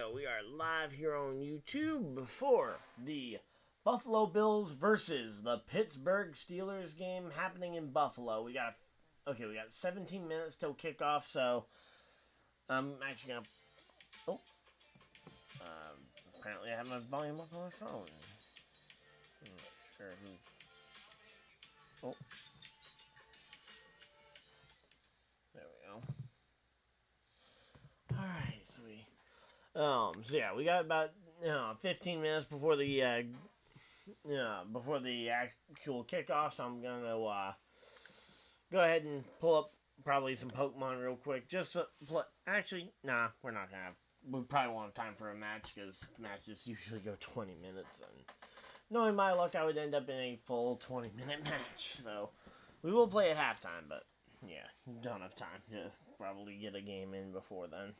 go. We are live here on YouTube for the Buffalo Bills versus the Pittsburgh Steelers game happening in Buffalo. We got 17 minutes till kickoff, so I'm actually gonna. Apparently I have my volume up on my phone. I'm not sure who. Oh, there we go. All right, sweet. So yeah, we got about 15 minutes before the actual kickoff. So I'm gonna go ahead and pull up probably some Pokemon real quick. Just actually, nah, we're not gonna have. We probably won't have time for a match because matches usually go 20 minutes. And knowing my luck, I would end up in a full 20-minute match. So we will play at halftime, but yeah, don't have time to probably get a game in before then.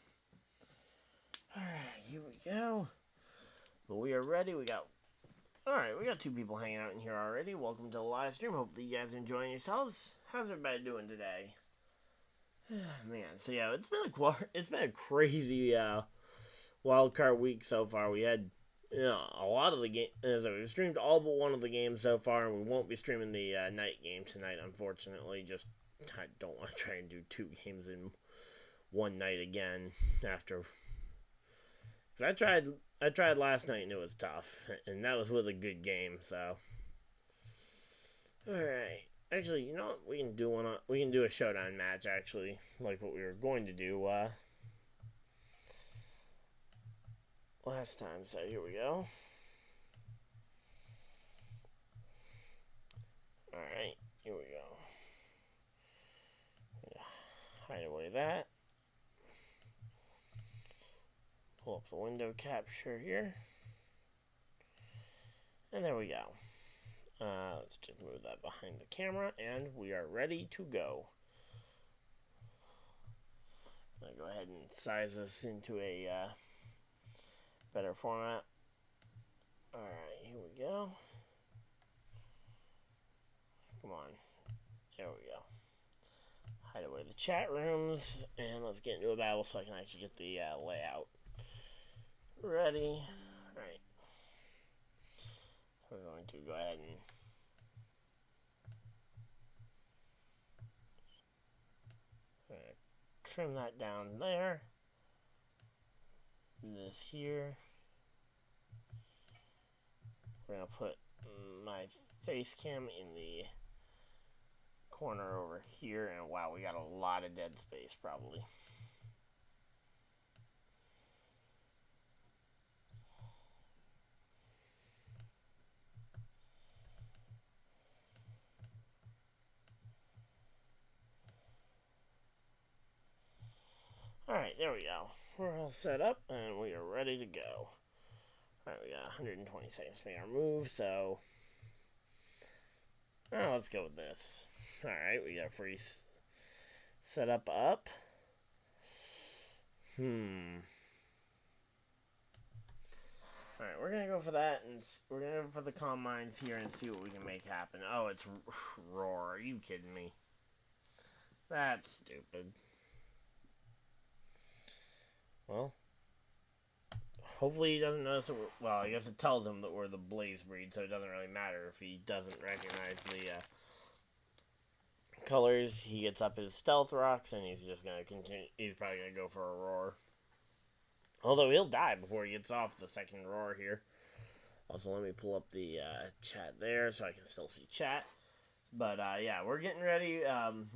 Alright, here we go. But we are ready. We got two people hanging out in here already. Welcome to the live stream. Hopefully you guys are enjoying yourselves. How's everybody doing today? Man, so yeah, it's been a crazy wildcard week so far. We had a lot of the games. So we've streamed all but one of the games so far, and we won't be streaming the night game tonight, unfortunately. Just I don't want to try and do two games in one night again after. I tried last night and it was tough, and that was with a good game. So, all right. Actually, you know what? We can do a showdown match. Actually, like what we were going to do last time. So here we go. All right, here we go. Hide away that. Pull up the window capture here. And there we go. Let's just move that behind the camera, and we are ready to go. I'll go ahead and size this into a better format. Alright, here we go. Come on. There we go. Hide away the chat rooms, and let's get into a battle so I can actually get the layout. Ready. Alright. We're going to go ahead and trim that down there. This here. We're going to put my face cam in the corner over here. And wow, we got a lot of dead space probably. Alright, there we go. We're all set up, and we are ready to go. Alright, we got 120 seconds to make our move, so let's go with this. Alright, we got a free setup up. Alright, we're going to go for that, and we're going to go for the combines here and see what we can make happen. Oh, it's Roar. Are you kidding me? That's stupid. Well, hopefully he doesn't notice that well, I guess it tells him that we're the Blaze breed, so it doesn't really matter if he doesn't recognize the colors. He gets up his stealth rocks, and he's just going to continue. He's probably going to go for a Roar. Although he'll die before he gets off the second Roar here. Also, let me pull up the chat there so I can still see chat. But, yeah, we're getting ready.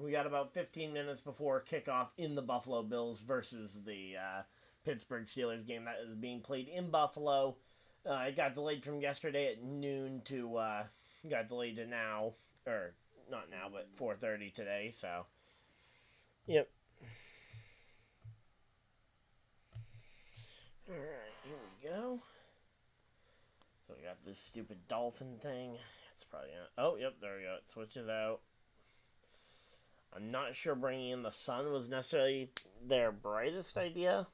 We got about 15 minutes before kickoff in the Buffalo Bills versus the Pittsburgh Steelers game that is being played in Buffalo. It got delayed from yesterday at noon to, got delayed to now, or not now, but 4:30 today, so, yep. Alright, here we go. So we got this stupid dolphin thing. It's probably gonna, oh, yep, there we go. It switches out. I'm not sure bringing in the sun was necessarily their brightest idea.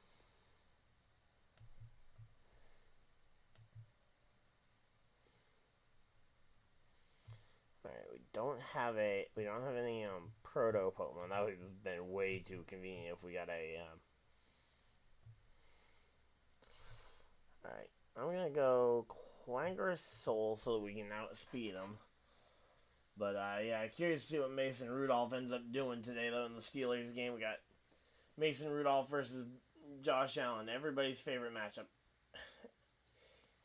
Alright, we don't have any proto Pokemon. That would have been way too convenient if we got a Alright, I'm going to go Clangorous Soul so that we can outspeed him. But, yeah, curious to see what Mason Rudolph ends up doing today, though, in the Steelers game. We got Mason Rudolph versus Josh Allen, everybody's favorite matchup.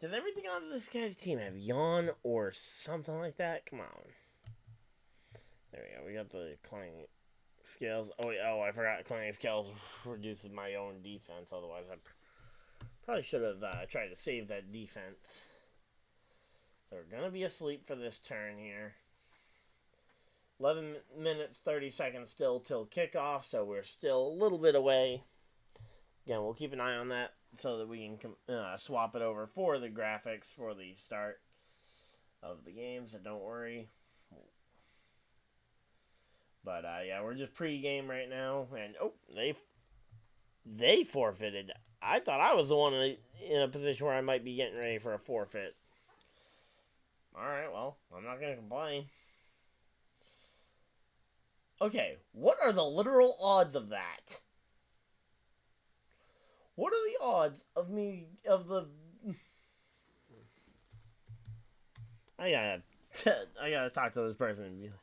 Does everything on this guy's team have yawn or something like that? Come on. There we go. We got the clang scales. Oh, wait. Oh, I forgot clang scales reduces my own defense. Otherwise, I probably should have tried to save that defense. So we're going to be asleep for this turn here. 11 minutes, 30 seconds still till kickoff, so we're still a little bit away. Again, we'll keep an eye on that so that we can swap it over for the graphics for the start of the game, so don't worry. But, yeah, we're just pre-game right now, and, oh, they forfeited. I thought I was the one in a position where I might be getting ready for a forfeit. Alright, well, I'm not going to complain. Okay, what are the literal odds of that? What are the odds of me, of the... I gotta talk to this person and be like...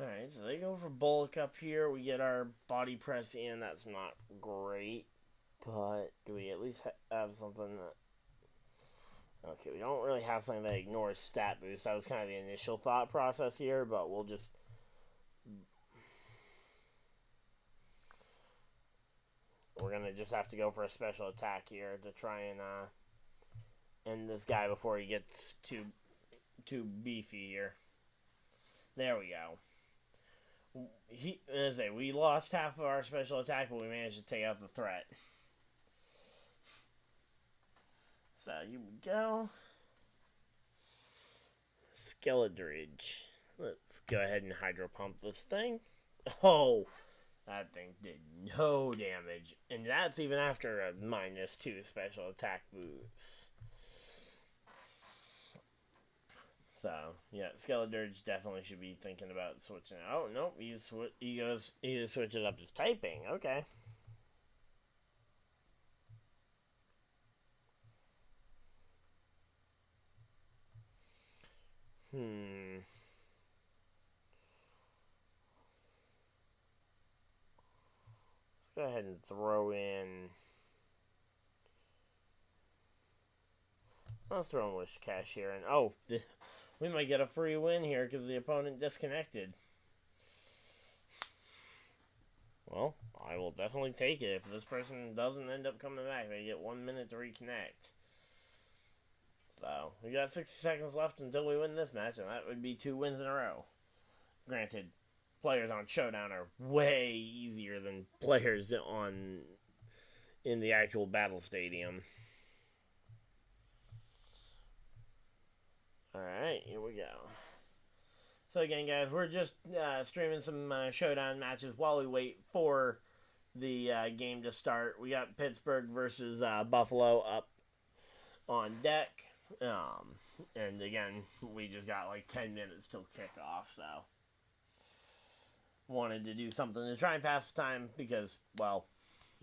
Alright, so they go for bulk up here. We get our body press in. That's not great. But do we at least have something that... Okay, we don't really have something that ignores stat boost. That was kind of the initial thought process here, but we'll just... We're going to just have to go for a special attack here to try and end this guy before he gets too beefy here. There we go. We lost half of our special attack, but we managed to take out the threat. So, here we go. Skeledridge. Let's go ahead and hydro pump this thing. Oh, that thing did no damage. And that's even after a -2 special attack boost. So, yeah, Skeledridge definitely should be thinking about switching. Oh, no, he switches up his typing. Okay. Let's go ahead and throw in... Let's throw in Wish Cash here. And, oh, we might get a free win here because the opponent disconnected. Well, I will definitely take it. If this person doesn't end up coming back, they get 1 minute to reconnect. So, we got 60 seconds left until we win this match, and that would be 2 wins in a row. Granted, players on Showdown are way easier than players in the actual battle stadium. Alright, here we go. So again, guys, we're just streaming some Showdown matches while we wait for the game to start. We got Pittsburgh versus Buffalo up on deck. And again, we just got like 10 minutes till kickoff, so wanted to do something to try and pass the time because, well,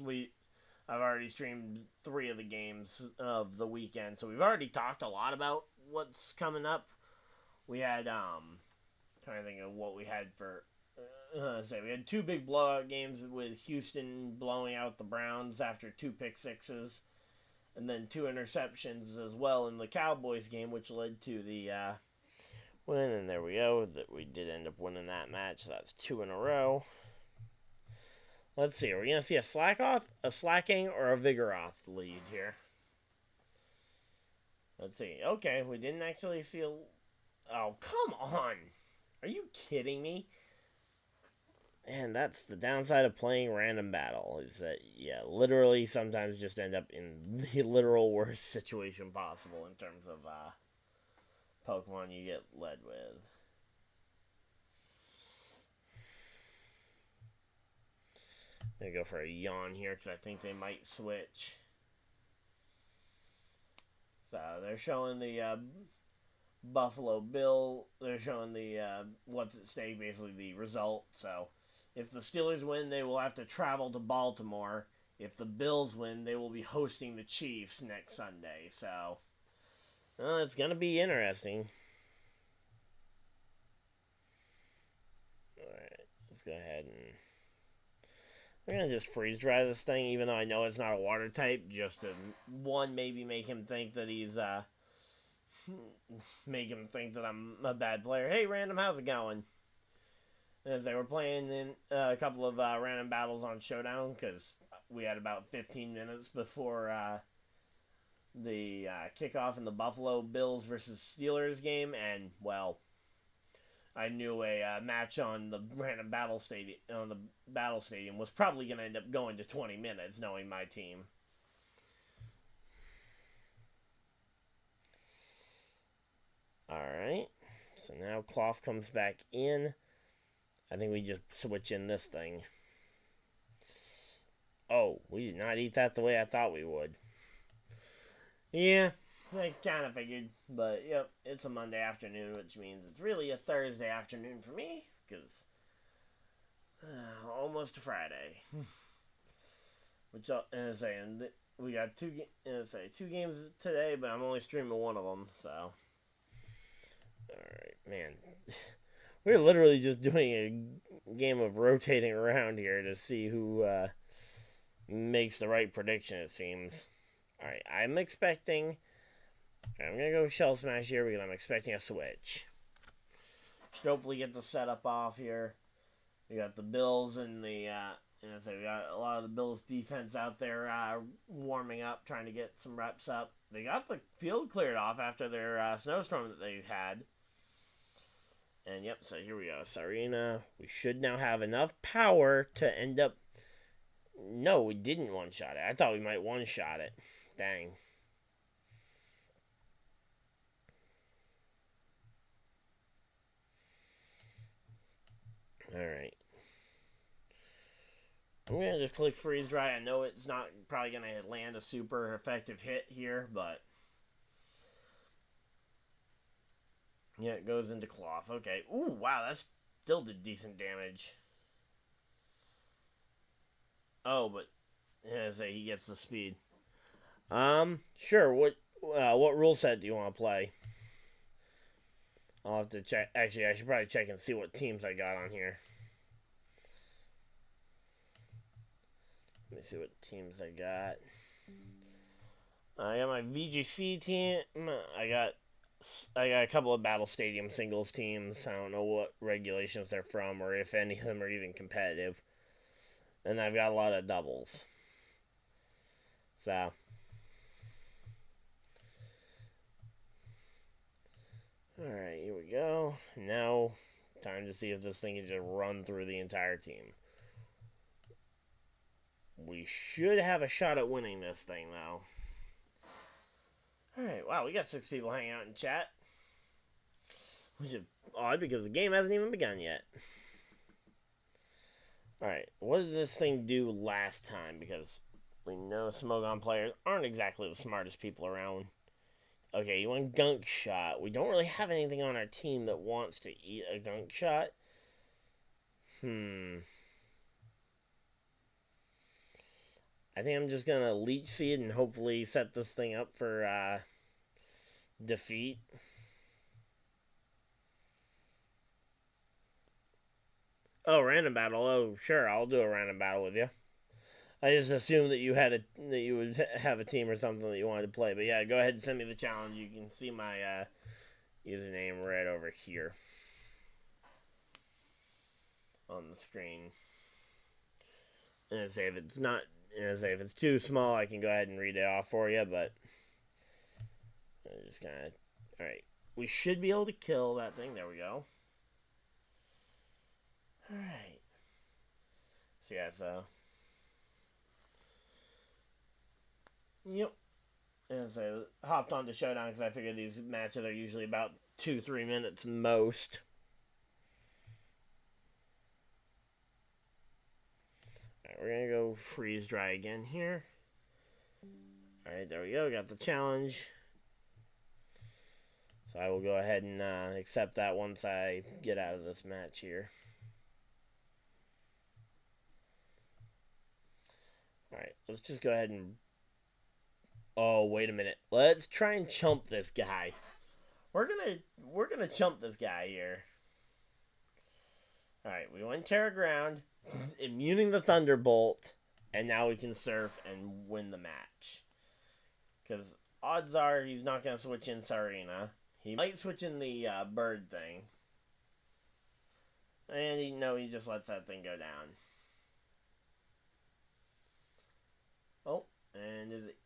I've already streamed 3 of the games of the weekend, so we've already talked a lot about what's coming up. We had trying to think of what we had for we had 2 big blowout games with Houston blowing out the Browns after 2 pick-sixes, and then 2 interceptions as well in the Cowboys game, which led to the win. And there we go, that we did end up winning that match. So that's 2 in a row. Let's see, are we gonna see a slacking, or a Vigoroth lead here? Let's see. Okay, we didn't actually see a... Oh, come on! Are you kidding me? And that's the downside of playing random battle, is that, yeah, literally sometimes just end up in the literal worst situation possible in terms of Pokemon you get led with. I'm going to go for a yawn here because I think they might switch. So they're showing the Buffalo Bill. They're showing the what's at stake, basically the result. So if the Steelers win, they will have to travel to Baltimore. If the Bills win, they will be hosting the Chiefs next Sunday. So it's going to be interesting. Alright, let's go ahead and... I'm going to just freeze dry this thing, even though I know it's not a water type, just to, one, maybe make him think that he's, make him think that I'm a bad player. Hey, Random, how's it going? As they were playing in a couple of random battles on Showdown, because we had about 15 minutes before the kickoff in the Buffalo Bills versus Steelers game, and, well, I knew a match on the random battle stadium was probably going to end up going to 20 minutes, knowing my team. All right, so now Cloth comes back in. I think we just switch in this thing. Oh, we did not eat that the way I thought we would. Yeah, I kind of figured, but yep, it's a Monday afternoon, which means it's really a Thursday afternoon for me, because almost a Friday. Which, and saying we got two games today, but I'm only streaming one of them, so. Alright, man. We're literally just doing a game of rotating around here to see who makes the right prediction, it seems. Alright, I'm going to go Shell Smash here because I'm expecting a switch. Should hopefully get the setup off here. We got the Bills and we got a lot of the Bills defense out there warming up, trying to get some reps up. They got the field cleared off after their snowstorm that they had. And yep, so here we go. Sarina, we should now have enough power to end up... No, we didn't one-shot it. I thought we might one-shot it. Dang. Alright. I'm going to just click freeze dry. I know it's not probably going to land a super effective hit here, but... Yeah, it goes into Cloth. Okay. Ooh, wow, that still did decent damage. Oh, but... Yeah, say he gets the speed. Sure. What rule set do you want to play? I'll have to check. Actually, I should probably check and see what teams I got on here. Let me see what teams I got. I got my VGC team. I got a couple of Battle Stadium singles teams. I don't know what regulations they're from or if any of them are even competitive. And I've got a lot of doubles. So. Alright, here we go. Now, time to see if this thing can just run through the entire team. We should have a shot at winning this thing, though. Alright, wow, we got 6 people hanging out in chat. Which is odd because the game hasn't even begun yet. Alright, what did this thing do last time? Because we know Smogon players aren't exactly the smartest people around. Okay, you want Gunk Shot. We don't really have anything on our team that wants to eat a Gunk Shot. I think I'm just going to Leech Seed and hopefully set this thing up for defeat. Oh, random battle. Oh, sure, I'll do a random battle with you. I just assumed that you would have a team or something that you wanted to play. But yeah, go ahead and send me the challenge. You can see my username right over here on the screen. And say if it's not, if it's too small, I can go ahead and read it off for you. But I'm just gonna. All right, we should be able to kill that thing. There we go. All right. So yeah, so yep. And so hopped on to Showdown because I figured these matches are usually about 2-3 minutes most. Alright, we're gonna go freeze dry again here. Alright, there we go. Got the challenge. So I will go ahead and accept that once I get out of this match here. Alright, let's just go ahead and... Oh, wait a minute. Let's try and chump this guy. We're gonna chump this guy here. Alright, we went Terra Ground, immuning the Thunderbolt, and now we can surf and win the match. Because odds are he's not going to switch in Sarina. He might switch in the bird thing. And he just lets that thing go down. Oh, and is it...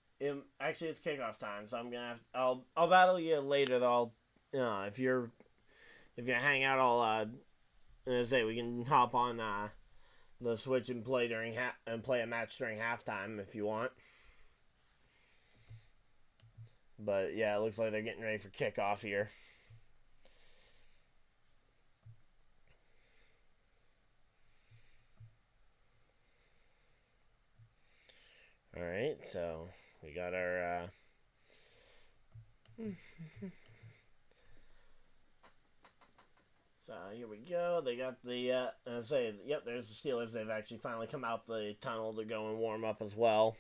Actually, it's kickoff time, so I'm going to have... I'll battle you later, though. If you're hang out, I'll... say we can hop on the Switch and play play a match during halftime if you want. But yeah, it looks like they're getting ready for kickoff here. All right, so we got our. So here we go. They got the, yep, there's the Steelers. They've actually finally come out the tunnel to go and warm up as well.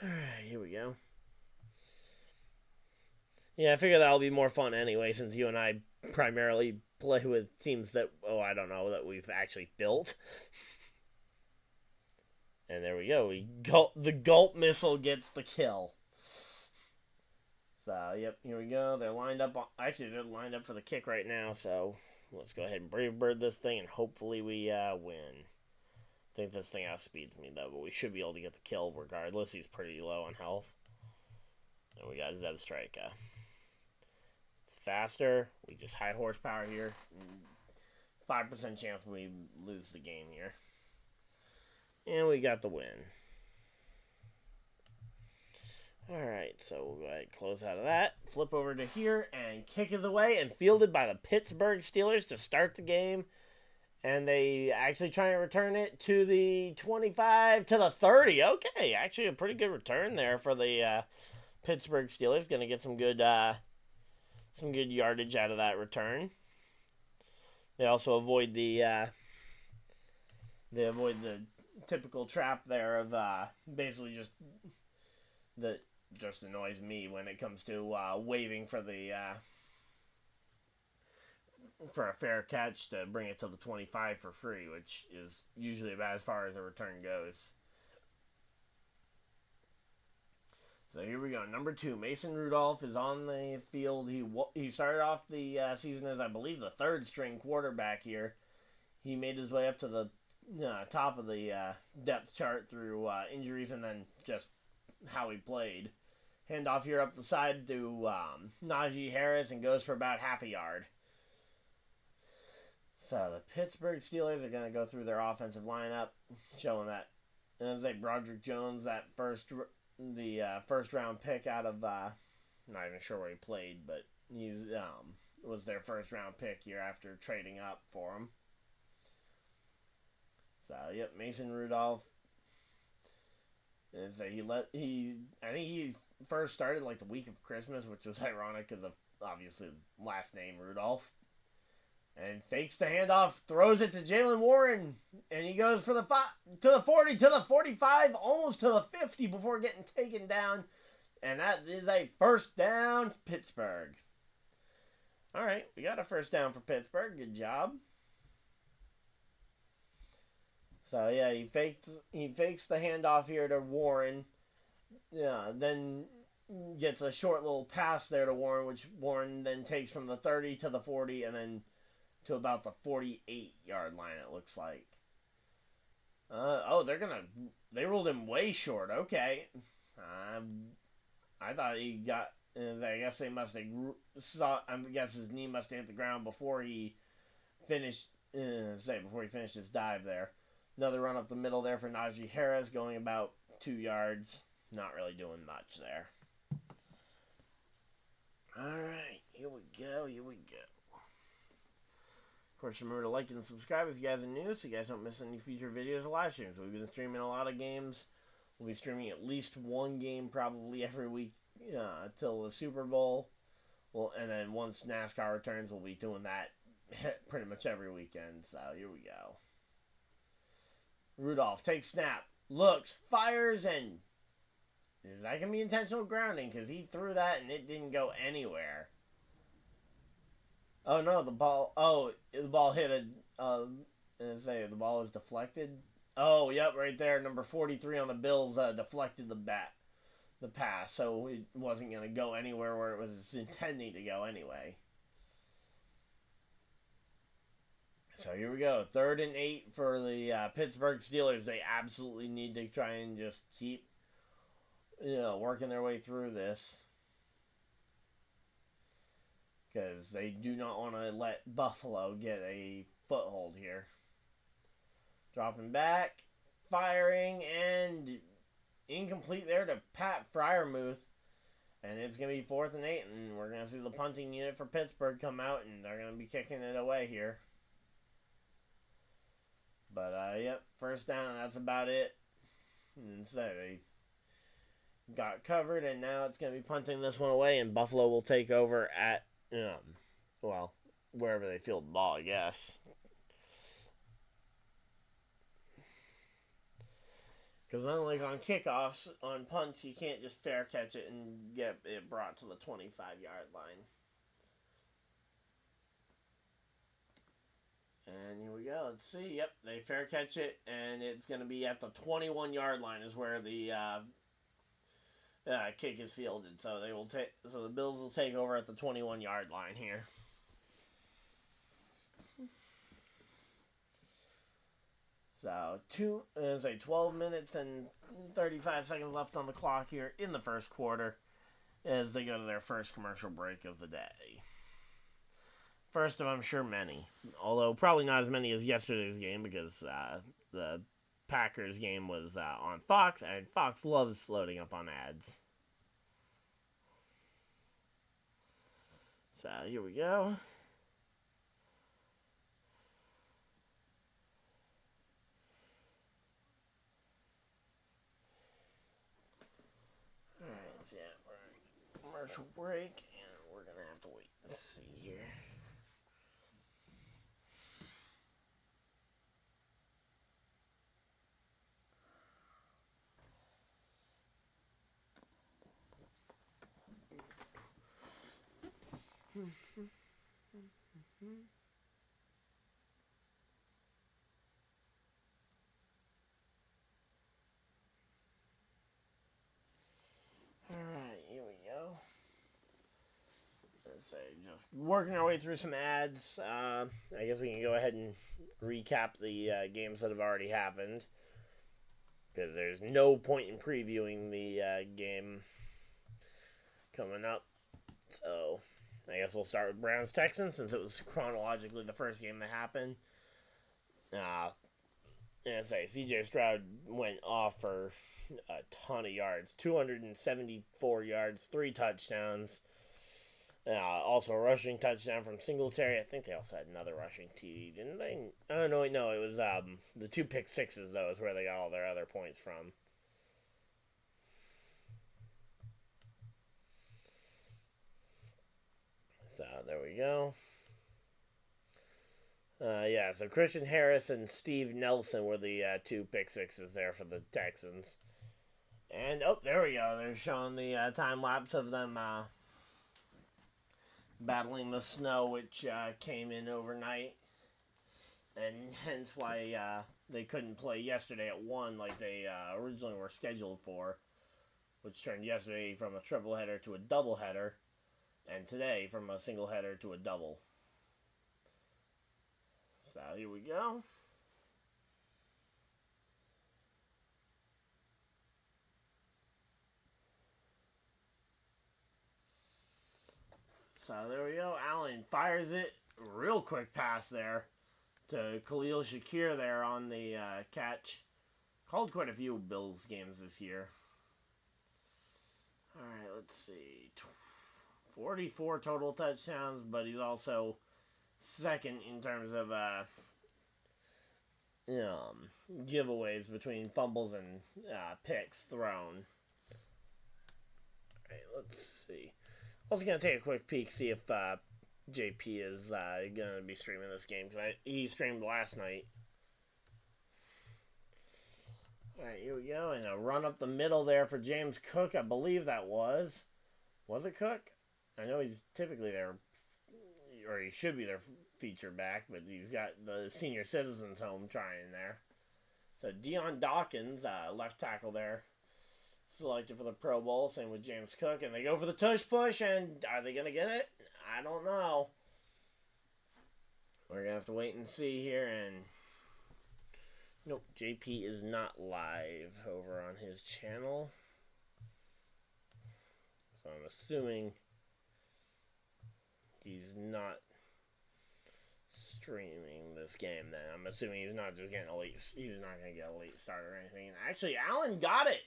Alright, here we go. Yeah, I figure that'll be more fun anyway, since you and I primarily play with teams that, that we've actually built. And there we go. The Gulp Missile gets the kill. So, yep, here we go. They're lined up. Actually, they're lined up for the kick right now. So, let's go ahead and Brave Bird this thing, and hopefully we win. I think this thing outspeeds me, though, but we should be able to get the kill regardless. He's pretty low on health. And we got Zeb Striker. It's faster. We just high horsepower here. 5% chance we lose the game here. And we got the win. Alright, so we'll go ahead and close out of that. Flip over to here, and kick is away and fielded by the Pittsburgh Steelers to start the game. And they actually try and return it to the 25 to the 30. Okay, actually a pretty good return there for the Pittsburgh Steelers. Going to get some good yardage out of that return. They also avoid the typical trap there of basically just annoys me when it comes to waving for the for a fair catch to bring it to the 25 for free, which is usually about as far as a return goes. So here we go. Number 2, Mason Rudolph is on the field. He started off the season as, I believe, the third string quarterback here. He made his way up to the top of the depth chart through injuries and then just how he played. Handoff here up the side to Najee Harris and goes for about half a yard. So the Pittsburgh Steelers are going to go through their offensive lineup, showing that, and it's like Broderick Jones, that first round pick out of, not even sure where he played, but he's was their first round pick here after trading up for him. So yep, Mason Rudolph. And so I think he first started like the week of Christmas, which was ironic because of obviously last name Rudolph. And fakes the handoff, throws it to Jalen Warren, and he goes for to the 40, to the 45, almost to the 50 before getting taken down. And that is a first down, Pittsburgh. All right, we got a first down for Pittsburgh. Good job. So yeah, he fakes the handoff here to Warren. Yeah, then gets a short little pass there to Warren, which Warren then takes from the 30 to the 40, and then to about the 48-yard line, it looks like. They ruled him way short. Okay. I thought he got, I guess they must have I guess his knee must have hit the ground before he finished, before he finished his dive there. Another run up the middle there for Najee Harris, going about 2 yards. Not really doing much there. Alright, here we go. Of course, remember to like and subscribe if you guys are new so you guys don't miss any future videos or live streams. We've been streaming a lot of games. We'll be streaming at least one game probably every week till the Super Bowl. And then once NASCAR returns, we'll be doing that pretty much every weekend. So here we go. Rudolph takes snap, looks, fires, and is that going to be intentional grounding? Because he threw that and it didn't go anywhere. Oh no, the ball hit the ball is deflected. Oh, yep, right there. Number 43 on the Bills deflected the pass, so it wasn't going to go anywhere where it was intending to go anyway. So here we go. 3rd and 8 for the Pittsburgh Steelers. They absolutely need to try and just keep, working their way through this. Because they do not want to let Buffalo get a foothold here. Dropping back, firing, and incomplete there to Pat Freiermuth. And it's going to be 4th and 8, and we're going to see the punting unit for Pittsburgh come out, and they're going to be kicking it away here. But, yep, first down, and that's about it. And so they got covered, and now it's going to be punting this one away, and Buffalo will take over at, wherever they field the ball, I guess. Because unlike on kickoffs, on punts, you can't just fair catch it and get it brought to the 25-yard line. And here we go. Let's see. Yep, they fair catch it, and it's going to be at the 21-yard line is where the kick is fielded. So the Bills will take over at the 21-yard line here. So 12 minutes and 35 seconds left on the clock here in the first quarter as they go to their first commercial break of the day. First of, I'm sure, many. Although probably not as many as yesterday's game because the Packers game was on Fox, and Fox loves loading up on ads. So here we go. Alright, so yeah, we're in commercial break, and we're going to have to wait. Let's see here. Alright, here we go. Let's say just working our way through some ads. I guess we can go ahead and recap the games that have already happened. Because there's no point in previewing the game coming up. So I guess we'll start with Browns-Texans since it was chronologically the first game that happened. C.J. Stroud went off for a ton of yards. 274 yards, 3 touchdowns. Also a rushing touchdown from Singletary. I think they also had another rushing TD, didn't they? Oh, no, it was the 2 pick sixes, though, is where they got all their other points from. So, there we go. So Christian Harris and Steve Nelson were the 2 pick sixes there for the Texans. And, there we go. They're showing the time lapse of them battling the snow, which came in overnight. And hence why they couldn't play yesterday at 1 like they originally were scheduled for, which turned yesterday from a triple header to a double header, and today from a single header to a double. So here we go. So there we go. Allen fires it. Real quick pass there. to Khalil Shakir there on the catch. Called quite a few Bills games this year. All right, let's see. 44 total touchdowns, but he's also second in terms of giveaways between fumbles and picks thrown. All right, let's see. Also going to take a quick peek, see if JP is going to be streaming this game, because he streamed last night. All right, here we go, and a run up the middle there for James Cook. I believe that was it Cook? I know he's typically there, or he should be their feature back, but he's got the senior citizens home trying there. So Deion Dawkins, left tackle there, selected for the Pro Bowl. Same with James Cook, and they go for the tush push, and are they going to get it? I don't know. We're going to have to wait and see here, and nope, JP is not live over on his channel. So I'm assuming he's not streaming this game then. I'm assuming he's not just getting he's not going to get a late start or anything. Actually, Allen got it.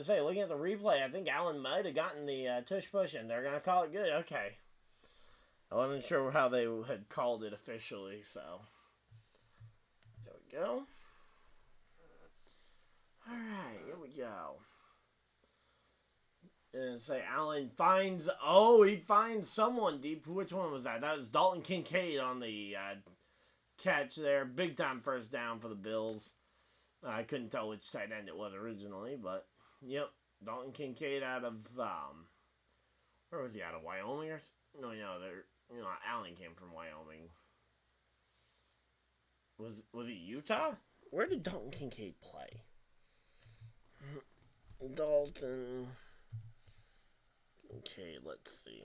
Looking at the replay, I think Allen might have gotten the tush push, and they're going to call it good. Okay. I wasn't sure how they had called it officially, so there we go. All right, here we go. And Allen finds, he finds someone deep. Which one was that? That was Dalton Kincaid on the catch there. Big time first down for the Bills. I couldn't tell which tight end it was originally, but yep, Dalton Kincaid out of where was he, out of Wyoming or no? Allen came from Wyoming. Was he Utah? Where did Dalton Kincaid play? Dalton. Okay, let's see.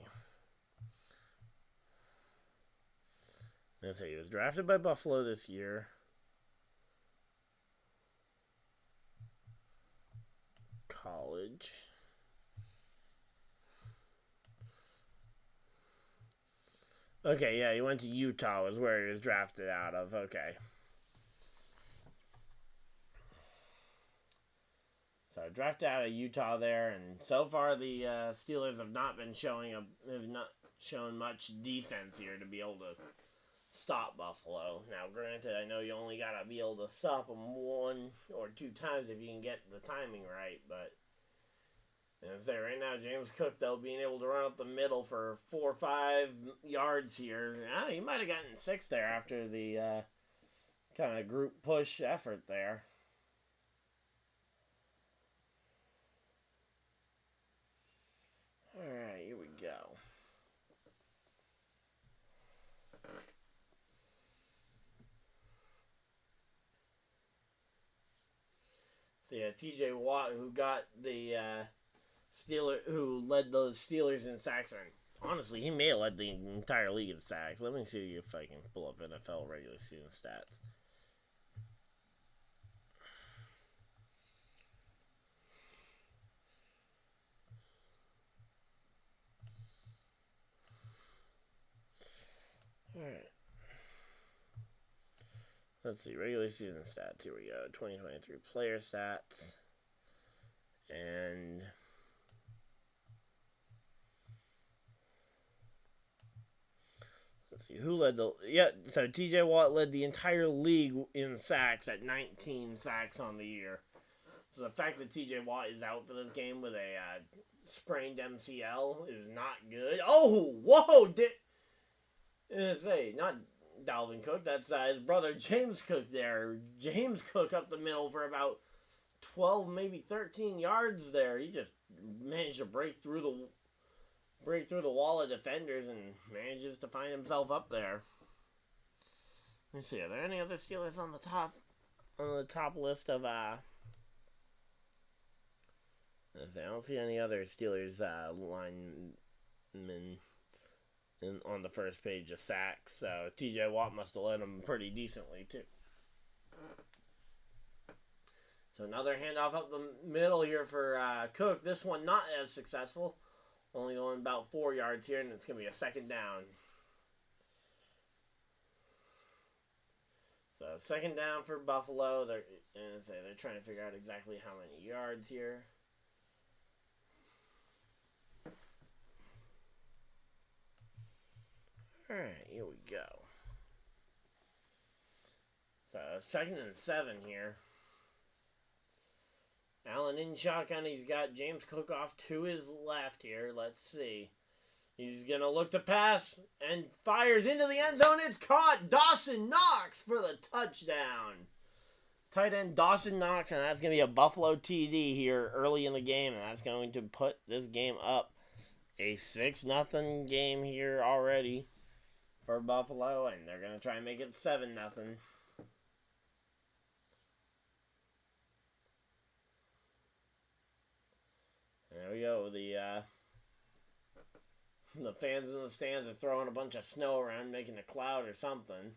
Let's say he was drafted by Buffalo this year. College. Okay, yeah, he went to Utah, is where he was drafted out of. Okay. So drafted out of Utah there, and so far the Steelers have not shown much defense here to be able to stop Buffalo. Now, granted, I know you only gotta be able to stop them one or two times if you can get the timing right, but right now, James Cook, though, being able to run up the middle for 4 or 5 yards here. He might have gotten 6 there after the kind of group push effort there. All right, here we go. So yeah, TJ Watt, who got the who led the Steelers in sacks, and honestly, he may have led the entire league in sacks. Let me see if I can pull up NFL regular season stats. All right. Let's see, regular season stats. Here we go. 2023 player stats. And let's see, who led the... Yeah, so TJ Watt led the entire league in sacks at 19 sacks on the year. So the fact that TJ Watt is out for this game with a sprained MCL is not good. Oh, whoa! Not Dalvin Cook. That's his brother James Cook there. James Cook up the middle for about 12, maybe 13 yards there. He just managed to break through the wall of defenders and manages to find himself up there. Let's see, are there any other Steelers on the top list of I don't see any other Steelers linemen on the first page of sacks, so TJ Watt must have led him pretty decently too. So another handoff up the middle here for Cook. This one not as successful. Only going about 4 yards here, and it's going to be a second down. So second down for Buffalo. They're trying to figure out exactly how many yards here. All right, here we go. So 2nd and 7 here. Allen in shotgun. He's got James Cook off to his left here. Let's see. He's going to look to pass and fires into the end zone. It's caught. Dawson Knox for the touchdown. Tight end Dawson Knox, and that's going to be a Buffalo TD here early in the game, and that's going to put this game up. A 6-0 game here already for Buffalo, and they're going to try and make it 7-0. There we go. The fans in the stands are throwing a bunch of snow around, making a cloud or something.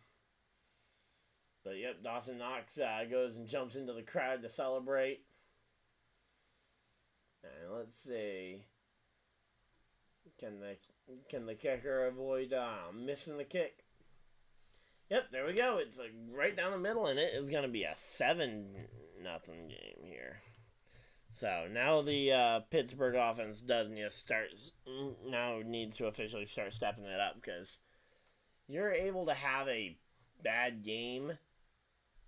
But yep, Dawson Knox goes and jumps into the crowd to celebrate. And let's see. Can the kicker avoid missing the kick? Yep, there we go. It's like right down the middle, and it is going to be a 7-0 game here. So now the Pittsburgh offense needs to officially start stepping it up, because you're able to have a bad game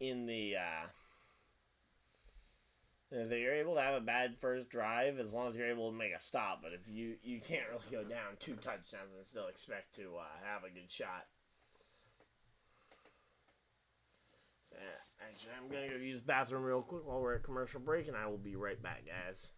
in the you're able to have a bad first drive as long as you're able to make a stop. But if you can't really go down 2 touchdowns and still expect to have a good shot. So, actually, I'm going to go use the bathroom real quick while we're at commercial break, and I will be right back, guys.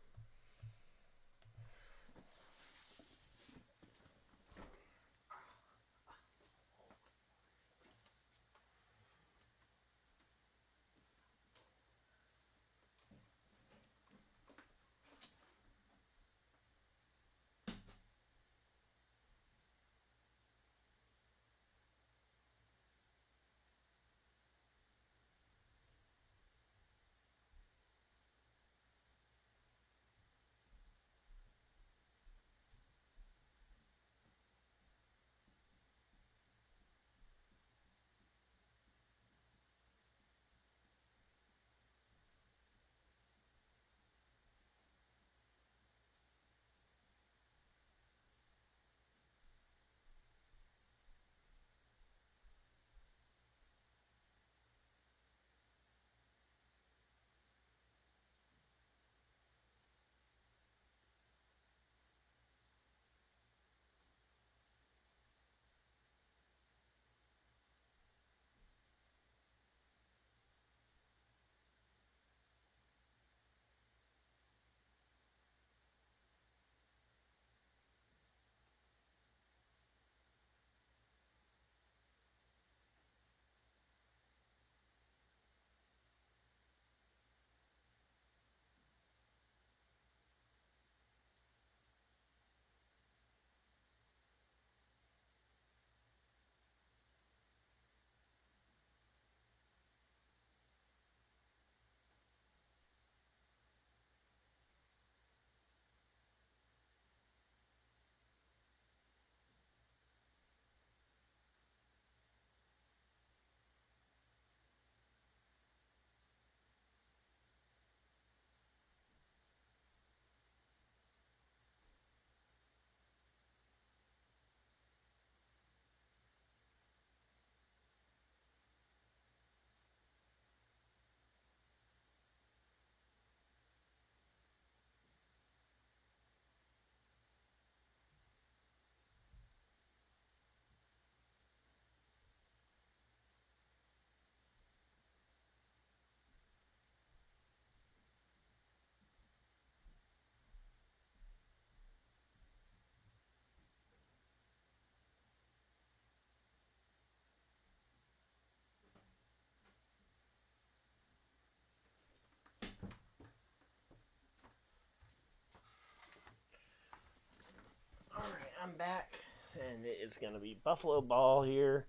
I'm back, and it's going to be Buffalo ball here,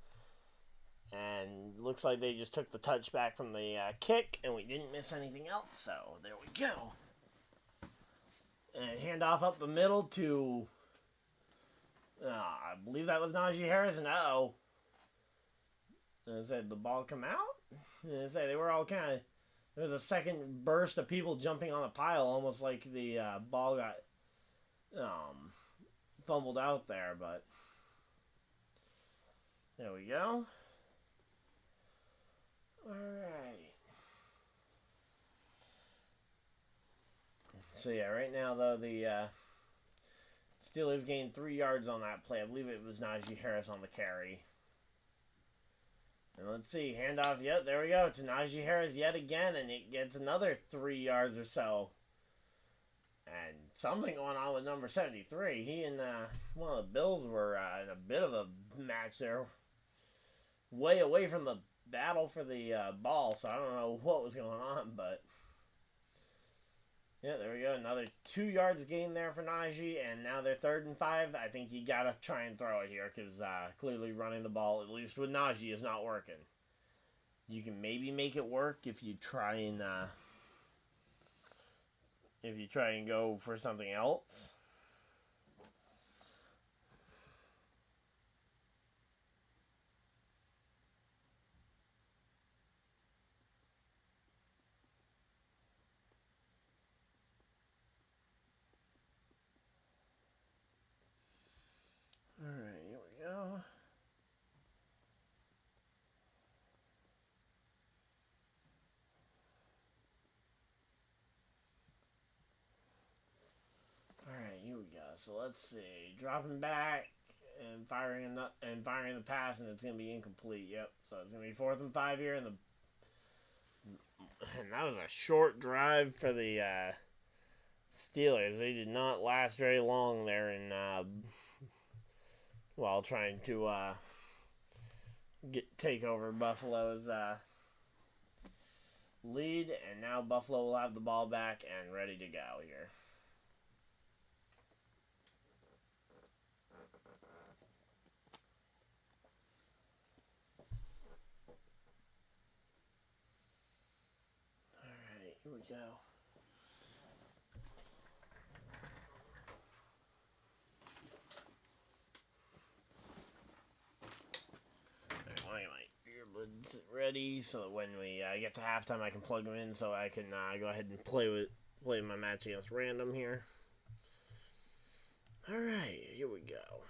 and looks like they just took the touchback from the kick, and we didn't miss anything else, so there we go. And handoff up the middle to, I believe that was Najee Harris, and And said the ball come out. And say they were all kind of. There was a second burst of people jumping on the pile, almost like the ball got fumbled out there. But there we go. All right. So yeah, right now though the Steelers gained 3 yards on that play. I believe it was Najee Harris on the carry. And let's see, handoff, yep, there we go, to Najee Harris yet again, and it gets another 3 yards or so. And something going on with number 73. He and one of the Bills were in a bit of a match there. Way away from the battle for the ball, so I don't know what was going on, but... yeah, there we go. Another 2 yards gain there for Najee, and now they're 3rd and 5. I think you got to try and throw it here because clearly running the ball, at least with Najee, is not working. You can maybe make it work if you try and go for something else. Alright, here we go. Alright, here we go. So let's see. Dropping back and firing the pass, and it's going to be incomplete. Yep. So it's going to be 4th and 5 here, and that was a short drive for the Steelers. They did not last very long there in while trying to take over Buffalo's lead, and now Buffalo will have the ball back and ready to go here. Alright, here we go. Ready so that when we get to halftime I can plug them in so I can go ahead and play my match against random here. Alright, here we go.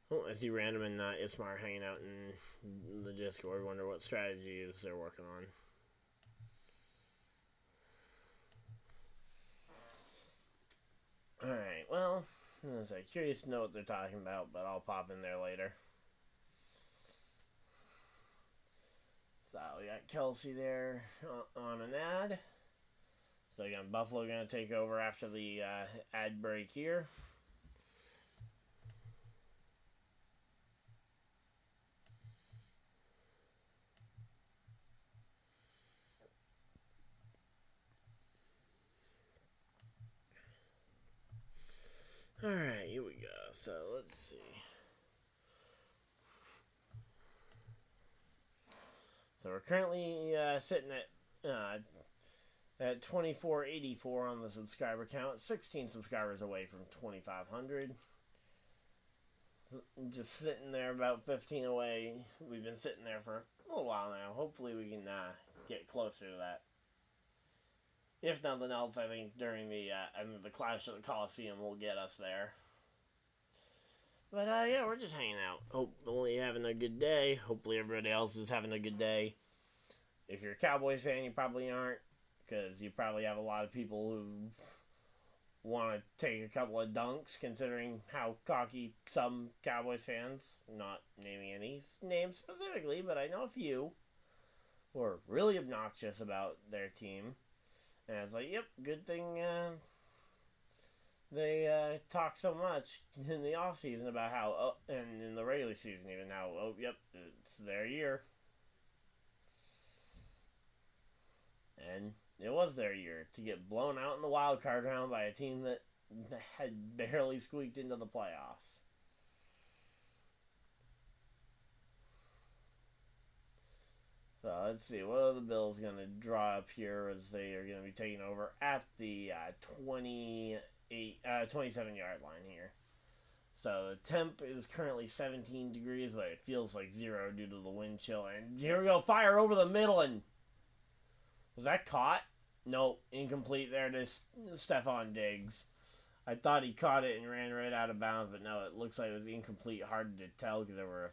Oh, I see Random and Ismar hanging out in the Discord. Wonder what strategies they're working on. Alright, well, I'm curious to know what they're talking about, but I'll pop in there later. So we got Kelsey there on an ad. So again, Buffalo going to take over after the ad break here. Alright, here we go. So let's see. So we're currently sitting at 2484 on the subscriber count, 16 subscribers away from 2,500. Just sitting there about 15 away. We've been sitting there for a little while now. Hopefully we can get closer to that. If nothing else, I think during the Clash of the Coliseum will get us there. But, yeah, we're just hanging out. Hopefully having a good day. Hopefully everybody else is having a good day. If you're a Cowboys fan, you probably aren't. Because you probably have a lot of people who want to take a couple of dunks, considering how cocky some Cowboys fans, not naming any names specifically, but I know a few, who are really obnoxious about their team. And it's like, yep, good thing they talk so much in the offseason about how, and in the regular season even, how, yep, it's their year. And it was their year to get blown out in the wildcard round by a team that had barely squeaked into the playoffs. So let's see, what are the Bills going to draw up here as they are going to be taking over at the 27-yard line here. So the temp is currently 17 degrees, but it feels like 0 due to the wind chill. And here we go, fire over the middle, and was that caught? Nope, incomplete there to Stephon Diggs. I thought he caught it and ran right out of bounds, but no, it looks like it was incomplete. Hard to tell because there were a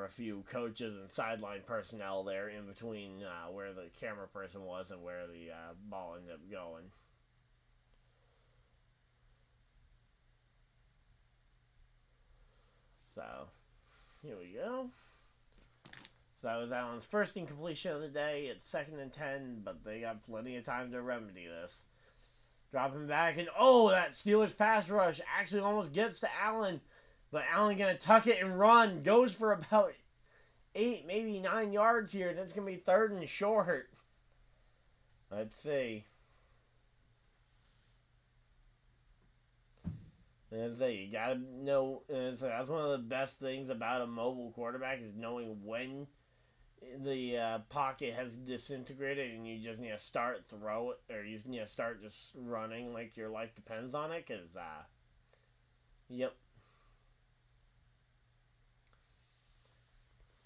few coaches and sideline personnel there in between where the camera person was and where the ball ended up going. So, here we go. So that was Allen's first incompletion of the day. It's 2nd and 10, but they got plenty of time to remedy this. Dropping back, and oh, that Steelers pass rush actually almost gets to Allen. But Allen going to tuck it and run. Goes for about 8, maybe 9 yards here. And it's going to be 3rd and short. Let's see. You gotta know. That's one of the best things about a mobile quarterback is knowing when the pocket has disintegrated and you just need to start throw it, or you just need to start just running like your life depends on it. Cause yep.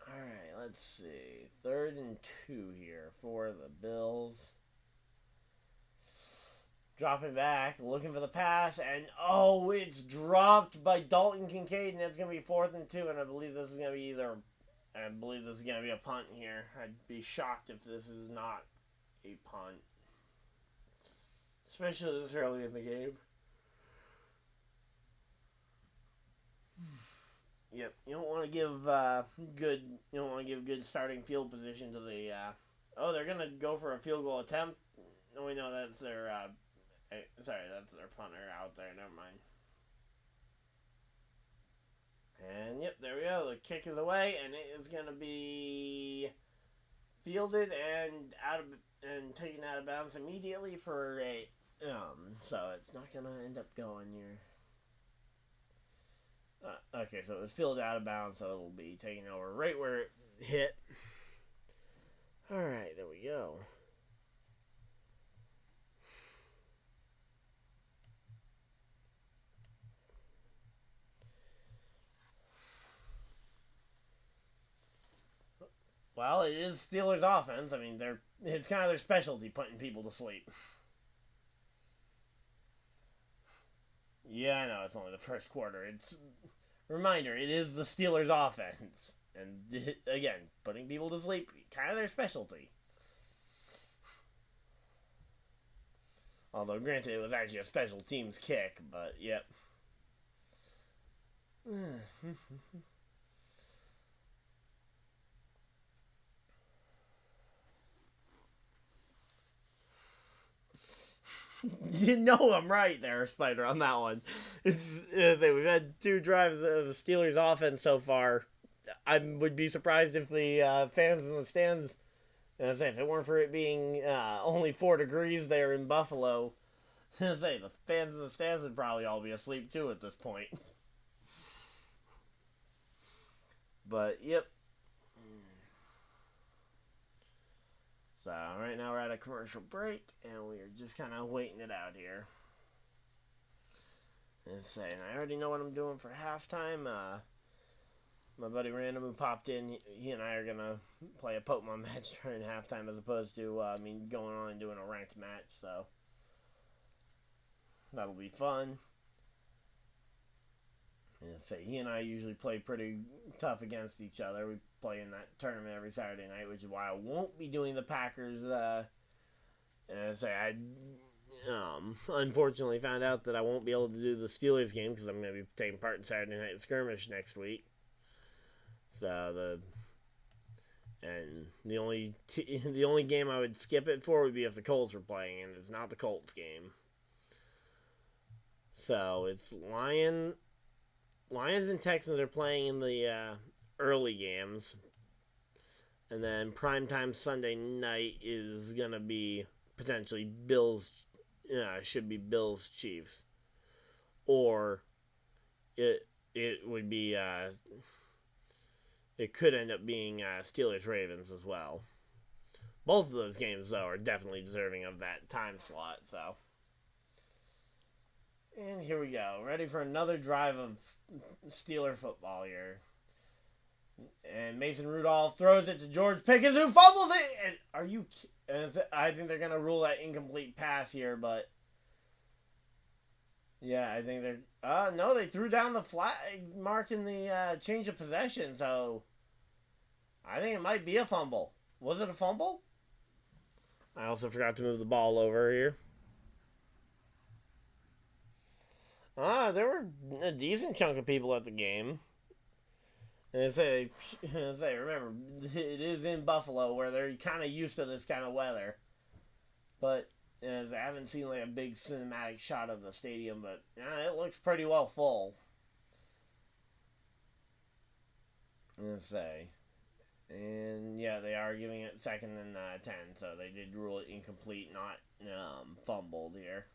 All right, let's see. 3rd and 2 here for the Bills. Dropping back, looking for the pass, and oh, it's dropped by Dalton Kincaid, and it's going to be 4th and 2, and I believe this is going to be a punt here. I'd be shocked if this is not a punt. Especially this early in the game. Yep, you don't want to give good starting field position to the oh, they're going to go for a field goal attempt. No, we know that's their that's their punter out there. Never mind. And yep, there we go. The kick is away, and it is going to be fielded and taken out of bounds immediately for a so it's not going to end up going here. Okay, so it was fielded out of bounds, so it'll be taken over right where it hit. All right, there we go. Well, it is Steelers offense. I mean, it's kind of their specialty, putting people to sleep. Yeah, I know, it's only the first quarter. Reminder, it is the Steelers offense. And, again, putting people to sleep, kind of their specialty. Although, granted, it was actually a special teams kick, but, yep. You know I'm right there, Spider, on that one. We've had 2 drives of the Steelers offense so far. I would be surprised if the fans in the stands, if it weren't for it being only 4 degrees there in Buffalo, the fans in the stands would probably all be asleep too at this point. But, yep. So, right now we're at a commercial break, and we are just kind of waiting it out here. And I already know what I'm doing for halftime. My buddy Random, who popped in, he and I are going to play a Pokemon match during halftime as opposed to going on and doing a ranked match, so that'll be fun. And he and I usually play pretty tough against each other. We play in that tournament every Saturday night, which is why I won't be doing the Packers. I unfortunately found out that I won't be able to do the Steelers game because I'm going to be taking part in Saturday Night Skirmish next week. So the only game I would skip it for would be if the Colts were playing, and it's not the Colts game. So it's Lions and Texans are playing in the early games. And then primetime Sunday night is going to be potentially Bills, should be Bills Chiefs. Or it would be, it could end up being Steelers Ravens as well. Both of those games, though, are definitely deserving of that time slot, so. And here we go. Ready for another drive of Steeler football here. And Mason Rudolph throws it to George Pickens, who fumbles it. And are you? I think they're gonna rule that incomplete pass here, but yeah, I think they're. No, they threw down the flag marking the change of possession. So I think it might be a fumble. Was it a fumble? I also forgot to move the ball over here. There were a decent chunk of people at the game. And I say, remember, it is in Buffalo where they're kind of used to this kind of weather. But as I haven't seen like a big cinematic shot of the stadium, but it looks pretty well full. Let's say. And yeah, they are giving it 2nd and 10, so they did rule it incomplete, not fumbled here.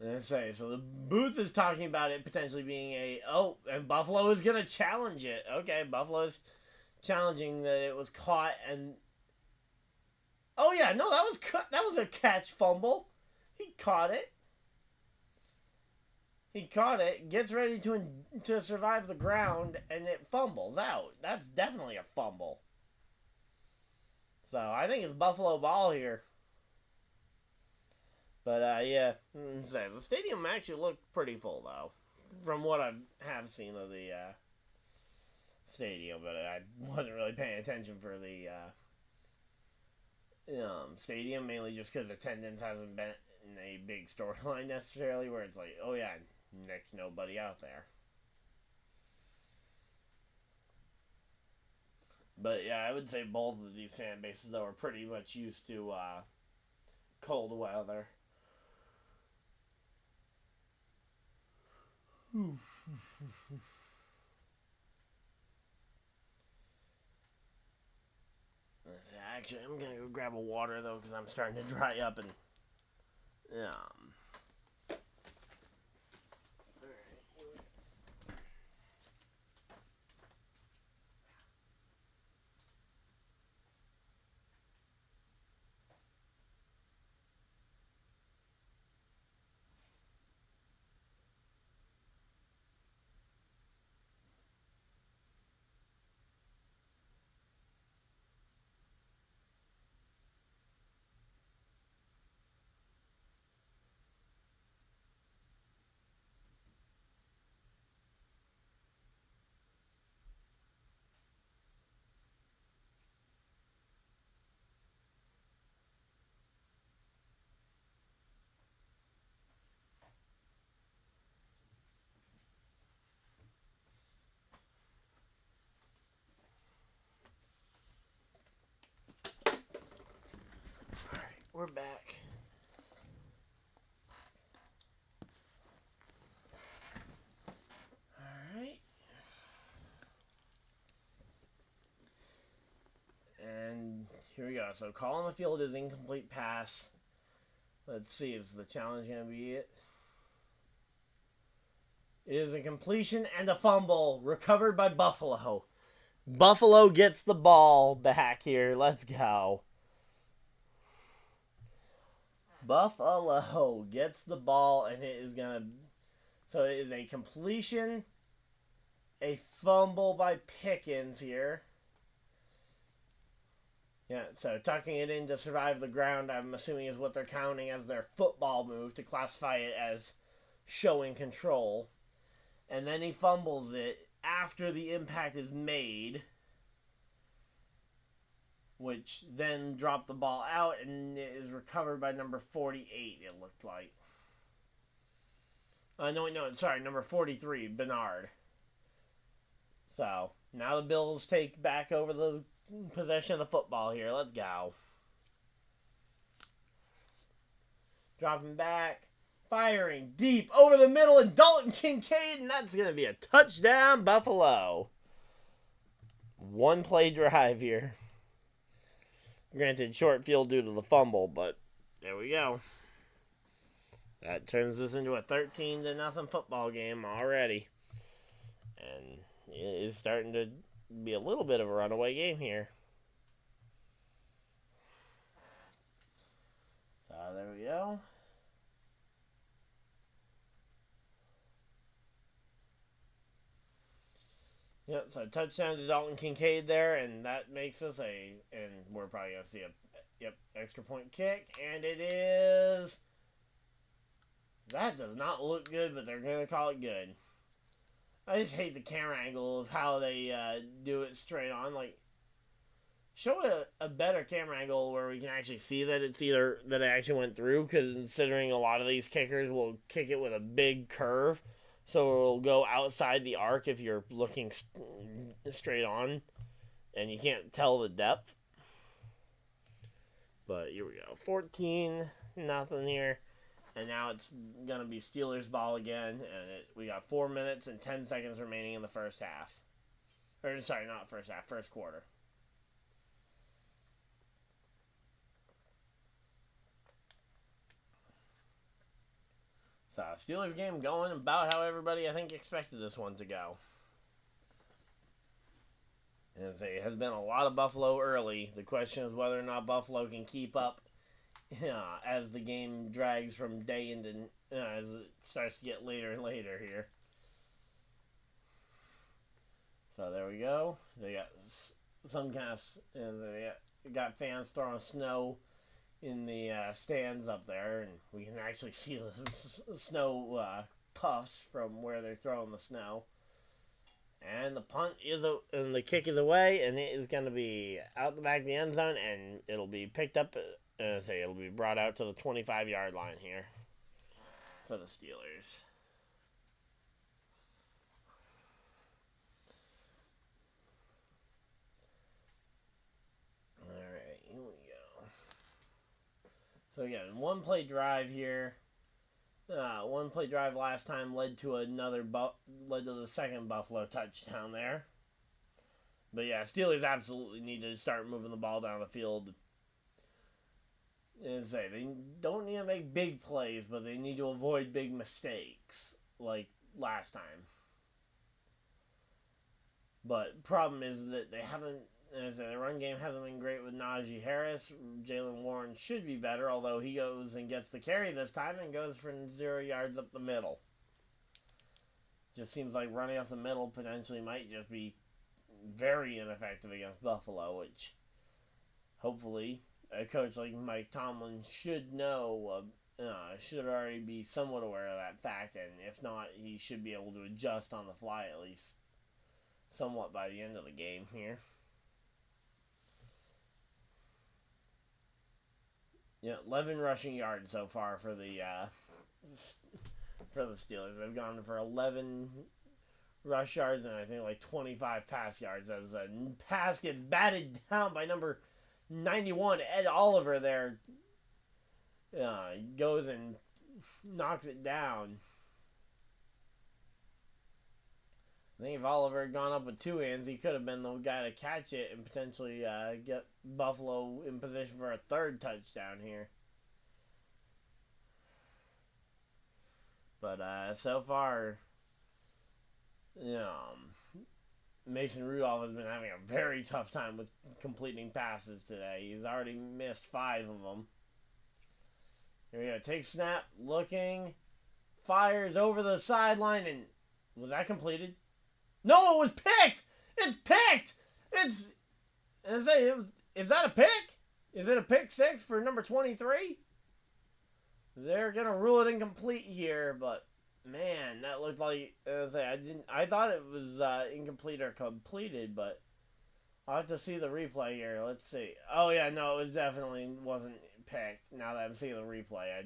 Let's say, so the booth is talking about it potentially being and Buffalo is going to challenge it. Okay, Buffalo's challenging that it was caught and... Oh yeah, no, that was a catch fumble. He caught it. Gets ready to survive the ground, and it fumbles out. That's definitely a fumble. So, I think it's Buffalo ball here. But, yeah, the stadium actually looked pretty full, though, from what I have seen of the stadium. But I wasn't really paying attention for the stadium, mainly just because attendance hasn't been a big storyline necessarily, where it's like, oh, yeah, next nobody out there. But, yeah, I would say both of these fan bases, though, are pretty much used to cold weather. Actually, I'm gonna go grab a water though, because I'm starting to dry up and we're back. Alright. And here we go. So, call on the field is incomplete pass. Let's see, is the challenge going to be it? It is a completion and a fumble recovered by Buffalo. Buffalo gets the ball back here. Let's go. Buffalo gets the ball, and it is going to... So it is a completion, a fumble by Pickens here. Yeah, so tucking it in to survive the ground, I'm assuming is what they're counting as their football move to classify it as showing control. And then he fumbles it after the impact is made, which then dropped the ball out and it is recovered by number 48, it looked like. Number 43, Bernard. So, now the Bills take back over the possession of the football here. Let's go. Dropping back. Firing deep over the middle, and Dalton Kincaid, and that's going to be a touchdown, Buffalo. One play drive here. Granted, short field due to the fumble, but there we go. That turns this into a 13-0 football game already. And it is starting to be a little bit of a runaway game here. there we go. Yep, so touchdown to Dalton Kincaid there, and that makes us and we're probably going to see extra point kick, and it is, that does not look good, but they're going to call it good. I just hate the camera angle of how they do it straight on, like, show a better camera angle where we can actually see that it's either, that it actually went through, because considering a lot of these kickers will kick it with a big curve, so it'll go outside the arc if you're looking straight on, and you can't tell the depth. But here we go, 14-0 here, and now it's gonna be Steelers ball again, and we got 4 minutes and 10 seconds remaining in the first half. Or sorry, not first half, first quarter. So, Steelers game going about how everybody, I think, expected this one to go. As it has been a lot of Buffalo early. The question is whether or not Buffalo can keep up as the game drags from day into, as it starts to get later and later here. So, there we go. They got some kind of, they got fans throwing snow in the stands up there, and we can actually see the snow puffs from where they're throwing the snow. And the punt is and the kick is away, and it is going to be out the back of the end zone, and it'll be picked up. It'll be brought out to the 25-yard line here for the Steelers. So again, one play drive here. One play drive last time led to the second Buffalo touchdown there. But yeah, Steelers absolutely need to start moving the ball down the field. And say they don't need to make big plays, but they need to avoid big mistakes like last time. But problem is that they haven't. As the run game hasn't been great with Najee Harris. Jaylen Warren should be better, although he goes and gets the carry this time and goes for 0 yards up the middle. Just seems like running up the middle potentially might just be very ineffective against Buffalo, which hopefully a coach like Mike Tomlin should know, should already be somewhat aware of that fact, and if not, he should be able to adjust on the fly at least somewhat by the end of the game here. Yeah, 11 rushing yards so far for the Steelers. They've gone for 11 rush yards and I think like 25 pass yards as a pass gets batted down by number 91, Ed Oliver there. Goes and knocks it down. I think if Oliver had gone up with two hands, he could have been the guy to catch it and potentially get Buffalo in position for a third touchdown here. But so far, Mason Rudolph has been having a very tough time with completing passes today. He's already missed 5 of them. Here we go. Take snap, looking, fires over the sideline, and was that completed? No, it was picked! It's picked! Is that a pick? Is it a pick 6 for number 23? They're gonna rule it incomplete here, but man, that looked like I thought it was incomplete or completed, but I'll have to see the replay here. Let's see. Oh yeah, no, it definitely wasn't picked. Now that I'm seeing the replay,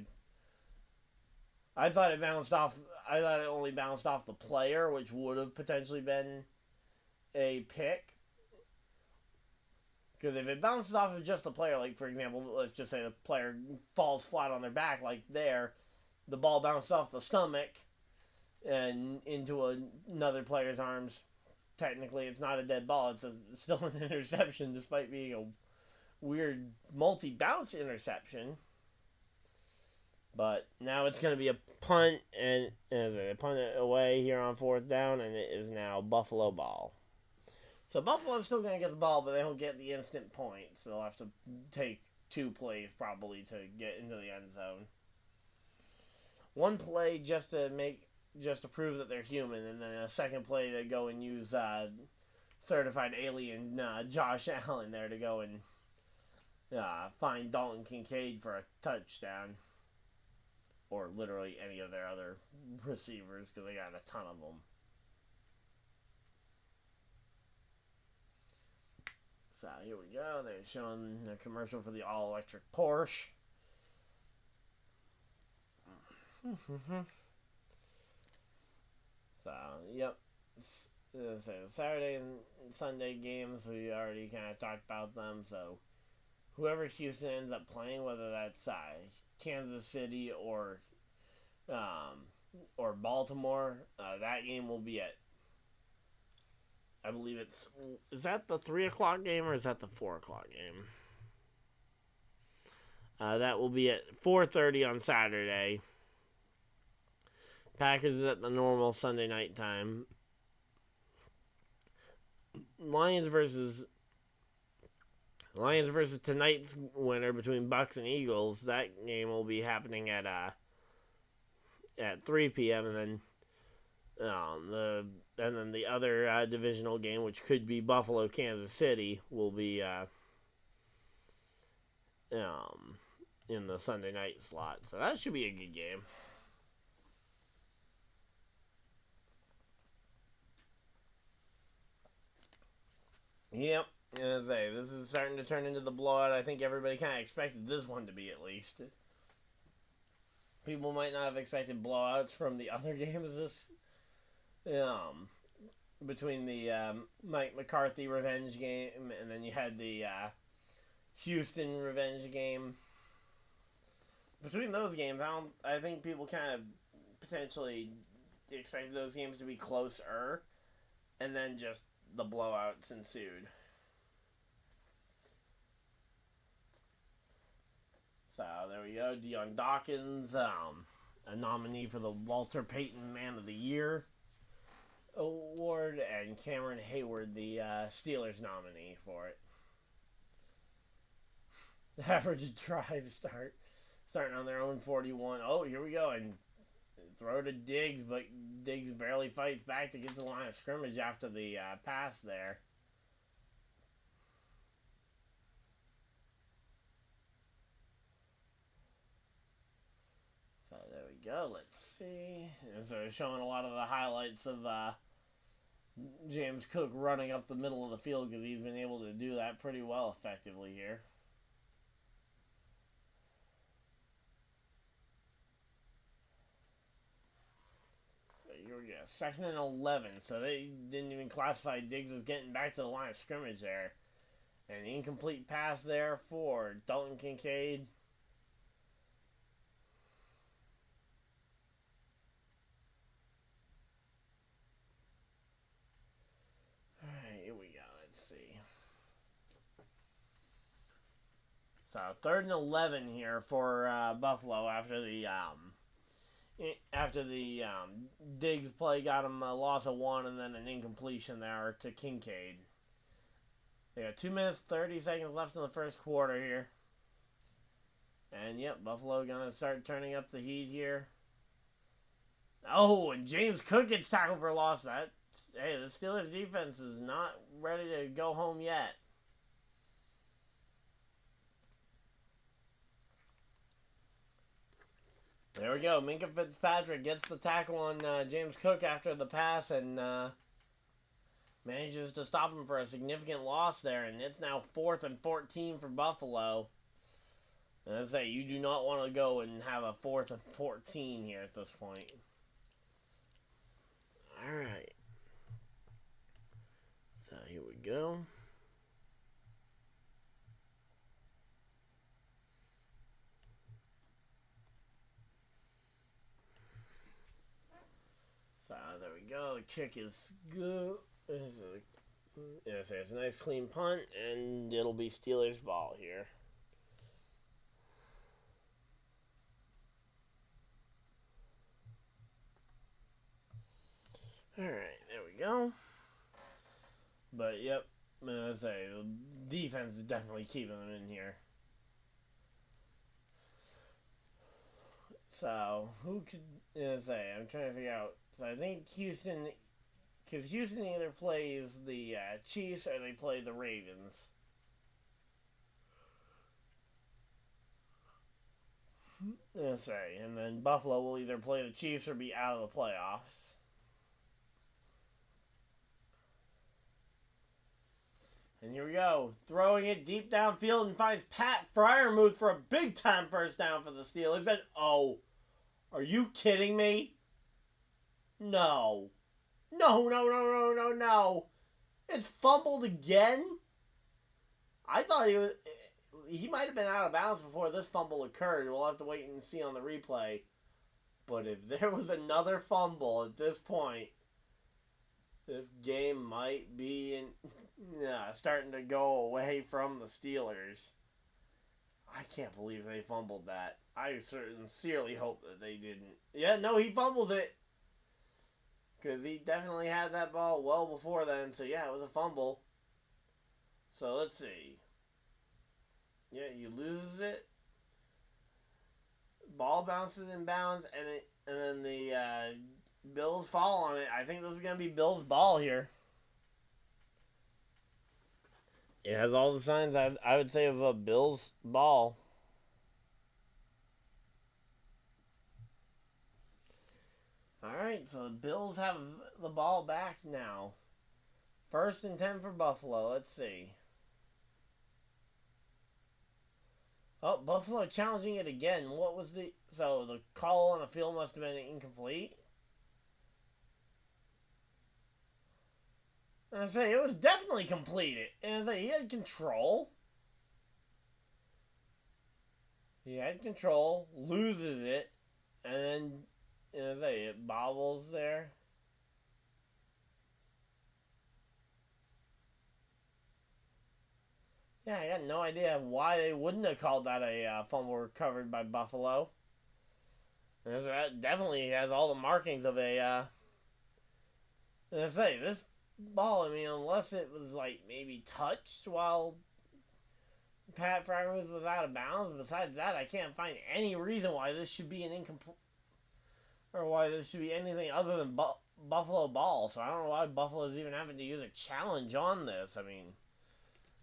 I thought it bounced off. I thought it only bounced off the player, which would have potentially been a pick. Because if it bounces off of just the player, like for example, let's just say the player falls flat on their back like there, the ball bounced off the stomach and into another player's arms. Technically, it's not a dead ball. It's still an interception, despite being a weird multi-bounce interception. But now it's going to be a punt, and a punt it away here on 4th down, and it is now Buffalo ball. So Buffalo's still going to get the ball, but they don't get the instant point. So they'll have to take 2 plays probably to get into the end zone. 1 play just to prove that they're human, and then a second play to go and use certified alien Josh Allen there to go and find Dalton Kincaid for a touchdown. Or literally any of their other receivers, because they got a ton of them. So here we go. They're showing the commercial for the all-electric Porsche. So, yep. So Saturday and Sunday games, we already kind of talked about them. So, whoever Houston ends up playing, whether that's Kansas City or Baltimore, that game will be at, I believe is that the 3 o'clock game or is that the 4 o'clock game? That will be at 4:30 on Saturday. Packers is at the normal Sunday night time. Lions versus tonight's winner between Bucks and Eagles. That game will be happening at 3 p.m. and then the other divisional game, which could be Buffalo Kansas City, will be in the Sunday night slot. So that should be a good game. Yep, as I say, this is starting to turn into the blowout I think everybody kind of expected this one to be, at least. People might not have expected blowouts from the other games this between the Mike McCarthy revenge game and then you had the Houston revenge game. Between those games, I think people kind of potentially expected those games to be closer, and then just the blowouts ensued. So there we go. Deion Dawkins, a nominee for the Walter Payton Man of the Year award, and Cameron Hayward, the Steelers nominee for it. The average drive starting on their own 41. Oh, here we go, and throw to Diggs, but Diggs barely fights back to get to the line of scrimmage after the pass there. So there we go. Let's see. And so showing a lot of the highlights of James Cook running up the middle of the field because he's been able to do that pretty well effectively here. Here we go. 2nd and 11. So they didn't even classify Diggs as getting back to the line of scrimmage there. An incomplete pass there for Dalton Kincaid. Alright, here we go. Let's see. So 3rd and 11 here for Buffalo after the Diggs play got him a loss of 1 and then an incompletion there to Kincaid. They got 2 minutes, 30 seconds left in the first quarter here. And yep, Buffalo gonna start turning up the heat here. Oh, and James Cook gets tackled for a loss. The Steelers defense is not ready to go home yet. There we go. Minkah Fitzpatrick gets the tackle on James Cook after the pass and manages to stop him for a significant loss there. And it's now 4th and 14 for Buffalo. And I say, you do not want to go and have a 4th and 14 here at this point. Alright. So here we go. So there we go. The kick is good. It's a nice clean punt, and it'll be Steelers ball here. Alright, there we go. But, yep, I say, the defense is definitely keeping them in here. So, who could say? I'm trying to figure out. So, I think Houston, because Houston either plays the Chiefs or they play the Ravens. Let's say, and then Buffalo will either play the Chiefs or be out of the playoffs. And here we go. Throwing it deep downfield and finds Pat Freiermuth for a big-time first down for the Steelers. And, oh, are you kidding me? No. No. It's fumbled again? I thought he might have been out of bounds before this fumble occurred. We'll have to wait and see on the replay. But if there was another fumble at this point, this game might be starting to go away from the Steelers. I can't believe they fumbled that. I sincerely hope that they didn't. Yeah, no, he fumbles it. Because he definitely had that ball well before then. So, yeah, it was a fumble. So, let's see. Yeah, he loses it. Ball bounces in bounds, and then the Bills fall on it. I think this is going to be Bills' ball here. It has all the signs I would say of a Bills' ball. Alright, so the Bills have the ball back now. 1st and 10 for Buffalo. Let's see. Oh, Buffalo challenging it again. What was the... So, the call on the field must have been incomplete. And I say, it was definitely completed. And I say, he had control. He had control. Loses it. And then... And I say, it bobbles there. Yeah, I got no idea why they wouldn't have called that a fumble recovered by Buffalo. And that definitely has all the markings of a... And I say, this ball, I mean, unless it was, like, maybe touched while Pat Freiermuth was out of bounds. Besides that, I can't find any reason why this should be an incomplete... Or why this should be anything other than Buffalo ball. So I don't know why Buffalo's even having to use a challenge on this. I mean,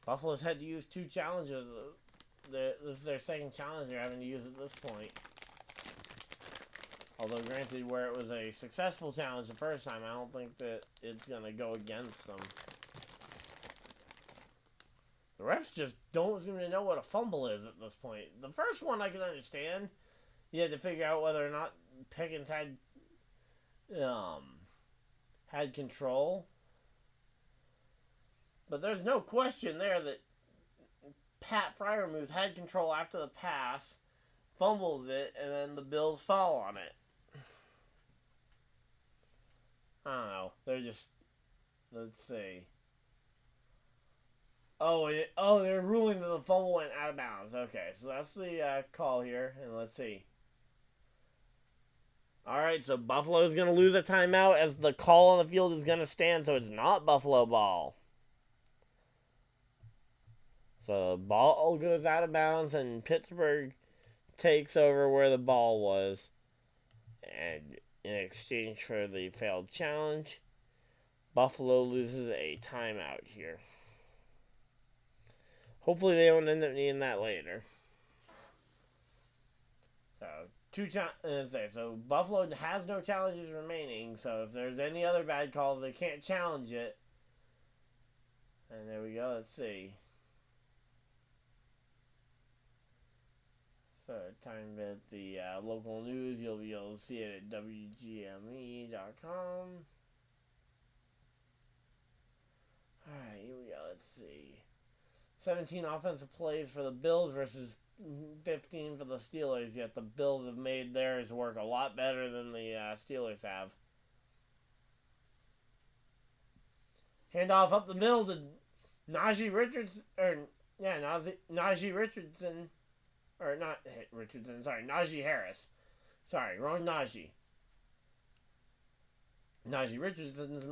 Buffalo's had to use 2 challenges. This is their second challenge they're having to use at this point. Although, granted, where it was a successful challenge the first time, I don't think that it's going to go against them. The refs just don't seem to know what a fumble is at this point. The first one I can understand. You had to figure out whether or not Pickens had control. But there's no question there that Pat Freiermuth had control after the pass, fumbles it, and then the Bills fall on it. I don't know. They're just... Let's see. They're ruling that the fumble went out of bounds. Okay, so that's the call here. And let's see. Alright, so Buffalo's going to lose a timeout as the call on the field is going to stand, so it's not Buffalo ball. So the ball goes out of bounds, and Pittsburgh takes over where the ball was. And in exchange for the failed challenge, Buffalo loses a timeout here. Hopefully they don't end up needing that later. So Buffalo has no challenges remaining, so if there's any other bad calls, they can't challenge it. And there we go, let's see. So, time at the local news, you'll be able to see it at WGME.com. Alright, here we go, let's see. 17 offensive plays for the Bills versus 15 for the Steelers, yet the Bills have made theirs work a lot better than the Steelers have. Handoff up the middle to Najee Richardson, Najee Richardson, or not Richardson, sorry, Najee Harris. Sorry, wrong Najee. Najee Richardson is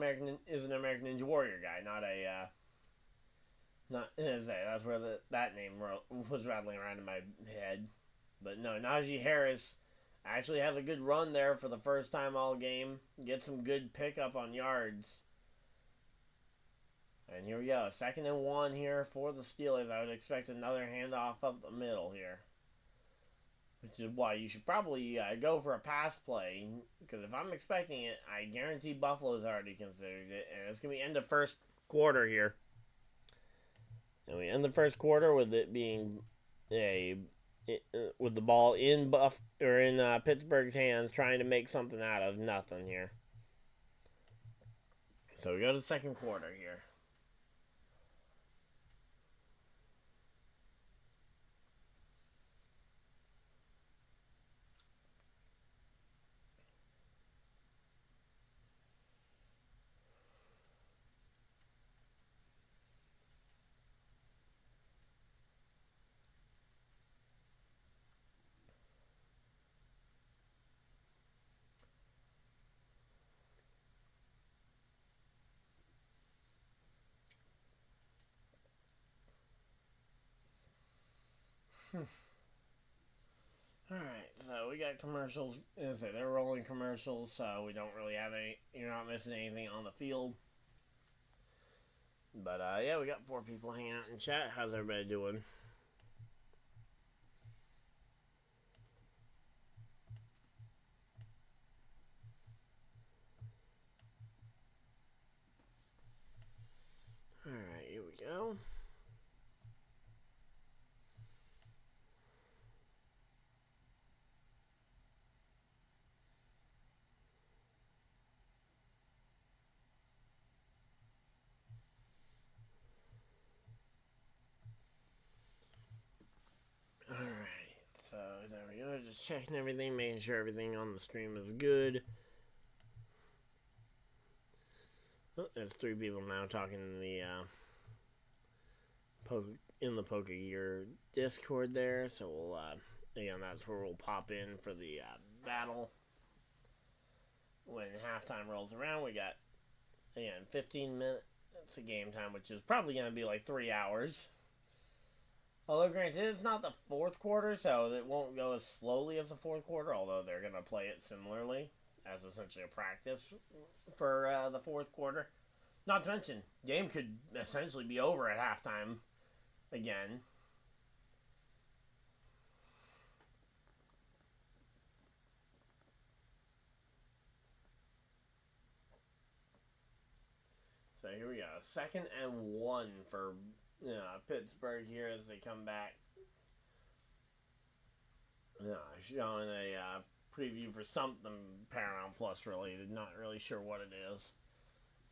an American Ninja Warrior guy, not a... that's where that name was rattling around in my head. But no, Najee Harris Actually has a good run there for the first time all game. Get some good pickup on yards. And here we go. 2nd and 1 here for the Steelers. I would expect another handoff up the middle here. Which is why you should probably go for a pass play. Because if I'm expecting it, I guarantee Buffalo's already considered it. And it's going to be end of first quarter here. And we end the first quarter with it being with the ball in Pittsburgh's hands, trying to make something out of nothing here. So we go to the second quarter here. Alright, so we got commercials. They're rolling commercials, so we don't really have any. You're not missing anything on the field. But, yeah, we got 4 people hanging out in chat. How's everybody doing? Alright, here we go. So there we go, just checking everything, making sure everything on the stream is good. Oh, there's 3 people now talking in the Poker Gear Discord there, so we'll, again, that's where we'll pop in for the battle. When halftime rolls around, we got, again, 15 minutes of game time, which is probably going to be like 3 hours. Although, granted, it's not the 4th quarter, so it won't go as slowly as the 4th quarter, although they're going to play it similarly, as essentially a practice for the 4th quarter. Not to mention, game could essentially be over at halftime again. So here we go. 2nd and 1 for Pittsburgh here as they come back. Showing a preview for something Paramount Plus related. Not really sure what it is.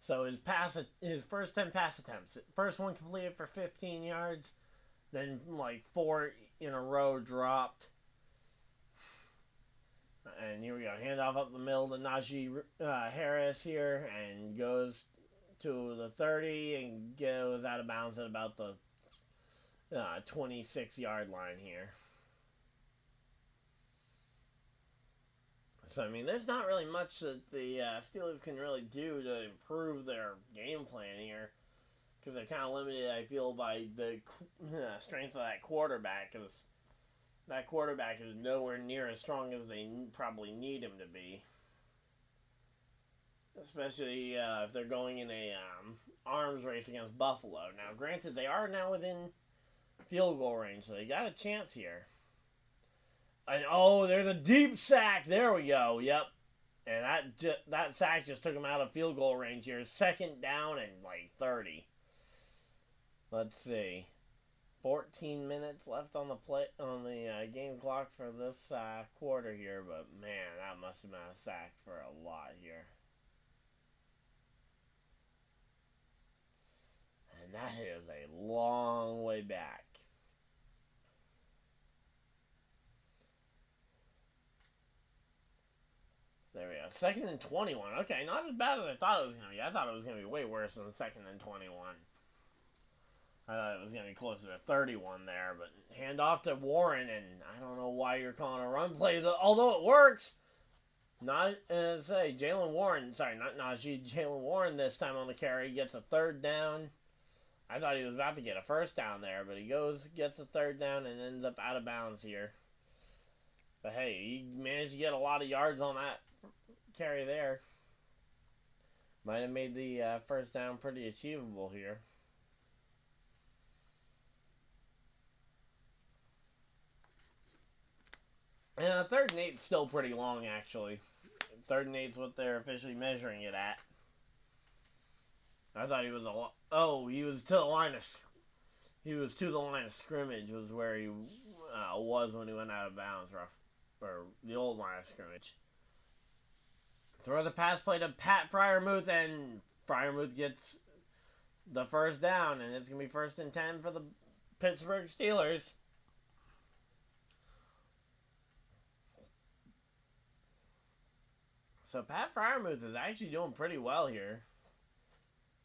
So his first 10 pass attempts. First one completed for 15 yards. Then like 4 in a row dropped. And here we go. Handoff up the middle to Najee Harris here. And goes to the 30 and goes out of bounds at about the 26-yard line here. So, I mean, there's not really much that the Steelers can really do to improve their game plan here. Because they're kind of limited, I feel, by the strength of that quarterback. Because that quarterback is nowhere near as strong as they probably need him to be. Especially if they're going in a arms race against Buffalo. Now, granted, they are now within field goal range, so they got a chance here. And, oh, there's a deep sack. There we go. Yep. And that sack just took him out of field goal range here. 2nd down and, like, 30. Let's see. 14 minutes left on the game clock for this quarter here. But, man, that must have been a sack for a lot here. And that is a long way back. There we go. 2nd and 21. Okay, not as bad as I thought it was going to be. I thought it was going to be way worse than 2nd and 21. I thought it was going to be closer to 31 there. But hand off to Warren, and I don't know why you're calling a run play. Although it works. Jalen Warren. Sorry, not Najee. Jalen Warren this time on the carry gets a 3rd down. I thought he was about to get a 1st down there, but he gets a 3rd down and ends up out of bounds here. But hey, he managed to get a lot of yards on that carry there. Might have made the first down pretty achievable here. And 3rd and 8's still pretty long, actually. 3rd and 8's what they're officially measuring it at. I thought he was a lot. Oh, he was to the line of. He was to the line of scrimmage. Was where he was when he went out of bounds, or the old line of scrimmage. Throws a pass play to Pat Freiermuth, and Freiermuth gets the first down, and it's gonna be 1st and 10 for the Pittsburgh Steelers. So Pat Freiermuth is actually doing pretty well here.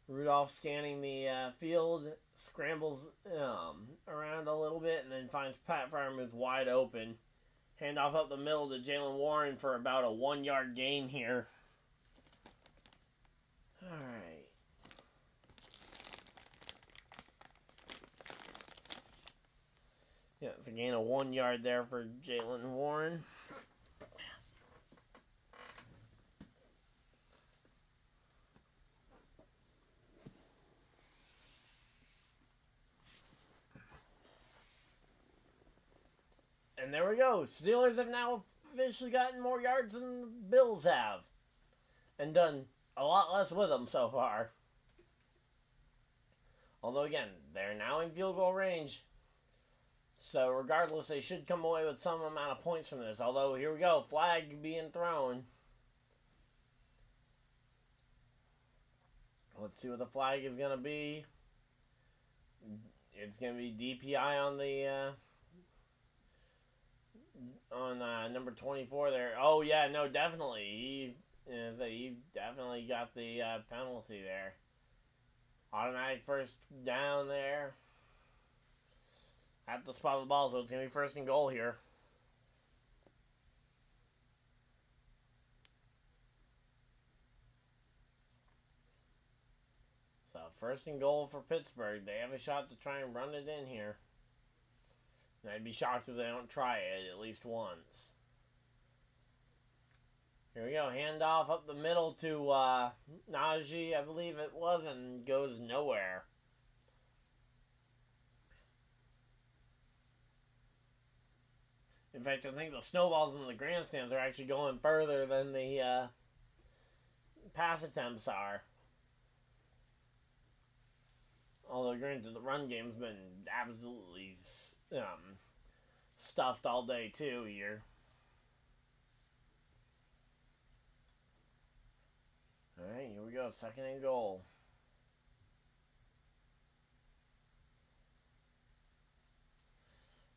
Rudolph scanning the field, scrambles around a little bit, and then finds Pat Freiermuth wide open. Handoff up the middle to Jaylen Warren for about a 1-yard gain here. Alright. Yeah, it's a gain of 1 yard there for Jaylen Warren. And there we go. Steelers have now officially gotten more yards than the Bills have. And done a lot less with them so far. Although, again, they're now in field goal range. So, regardless, they should come away with some amount of points from this. Although, here we go. Flag being thrown. Let's see what the flag is going to be. It's going to be DPI on the... number 24 there. Oh, yeah, no, definitely. He definitely got the penalty there. Automatic first down there. At the spot of the ball, so it's going to be 1st and goal here. So, 1st and goal for Pittsburgh. They have a shot to try and run it in here. And I'd be shocked if they don't try it at least once. Here we go. Handoff up the middle to Najee, I believe it was, and goes nowhere. In fact, I think the snowballs in the grandstands are actually going further than the pass attempts are. Although, granted, the run game's been absolutely stuffed all day, too, here. Alright, here we go. 2nd and goal.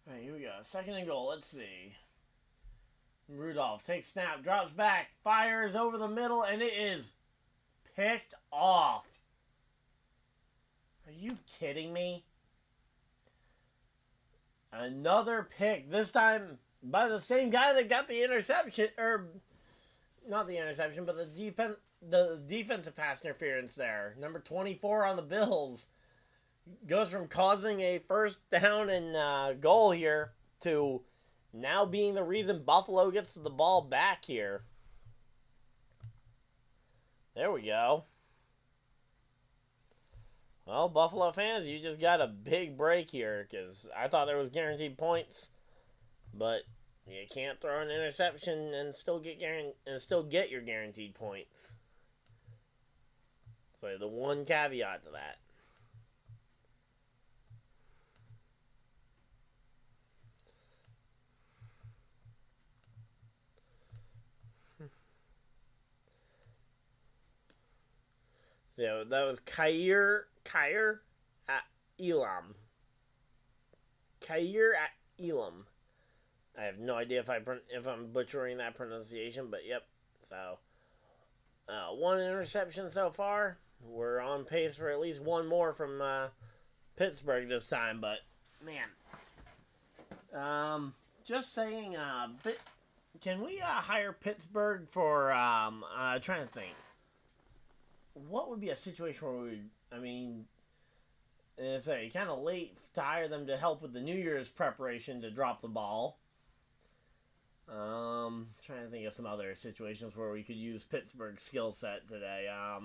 Alright, here we go. 2nd and goal. Let's see. Rudolph takes snap, drops back, fires over the middle, and it is picked off. Are you kidding me? Another pick. This time by the same guy that got the interception, or not the interception, but the defensive pass interference there. Number 24 on the Bills goes from causing a 1st down and goal here to now being the reason Buffalo gets the ball back here. There we go. Well, Buffalo fans, you just got a big break here, because I thought there was guaranteed points, but you can't throw an interception and still get your guaranteed points. So the one caveat to that. So that was Khair at Elam. Khair at Elam. I have no idea if I'm butchering that pronunciation, but yep. So, 1 interception so far. We're on pace for at least one more from Pittsburgh this time, but man, just saying. Can we hire Pittsburgh for? Trying to think. What would be a situation where it's kind of late to hire them to help with the New Year's preparation to drop the ball. Trying to think of some other situations where we could use Pittsburgh's skill set today. I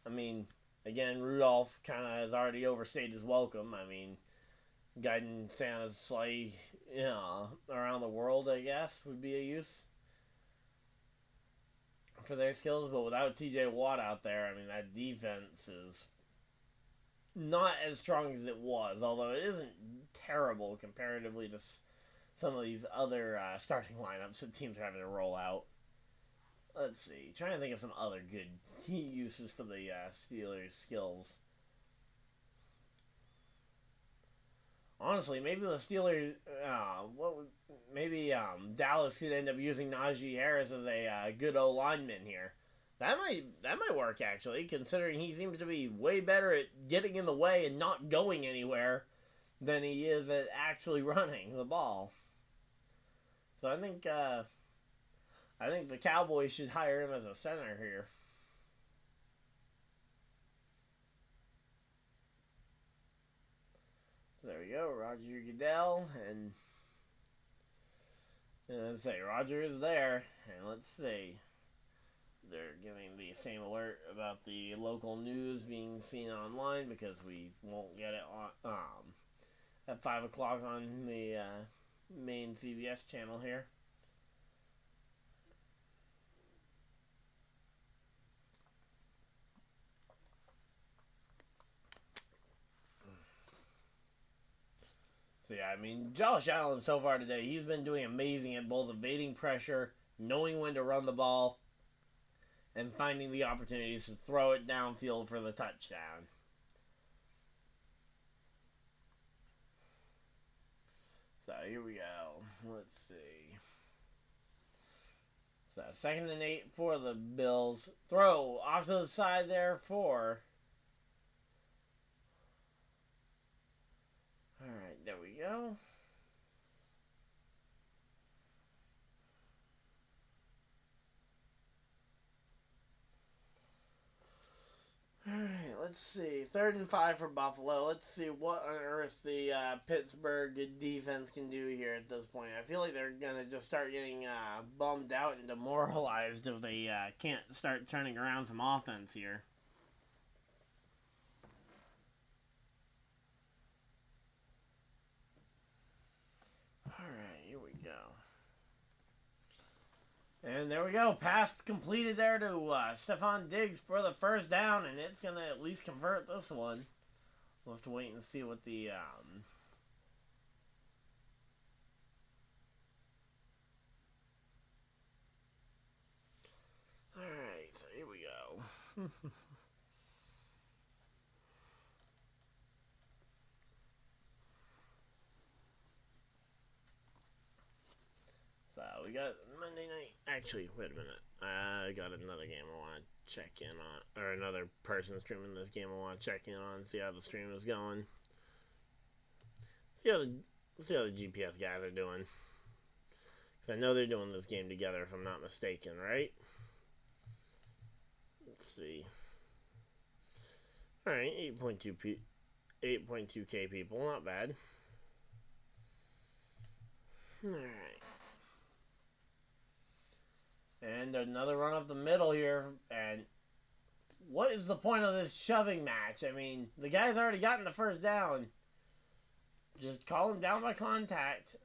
mean, again, Rudolph kind of has already overstayed his welcome. I mean, guiding Santa's sleigh, around the world, I guess, would be a use for their skills. But without TJ Watt out there, I mean, that defense is not as strong as it was, although it isn't terrible comparatively to some of these other starting lineups that teams are having to roll out. Let's see. Trying to think of some other good uses for the Steelers skills. Honestly, maybe the Steelers, maybe Dallas could end up using Najee Harris as a good O lineman here. That might work actually, considering he seems to be way better at getting in the way and not going anywhere than he is at actually running the ball. So I think the Cowboys should hire him as a center here. So there we go, Roger Goodell, and let's say Roger is there, and let's see. They're giving the same alert about the local news being seen online because we won't get it on at 5 o'clock on the main CBS channel here. So yeah, I mean, Josh Allen so far today, he's been doing amazing at both evading pressure, knowing when to run the ball, and finding the opportunities to throw it downfield for the touchdown. So here we go. Let's see. So 2nd and 8 for the Bills. Throw off to the side there for... Alright, there we go. Alright, let's see. 3rd and 5 for Buffalo. Let's see what on earth the Pittsburgh defense can do here at this point. I feel like they're going to just start getting bummed out and demoralized if they can't start turning around some offense here. Alright, here we go. And there we go. Pass completed there to Stephon Diggs for the first down, and it's going to at least convert this one. We'll have to wait and see what the... Alright, so here we go. So we got Monday night. Actually, wait a minute. I got another game I want to check in on, or another person streaming this game I want to check in on, see how the stream is going. See how the GPS guys are doing. Because I know they're doing this game together, if I'm not mistaken, right? Let's see. All right, 8.2K people, not bad. All right. And another run up the middle here. And what is the point of this shoving match? I mean, the guy's already gotten the first down. Just call him down by contact.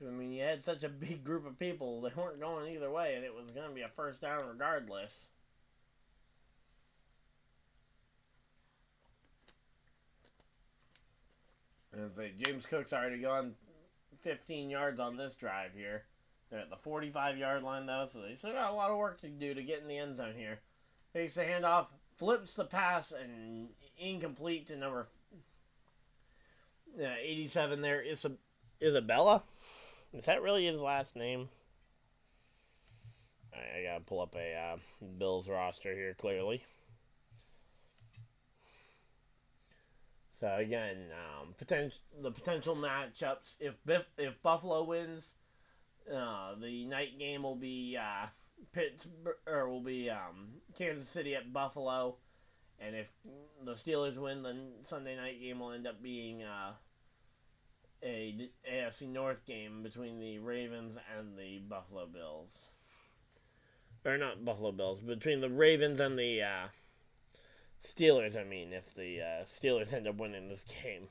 I mean, you had such a big group of people. They weren't going either way, and it was going to be a first down regardless. And say James Cook's already gone 15 yards on this drive here. They're at the 45-yard line, though, so they still got a lot of work to do to get in the end zone here. Takes the handoff, flips the pass, and incomplete to number 87 there. Isabella? Is that really his last name? I gotta pull up a Bills roster here, clearly. So again, the potential matchups. If Buffalo wins, the night game will be Pittsburgh, or will be Kansas City at Buffalo, And if the Steelers win, the Sunday night game will end up being a AFC North game between the Ravens and the Buffalo Bills. Or not Buffalo Bills, between the Ravens and the Steelers, I mean, if the Steelers end up winning this game.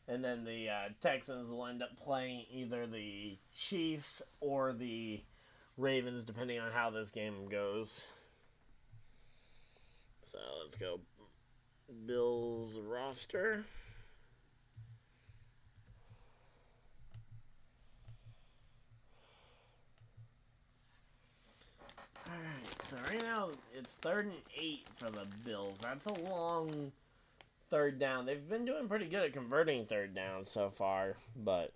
And then the Texans will end up playing either the Chiefs or the Ravens, depending on how this game goes. So let's go Bills roster. Alright, so right now it's 3rd and 8 for the Bills. That's a long third down. They've been doing pretty good at converting third downs so far, but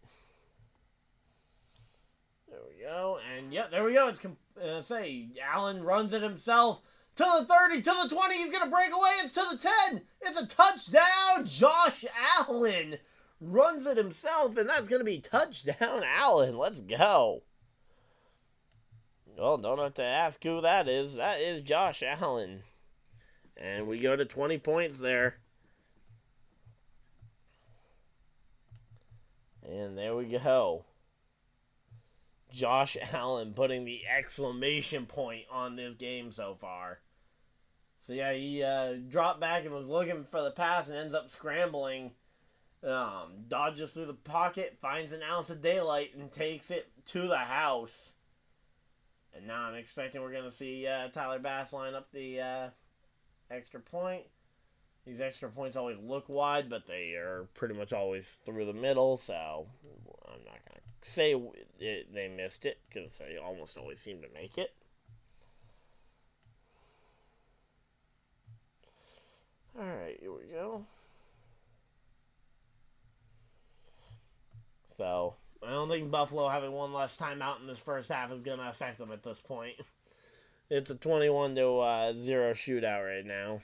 there we go. And yep, there we go. It's Allen runs it himself to the 30, to the 20. He's going to break away. It's to the 10. It's a touchdown. Josh Allen runs it himself, and that's going to be touchdown Allen. Let's go. Well, don't have to ask who that is. That is Josh Allen. And we go to 20 points there. And there we go. Josh Allen putting the exclamation point on this game so far. So yeah, he dropped back and was looking for the pass and ends up scrambling. Dodges through the pocket, finds an ounce of daylight, and takes it to the house. And now I'm expecting we're going to see Tyler Bass line up the extra point. These extra points always look wide, but they are pretty much always through the middle, so I'm not going to say they missed it, because they almost always seem to make it. Alright, here we go. So, I don't think Buffalo having one less timeout in this first half is going to affect them at this point. It's a 21-0 shootout right now.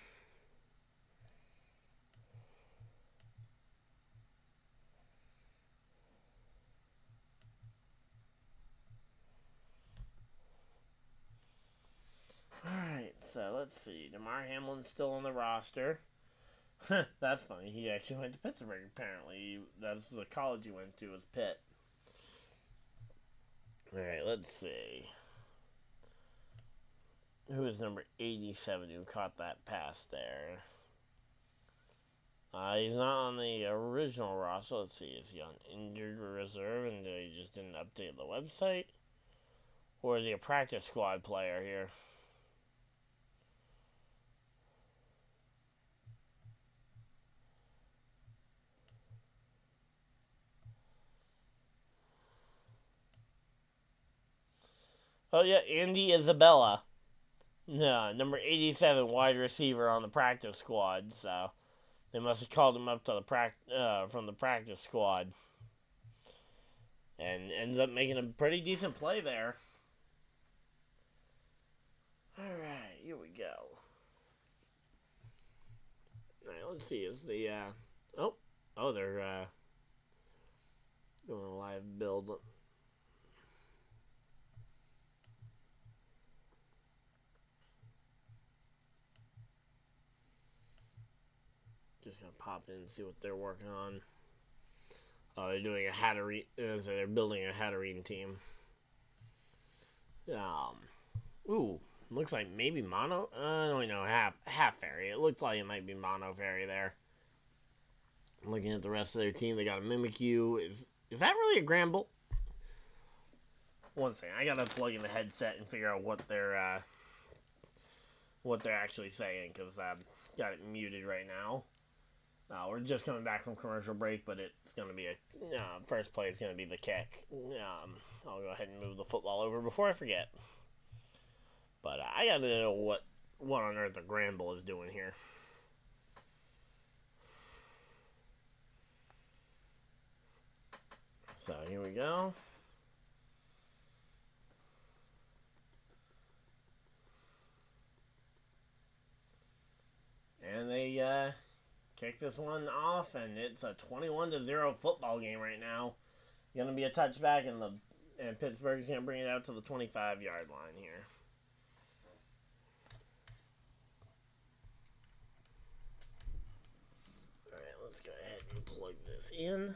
Alright, so let's see. DeMar Hamlin's still on the roster. That's funny. He actually went to Pittsburgh, apparently. That's the college he went to, was Pitt. Alright, let's see. Who is number 87 who caught that pass there? He's not on the original roster. Let's see. Is he on injured reserve and he just didn't update the website? Or is he a practice squad player here? Oh, yeah, Andy Isabella. Yeah, number 87 wide receiver on the practice squad. So they must have called him up to the from the practice squad. And ends up making a pretty decent play there. Alright, here we go. Alright, let's see. Is the, they're, doing a live build. Just gonna pop in and see what they're working on. Oh, they're doing a Hatterene. So they're building a Hatterene team. Looks like maybe mono. No, half fairy. It looked like it might be mono fairy there. Looking at the rest of their team, they got a Mimikyu. Is that really a Gramble? One second, I gotta plug in the headset and figure out what they're actually saying, because I've got it muted right now. We're just coming back from commercial break, but it's going to be first play is going to be the kick. I'll go ahead and move the football over before I forget. But I got to know what on earth the Gramble is doing here. So here we go. And they kick this one off, and it's a 21-0 football game right now. Going to be a touchback, and Pittsburgh's going to bring it out to the 25-yard line here. and plug this in.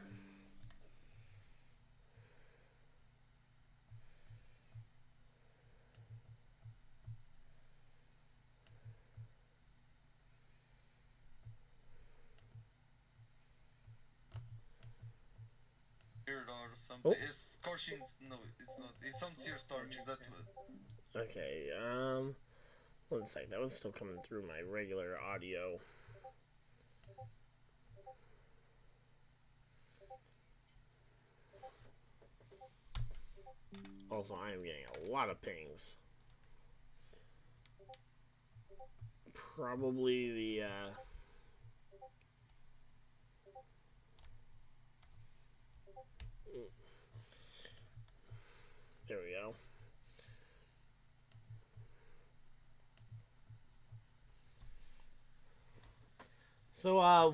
Or something. Oh. It's scorching. No, it's not. It's on sear storm. Is that what? Okay. 1 sec. That was still coming through my regular audio. Also, I am getting a lot of pings. Probably the there we go. So I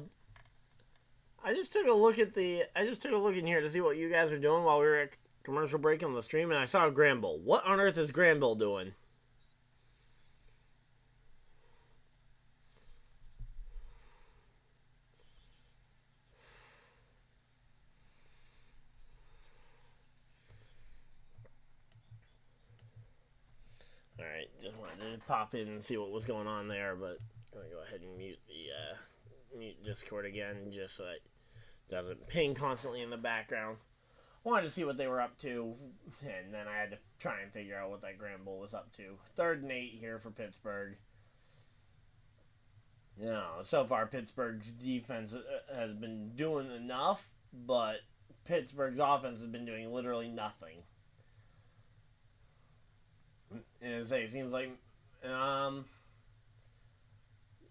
just took a look at in here to see what you guys are doing while we were at commercial break on the stream, and I saw Granville. What on earth is Granville doing? Alright, just wanted to pop in and see what was going on there, but I'm going to go ahead and mute the mute Discord again just so that it doesn't ping constantly in the background. Wanted to see what they were up to, and then I had to try and figure out what that Granville was up to. 3rd and 8 here for Pittsburgh. You know, so far Pittsburgh's defense has been doing enough, but Pittsburgh's offense has been doing literally nothing. And it seems like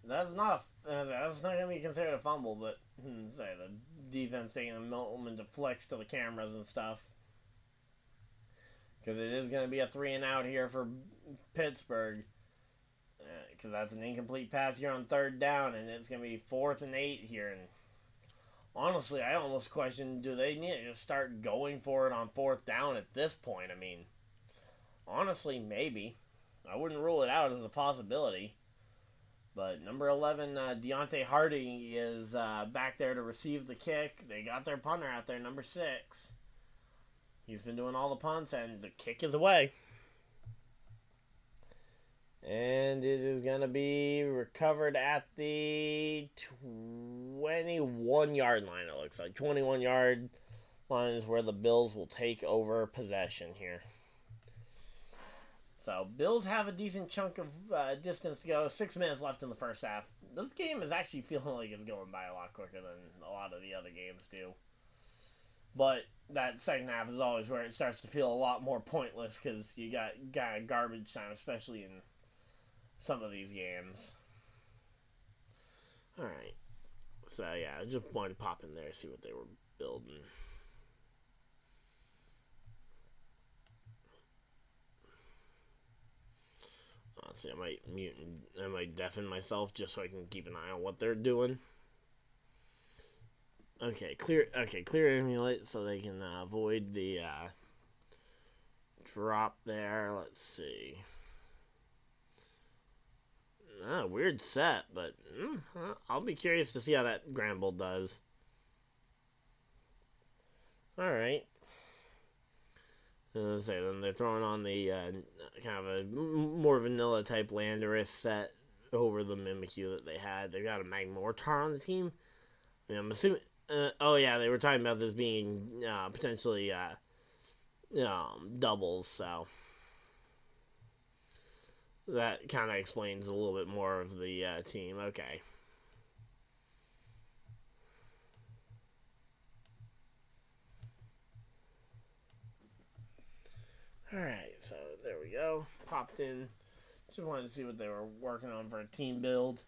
that's not going to be considered a fumble, but say the defense taking a moment to flex to the cameras and stuff, because it is going to be a 3 and out here for Pittsburgh, because that's an incomplete pass here on 3rd down, and it's going to be 4th and 8 here. And honestly, I almost question, do they need to just start going for it on 4th down at this point? I mean, honestly, maybe. I wouldn't rule it out as a possibility. But number 11, Deontay Hardy, is back there to receive the kick. They got their punter out there, number 6. He's been doing all the punts, and the kick is away. And it is going to be recovered at the 21-yard line, it looks like. 21-yard line is where the Bills will take over possession here. So, Bills have a decent chunk of distance to go. 6 minutes left in the first half. This game is actually feeling like it's going by a lot quicker than a lot of the other games do. But that second half is always where it starts to feel a lot more pointless, because you got garbage time, especially in some of these games. Alright. So, yeah, I just wanted to pop in there and see what they were building. See, I might deafen myself just so I can keep an eye on what they're doing. Okay, clear emulate so they can avoid the drop there. Let's see. Weird set, but I'll be curious to see how that Granville does. Alright. Say then they're throwing on the kind of a more vanilla type Landorus set over the Mimikyu that they had. They got a Magmortar on the team. I mean, I'm assuming. Oh yeah, they were talking about this being potentially doubles, so that kind of explains a little bit more of the team. Okay. Alright, so there we go. Popped in. Just wanted to see what they were working on for a team build.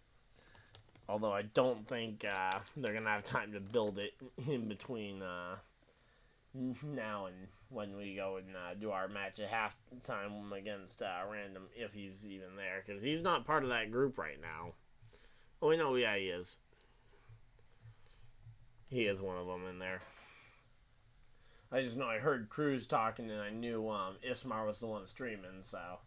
Although I don't think they're going to have time to build it in between now and when we go and do our match at halftime against Random, if he's even there. Because he's not part of that group right now. Oh, we know, yeah, he is. He is one of them in there. I just know I heard Cruz talking, and I knew Ismar was the one streaming, so.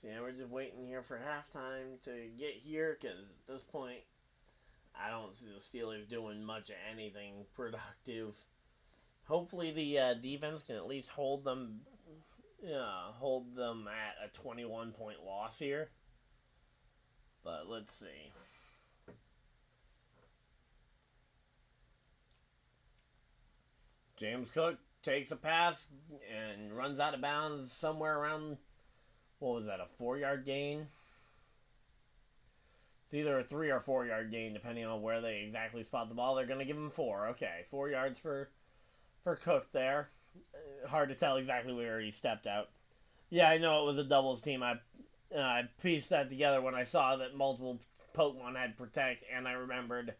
See, we're just waiting here for halftime to get here, because at this point, I don't see the Steelers doing much of anything productive. Hopefully the defense can at least hold them at a 21-point loss here. But let's see. James Cook takes a pass and runs out of bounds somewhere around, what was that, a 4-yard gain? It's either a 3 or 4-yard gain, depending on where they exactly spot the ball. They're going to give him 4. Okay, 4 yards for Cook there. Hard to tell exactly where he stepped out. Yeah, I know it was a doubles team. I pieced that together when I saw that multiple Pokemon had Protect, and I remembered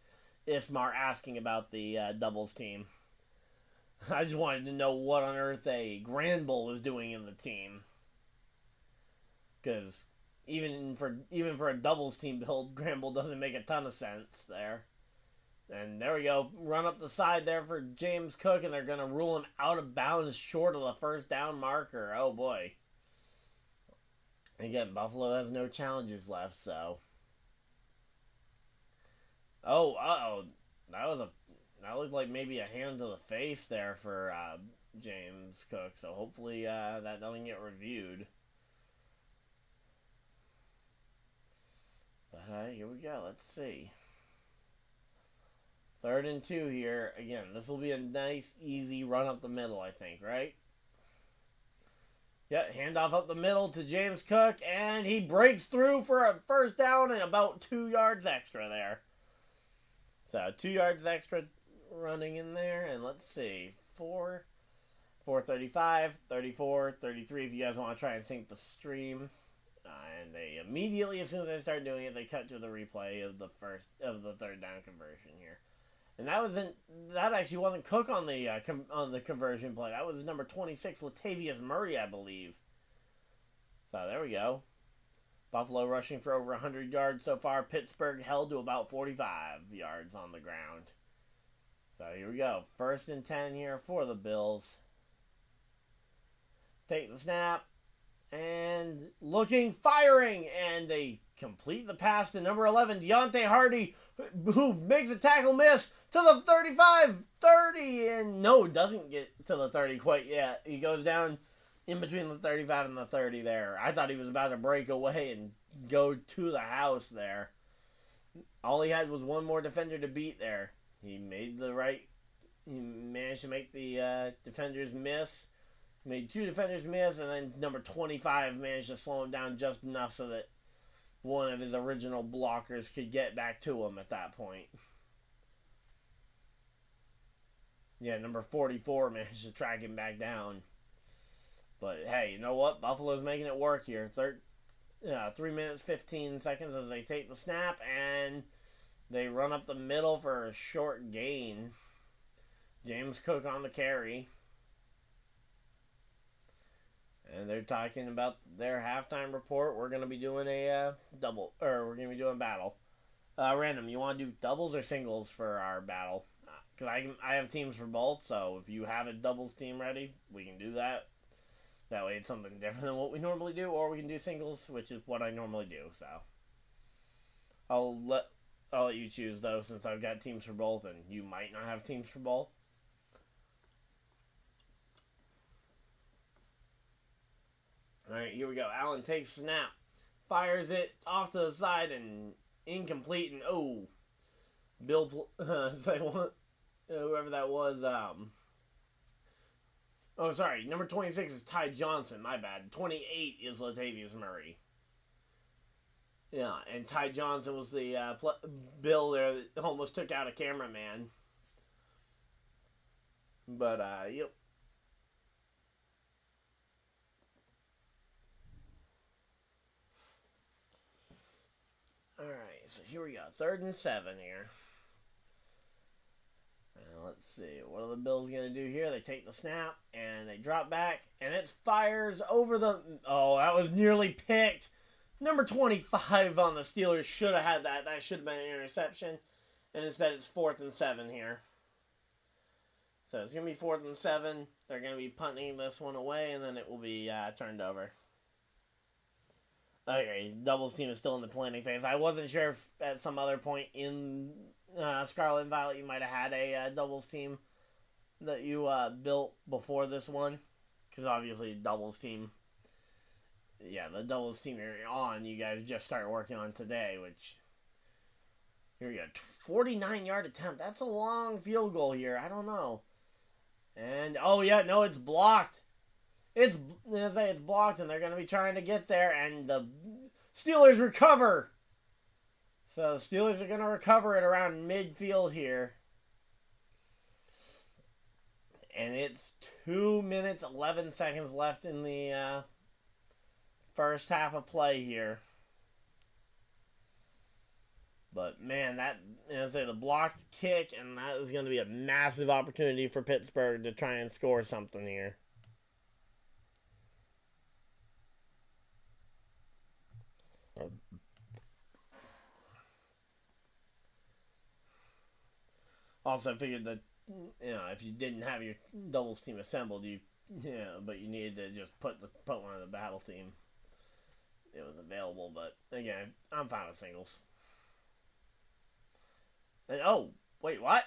Ismar asking about the doubles team. I just wanted to know what on earth a Granbull was doing in the team. Because even for a doubles team build, Granbull doesn't make a ton of sense there. And there we go. Run up the side there for James Cook, and they're going to rule him out of bounds short of the first down marker. Oh, boy. Again, Buffalo has no challenges left, so. Oh, uh-oh. That looked like maybe a hand to the face there for James Cook, so hopefully that doesn't get reviewed. But here we go. Let's see. 3rd and 2 here. Again, this will be a nice, easy run up the middle, I think, right? Yeah, handoff up the middle to James Cook, and he breaks through for a first down and about 2 yards extra there. So, 2 yards extra running in there, and let's see. 4:35, 34, 33 if you guys want to try and sync the stream. And they immediately, as soon as I start doing it, they cut to the replay of the 3rd down conversion here. And that actually wasn't Cook on the conversion play. That was number 26, Latavius Murray, I believe. So there we go. Buffalo rushing for over 100 yards so far. Pittsburgh held to about 45 yards on the ground. So here we go. 1st and 10 here for the Bills. Take the snap. And firing, and they complete the pass to number 11, Deontay Hardy, who makes a tackle miss to the 35, 30, and no, doesn't get to the 30 quite yet. He goes down in between the 35 and the 30 there. I thought he was about to break away and go to the house there. All he had was one more defender to beat there. He managed to make the defenders miss. Made 2 defenders miss, and then number 25 managed to slow him down just enough so that one of his original blockers could get back to him at that point. Yeah, number 44 managed to track him back down. But hey, you know what? Buffalo's making it work here. 3 minutes, 15 seconds as they take the snap, and they run up the middle for a short gain. James Cook on the carry. And they're talking about their halftime report. We're going to be doing a we're going to be doing battle. Random, you want to do doubles or singles for our battle? Because I have teams for both, so if you have a doubles team ready, we can do that. That way it's something different than what we normally do, or we can do singles, which is what I normally do, so. I'll let you choose, though, since I've got teams for both, and you might not have teams for both. Alright, here we go. Allen takes snap. Fires it off to the side and incomplete. And Bill, whoever that was, sorry. Number 26 is Ty Johnson. My bad. 28 is Latavius Murray. Yeah, and Ty Johnson was the Bill there that almost took out a cameraman. But, yep. Alright, so here we go. 3rd and 7 here. Let's see. What are the Bills going to do here? They take the snap, and they drop back, and it fires over the... Oh, that was nearly picked. Number 25 on the Steelers should have had that. That should have been an interception. And instead, it's 4th and 7 here. So it's going to be 4th and 7. They're going to be punting this one away, and then it will be turned over. Okay, doubles team is still in the planning phase. I wasn't sure if at some other point in Scarlet and Violet you might have had a doubles team that you built before this one. Because obviously doubles team... Yeah, the doubles team you're on, you guys just started working on today, which... Here we go. 49-yard attempt. That's a long field goal here. I don't know. And, oh yeah, no, it's blocked. It's blocked, and they're going to be trying to get there, and the Steelers recover. So the Steelers are going to recover it around midfield here. And it's 2 minutes, 11 seconds left in the first half of play here. But, man, the blocked kick, and that is going to be a massive opportunity for Pittsburgh to try and score something here. Also, I figured that, if you didn't have your doubles team assembled, but you needed to just put one of the battle team. It was available, but, again, I'm fine with singles. And, oh, wait, what?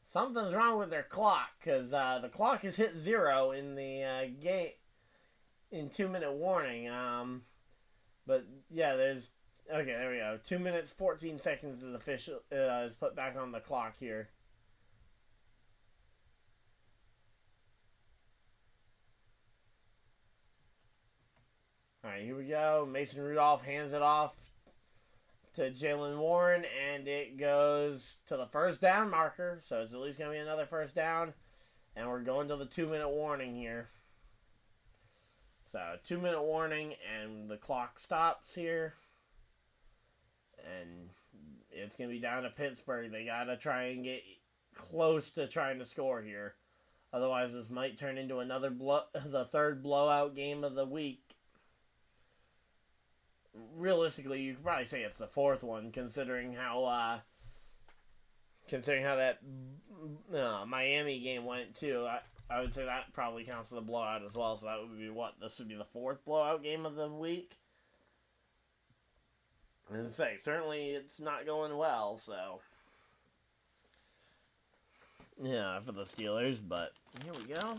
Something's wrong with their clock, because the clock has hit 0 in the game in 2-minute warning. But yeah, okay, there we go. 2 minutes 14 seconds is official. Is put back on the clock here. All right, here we go. Mason Rudolph hands it off to Jalen Warren, and it goes to the first down marker. So it's at least going to be another first down. And we're going to the 2-minute warning here. So 2-minute warning, and the clock stops here. And it's going to be down to Pittsburgh. They got to try and get close to trying to score here. Otherwise, this might turn into the third blowout game of the week. Realistically, you could probably say it's the fourth one, considering how that Miami game went too. I would say that probably counts as a blowout as well. So that would be this would be the fourth blowout game of the week. And to say, certainly it's not going well. So yeah, for the Steelers, but here we go.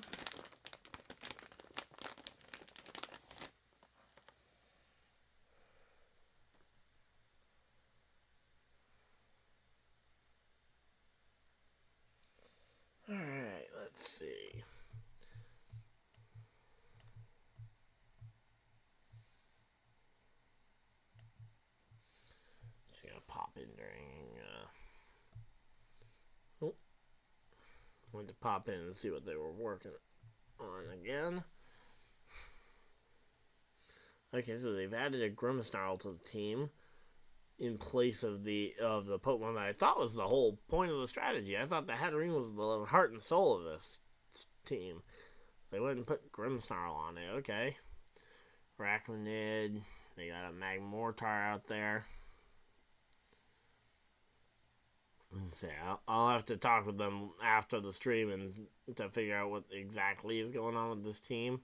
Alright, let's see. Just gonna pop in during. Went to pop in and see what they were working on again. Okay, so they've added a Grimmsnarl to the team in place of the Pokemon that I thought was the whole point of the strategy. I thought the Hatterene was the heart and soul of this team. They wouldn't put Grimmsnarl on it. Okay. Arachnid. They got a Magmortar out there. Let's see. I'll have to talk with them after the stream and to figure out what exactly is going on with this team.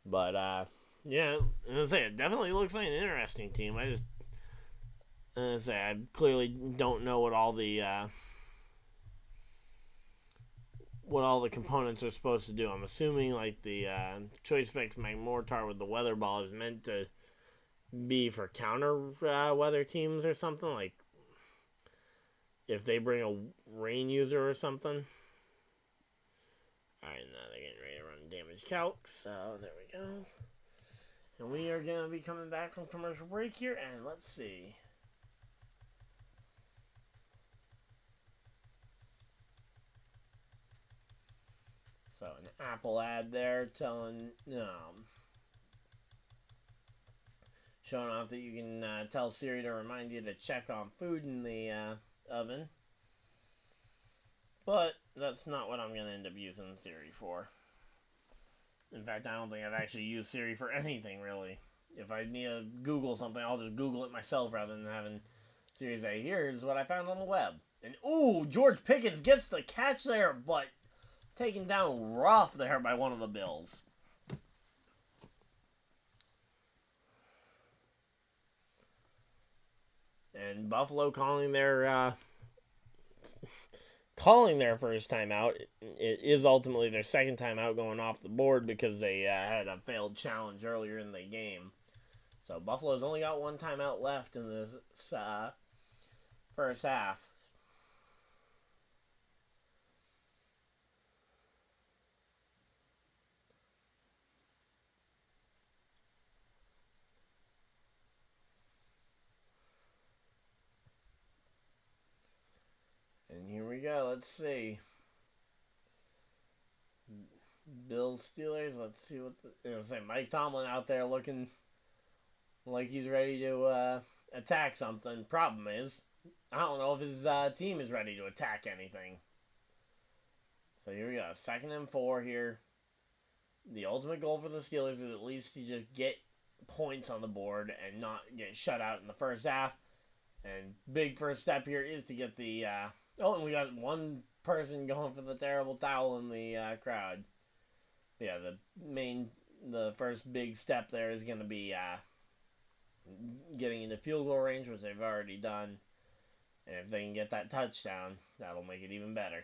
But, yeah, it definitely looks like an interesting team. I clearly don't know what all the components are supposed to do. I'm assuming like the Choice Specs Magmortar with the Weather Ball is meant to be for counter weather teams or something, like if they bring a rain user or something. Alright, now they're getting ready to run damage calc, so there we go. And we are going to be coming back from commercial break here, and let's see. So an Apple ad there showing off that you can tell Siri to remind you to check on food in the oven. But that's not what I'm going to end up using Siri for. In fact, I don't think I've actually used Siri for anything, really. If I need to Google something, I'll just Google it myself rather than having Siri say, here's what I found on the web. And, ooh, George Pickens gets the catch there, but taken down rough there by one of the Bills. And Buffalo calling their first time out. It is ultimately their second time out going off the board because they had a failed challenge earlier in the game. So Buffalo's only got one timeout left in this first half. And here we go. Let's see. Bills Steelers. Let's see what Mike Tomlin out there looking like he's ready to attack something. Problem is, I don't know if his team is ready to attack anything. So here we go. 2nd and 4 here. The ultimate goal for the Steelers is at least to just get points on the board and not get shut out in the first half. And big first step here is to get the... and we got one person going for the terrible towel in the crowd. Yeah, the first big step there is going to be getting into field goal range, which they've already done. And if they can get that touchdown, that'll make it even better.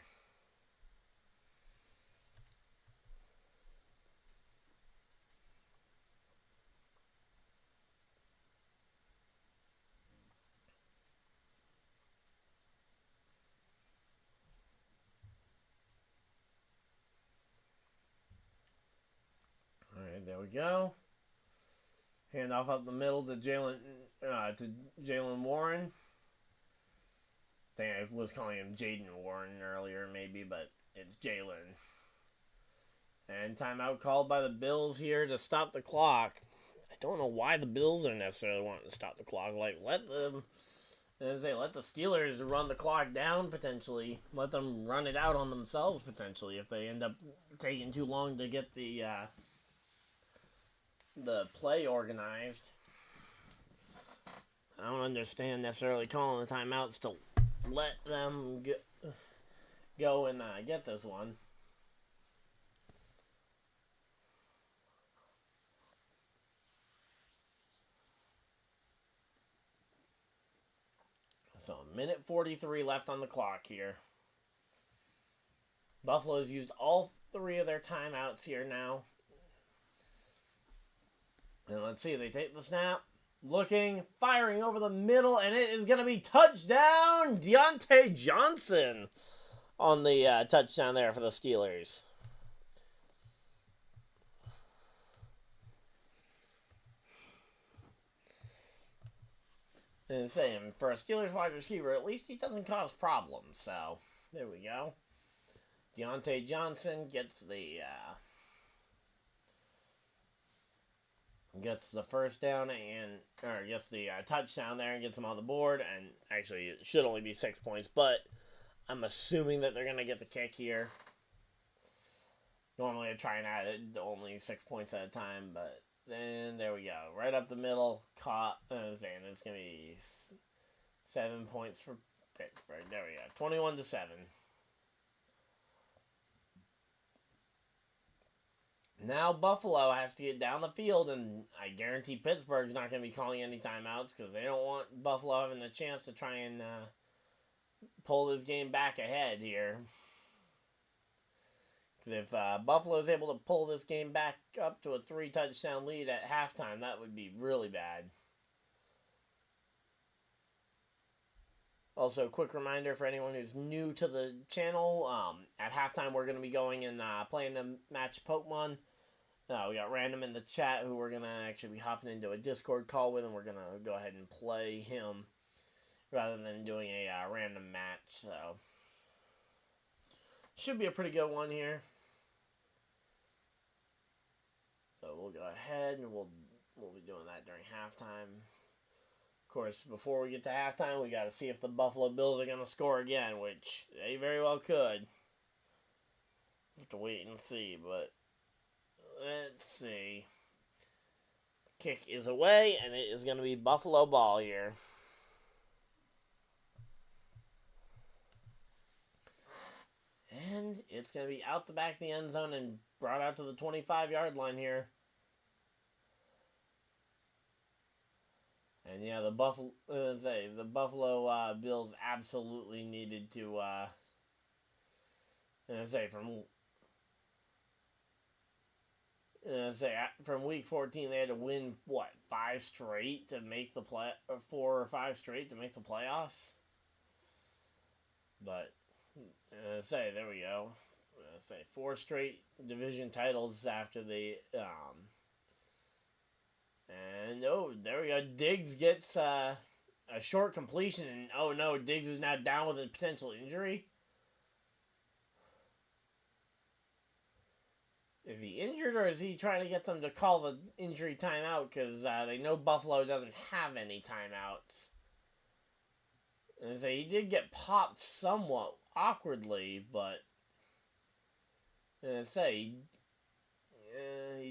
Alright, there we go. Handoff up the middle to Jalen Warren. I think I was calling him Jaden Warren earlier, maybe, but it's Jalen. And timeout called by the Bills here to stop the clock. I don't know why the Bills are necessarily wanting to stop the clock. Like, let the Steelers run the clock down, potentially. Let them run it out on themselves, potentially, if they end up taking too long to get the play organized. I don't understand necessarily calling the timeouts to let them go and get this one. So, 1:43 left on the clock here. Buffalo's used all 3 of their timeouts here now. And let's see, they take the snap. Looking, firing over the middle, and it is going to be touchdown! Deontay Johnson on the touchdown there for the Steelers. And saying, for a Steelers wide receiver, at least he doesn't cause problems. So, there we go. Deontay Johnson gets the first down gets the touchdown there and gets him on the board. And actually, it should only be 6 points, but I'm assuming that they're going to get the kick here. Normally, I try and add it only 6 points at a time, but then there we go. Right up the middle, caught. It's going to be 7 points for Pittsburgh. There we go. 21-7. Now Buffalo has to get down the field, and I guarantee Pittsburgh's not going to be calling any timeouts because they don't want Buffalo having a chance to try and pull this game back ahead here. Because if Buffalo's able to pull this game back up to a 3-touchdown lead at halftime, that would be really bad. Also, quick reminder for anyone who's new to the channel, at halftime we're going to be going and playing a match Pokemon. We got Random in the chat who we're going to actually be hopping into a Discord call with, and we're going to go ahead and play him rather than doing a random match. So, should be a pretty good one here. So we'll go ahead and we'll be doing that during halftime. Of course, before we get to halftime, we got to see if the Buffalo Bills are going to score again, which they very well could. Have to wait and see, but let's see. Kick is away, and it is going to be Buffalo ball here. And it's going to be out the back of the end zone and brought out to the 25-yard line here. And yeah, the Buffalo Bills absolutely needed to from week 14 they had to win what, 5 straight to make the 4 or 5 straight to make the playoffs. But there we go. 4 straight division titles after the and there we go. Diggs gets a short completion, and oh no, Diggs is now down with a potential injury. Is he injured, or is he trying to get them to call the injury timeout because they know Buffalo doesn't have any timeouts? And he did get popped somewhat awkwardly, but he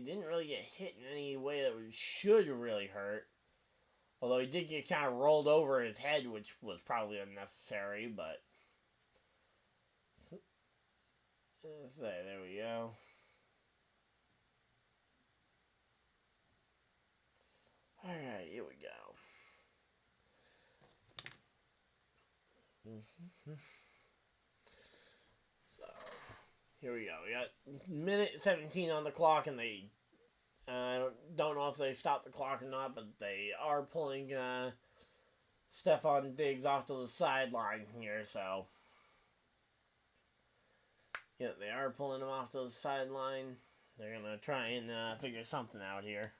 didn't really get hit in any way that should really hurt. Although he did get kind of rolled over his head, which was probably unnecessary, but there we go. Alright, here we go. So, here we go. We got minute 17 on the clock, and they don't know if they stopped the clock or not, but they are pulling Stephon Diggs off to the sideline here, so yeah, they are pulling him off to the sideline. They're going to try and figure something out here.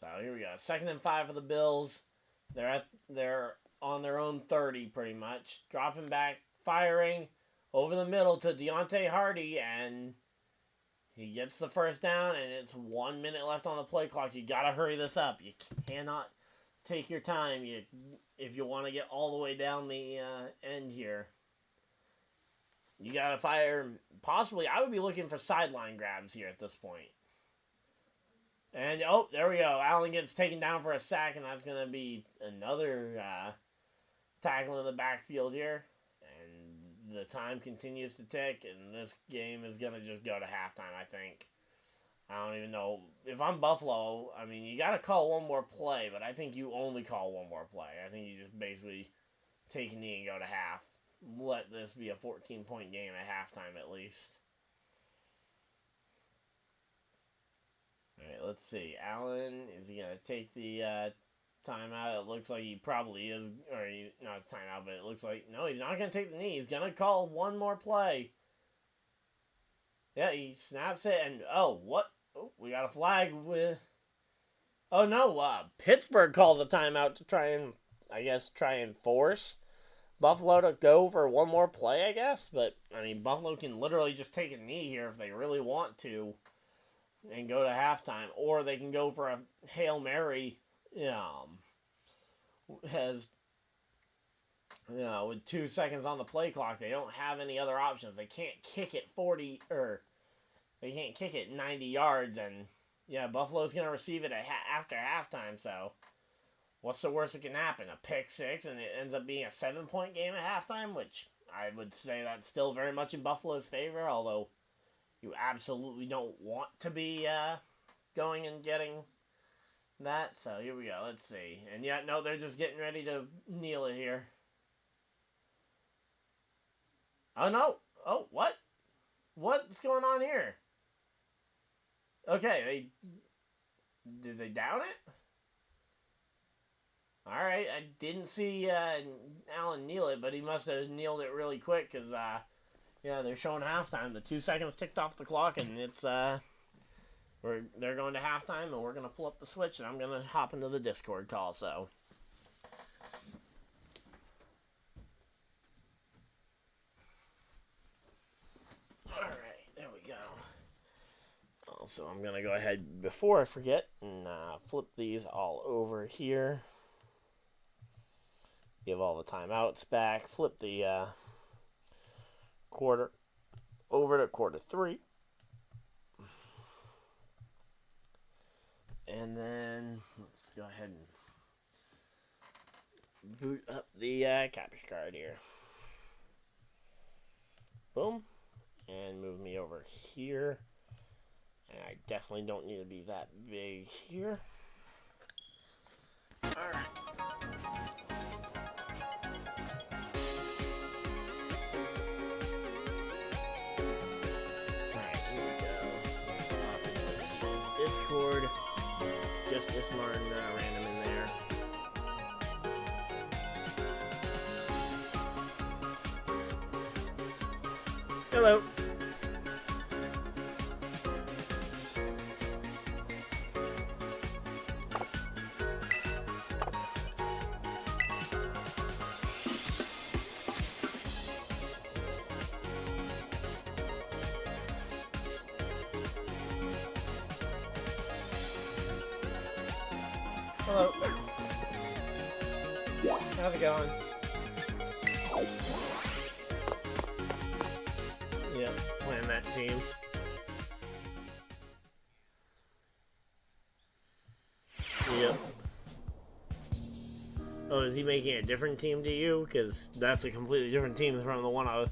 So here we go. 2nd and 5 for the Bills. They're on their own 30 pretty much. Dropping back, firing over the middle to Deontay Hardy, and he gets the first down, and it's 1 minute left on the play clock. You got to hurry this up. You cannot take your time if you want to get all the way down the end here. You got to fire. Possibly, I would be looking for sideline grabs here at this point. And, there we go. Allen gets taken down for a sack, and that's going to be another tackle in the backfield here. And the time continues to tick, and this game is going to just go to halftime, I think. I don't even know. If I'm Buffalo, I mean, you got to call one more play, but I think you only call one more play. I think you just basically take a knee and go to half. Let this be a 14-point game at halftime at least. Alright, let's see. Allen, is he going to take the timeout? It looks like he probably is. Or, not timeout, but it looks like, no, he's not going to take the knee. He's going to call one more play. Yeah, he snaps it, and, what? Oh, we got a flag with... Oh, no, Pittsburgh calls a timeout to try and force Buffalo to go for one more play, I guess. But, I mean, Buffalo can literally just take a knee here if they really want to and go to halftime. Or they can go for a Hail Mary, with 2 seconds on the play clock. They don't have any other options. They can't kick it 90 yards, and Buffalo's going to receive it after halftime, so what's the worst that can happen? A pick six, and it ends up being a 7-point game at halftime, which I would say that's still very much in Buffalo's favor, although you absolutely don't want to be going and getting that. So here we go. Let's see. And no, they're just getting ready to kneel it here. Oh, no. Oh, what? What's going on here? Okay, did they down it? Alright, I didn't see Allen kneel it, but he must have kneeled it really quick, because, they're showing halftime. The 2 seconds ticked off the clock, and it's, they're going to halftime, and we're going to pull up the switch, and I'm going to hop into the Discord call, so. Alright, there we go. So I'm going to go ahead, before I forget, and flip these all over here. Give all the timeouts back. Flip the quarter over to quarter 3. And then let's go ahead and boot up the capture card here. Boom. And move me over here. And I definitely don't need to be that big here. Alright. Alright, here we go. Pop into Discord. Just dismarting random in there. Hello. Hello. How's it going? Yep, playing that team. Yep. Oh, is he making a different team to you? Because that's a completely different team from the one I was...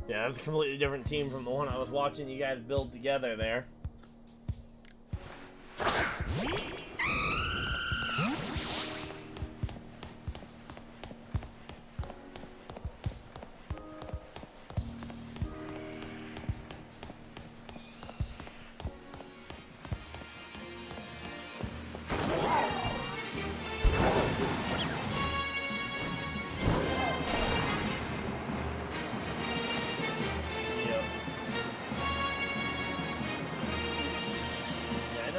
Yeah, that's a completely different team from the one I was watching you guys build together there.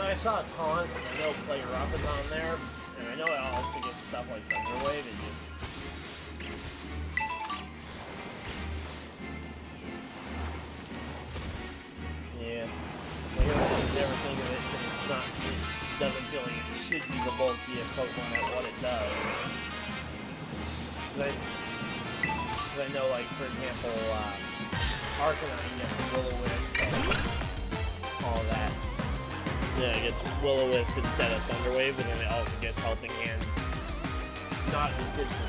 I saw a taunt, I know Play Rough is on there, and I know it also gets stuff like Thunderwave, and just... Yeah. I never think of it, because it's not, it doesn't feel like it should be the bulkiest Pokemon at what it does. Because I know, like, for example, Arcanine gets Will-O-Wisp and all that. Yeah, it gets Will-O-Wisp instead of Thunderwave, but then it also gets Helping Hand. Not as good for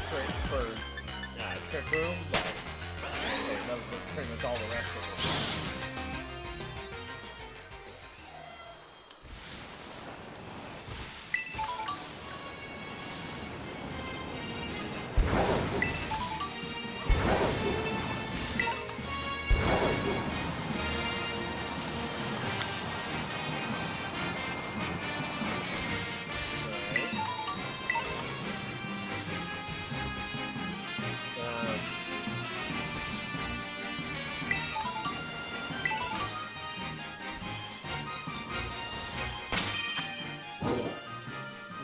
Trick Room, but it does pretty much all the rest of it.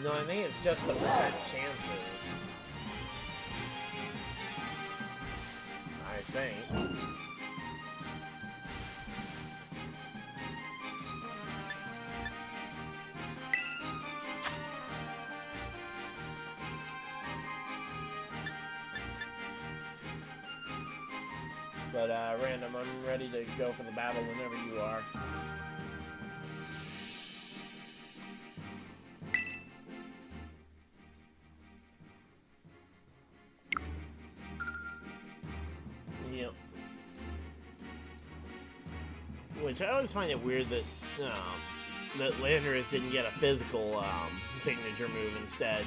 No, I think it's just the percent chances. I think. But, Random, I'm ready to go for the battle whenever you are. Yep. Which I always find it weird that that Landorus didn't get a physical signature move instead.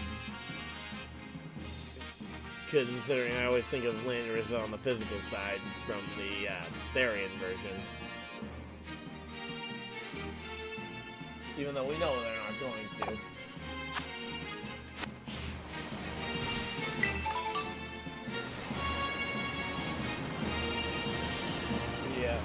Considering I always think of Landorus on the physical side from the Therian version. Even though we know they're not going to. Yeah.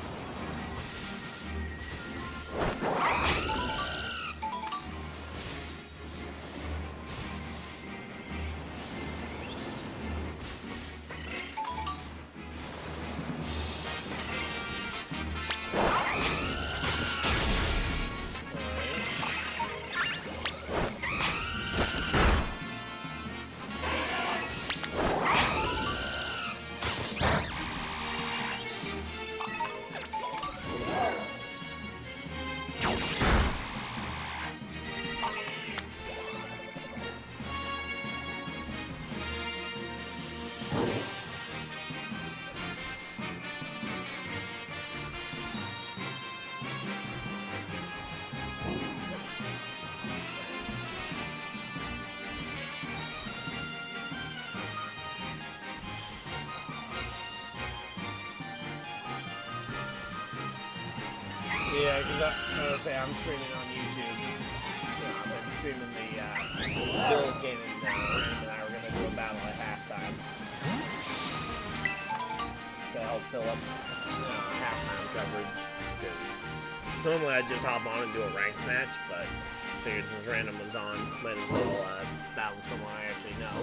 Yeah, because I would say I'm streaming on YouTube. I've been streaming the Bills game, and Brandon and I were going to do a battle at halftime to help fill up halftime coverage. Normally I'd just hop on and do a ranked match, but figured since Random was on, might as well battle someone I actually know.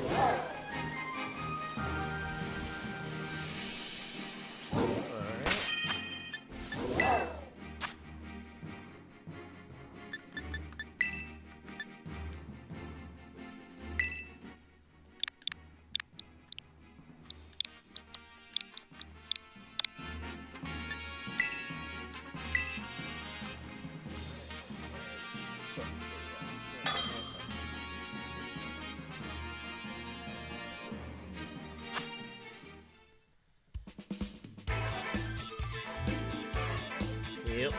Yep.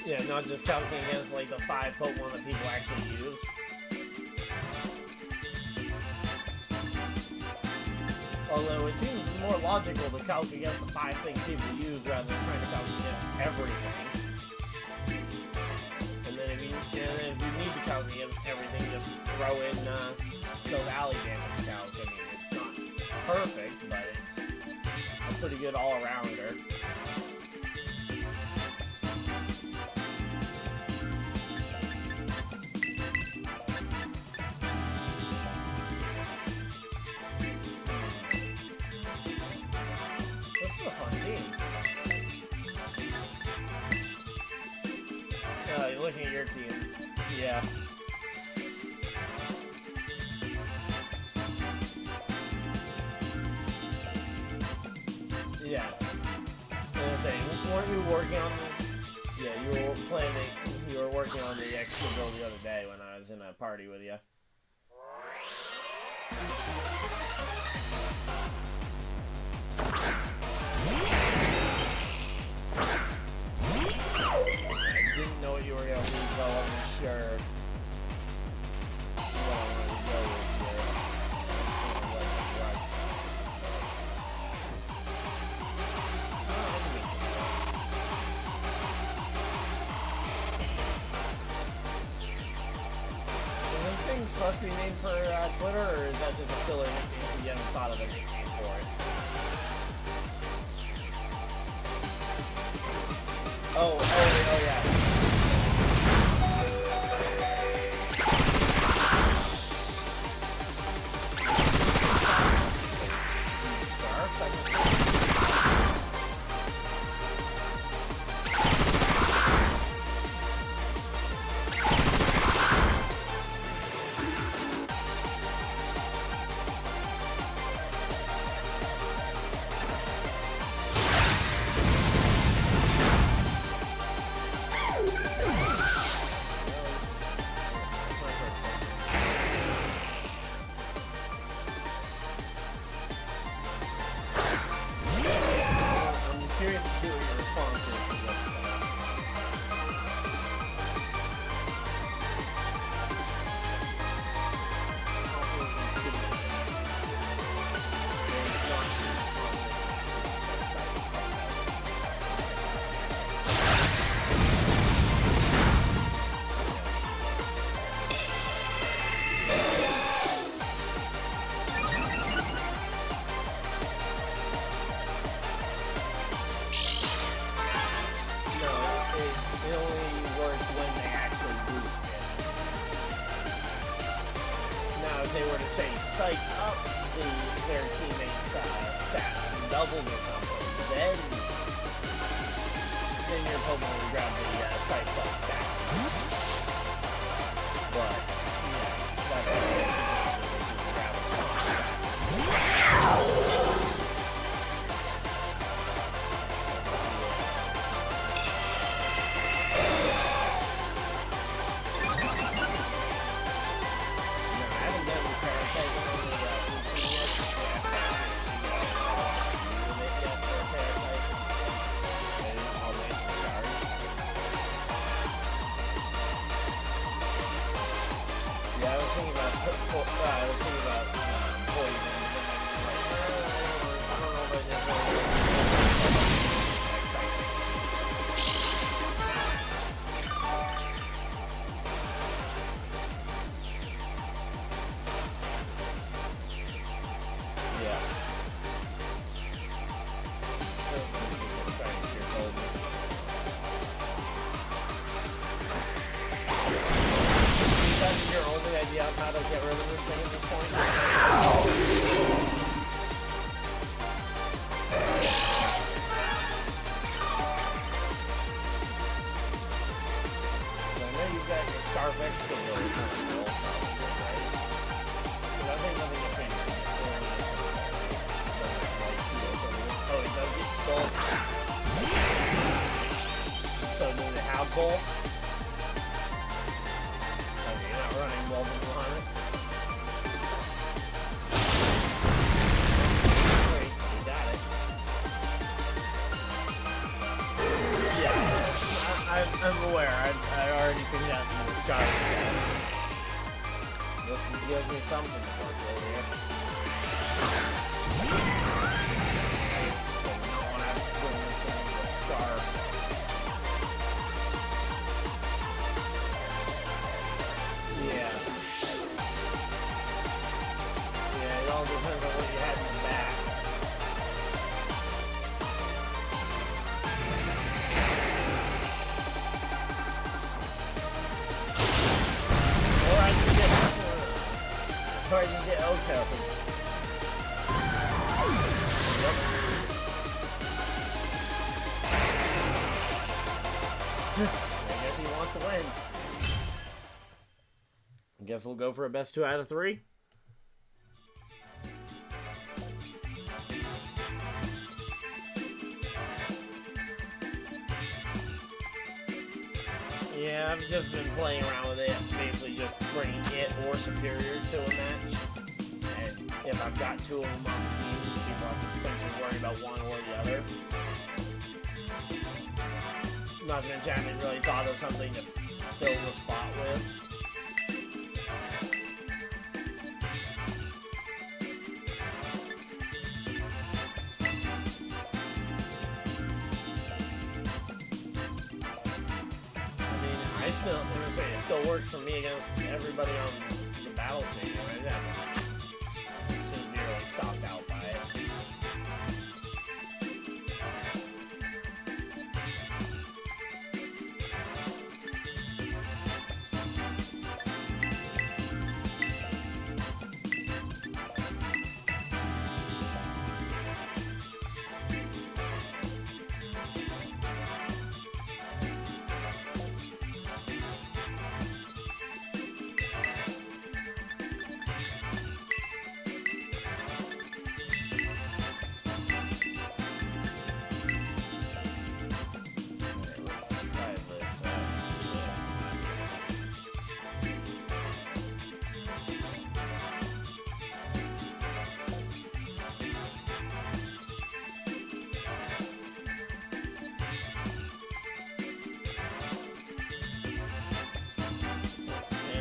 Yeah, not just counting against like the 5-foot one that people actually use. Although it seems more logical to calc against the 5 things people use rather than trying to calc against everything. And then if you need to calc against everything, just throw in Still Valley damage calc. I mean, it's not perfect, but it's a pretty good all-arounder. Looking at your team, yeah. Yeah. I was saying, weren't you working on the? Yeah, you were planning. You were working on the extra build the other day when I was in a party with you. Didn't know what you were going to do, so I wasn't sure what I wanted to go with here. Is this thing supposed to be named for Twitter, or is that just a filler nickname? You haven't thought of a nickname for it? Oh yeah. They were to say psych up their teammates' stats and double or something, then your Pokemon would grab the psych up stat. But yeah, that's was thinking about poison. I don't know if I necessarily. How to get rid of this thing at this point? I know you've got your Scarf X still really kind of cool, right? But I think nothing gets changed. Oh, he does get skull. So do they have both? Running well on it. Great, you got it. Yeah, I'm aware. I already figured out the Scarf. This gives me something to work with here. So we don't want to have to bring this thing to a Scarf. It all depends on what you had in the back. Or I can get Oko. Yep. I guess he wants to win. I guess we'll go for a best 2 out of 3. Yeah, I've just been playing around with it, basically just bringing it or Superior to a match. And if I've got 2 of them on the team, people have to potentially worry about one or the other. Not to mention I haven't really thought of something to fill the spot with. It still works for me against everybody on the battle stadium. Right? I'm severely stopped out by it.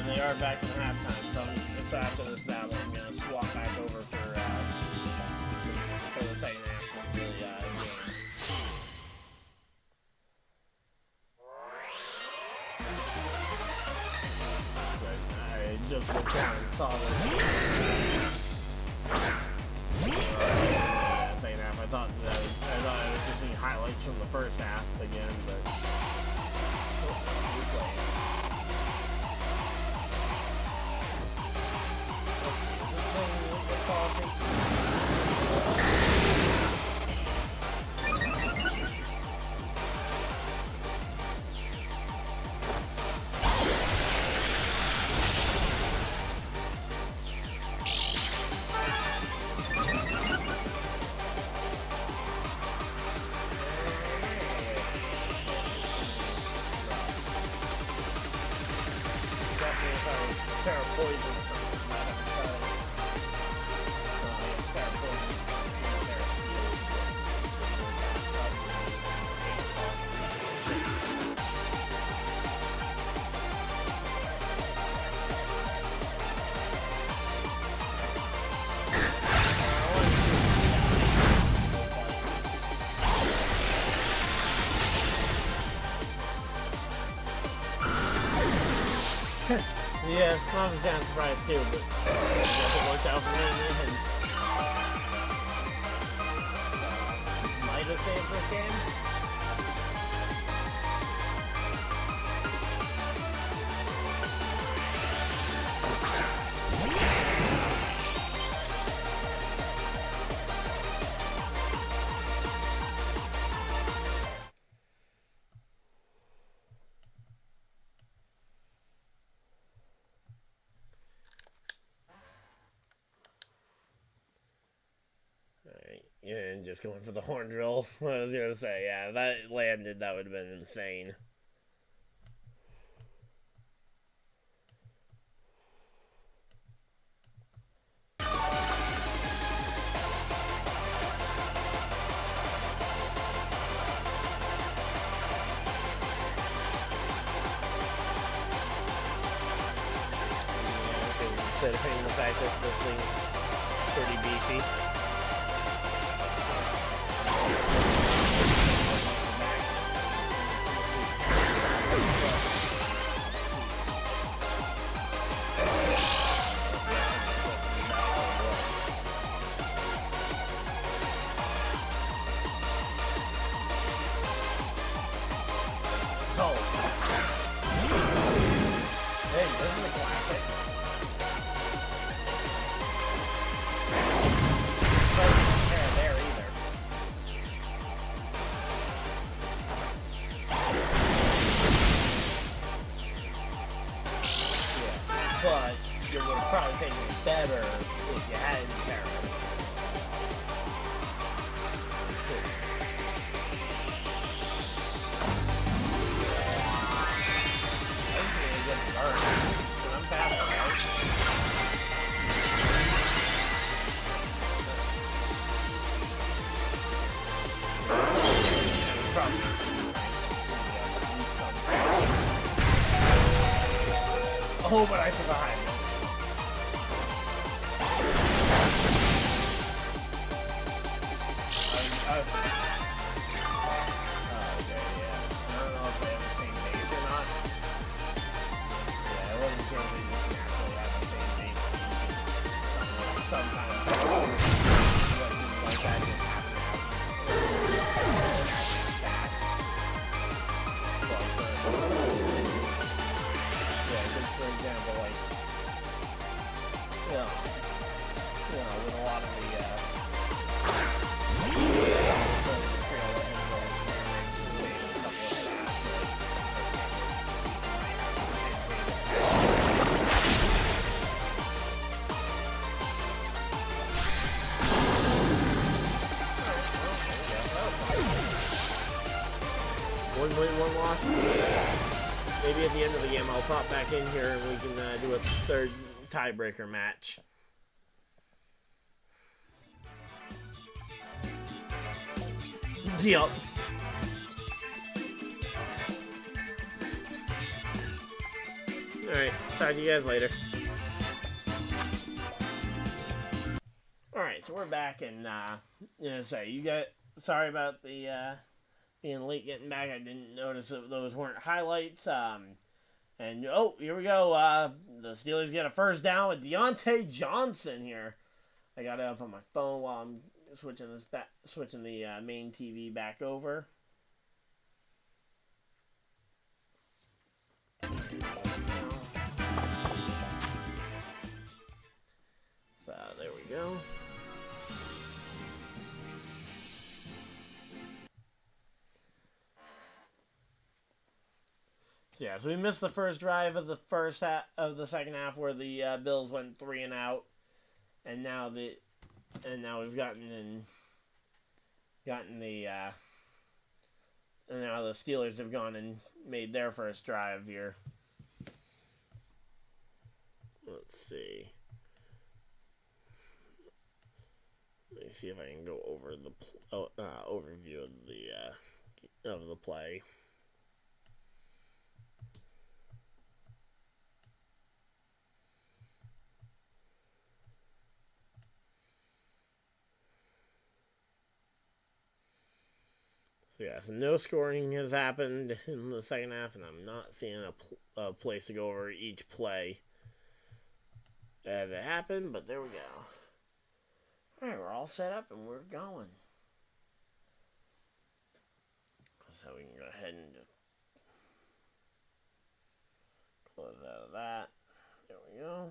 They are back from halftime, so after this battle, I'm going to swap back over for the second half of the game. I just looked down and saw this. Second half, I thought I was just seeing highlights from the first half again, but replays. Yeah, I was kind of surprised too, but I guess it worked out for me and might have saved this game. Yeah, and just going for the horn drill. I was gonna say, yeah, if that landed, that would have been insane. Considering the fact that this thing's pretty beefy. But you would have probably taken it better if you had Carol. I'm fast, oh, but I survived. Okay, yeah. I don't know if they have the same base or not. Yeah, I wasn't sure if they just naturally have the same base. Sometimes. Like that just for example, like, with a lot of the, one win, one loss. Maybe at the end of the game I'll pop back in here and we can do a third tiebreaker match. Yup. Alright, talk to you guys later. Alright, so we're back and, sorry about the, being late getting back. I didn't notice that those weren't highlights. And oh, here we go. The Steelers get a first down with Deontay Johnson here. I got it up on my phone while I'm switching the main TV back over. So there we go. So yeah, so we missed the first drive of the first half of the second half where the Bills went 3 and out, and now we've gotten the and now the Steelers have gone and made their first drive here. Let's see. Let me see if I can go over the overview of the play. So yeah, so no scoring has happened in the second half, and I'm not seeing a place to go over each play as it happened, but there we go. Alright, we're all set up and we're going. So we can go ahead and just close out of that. There we go.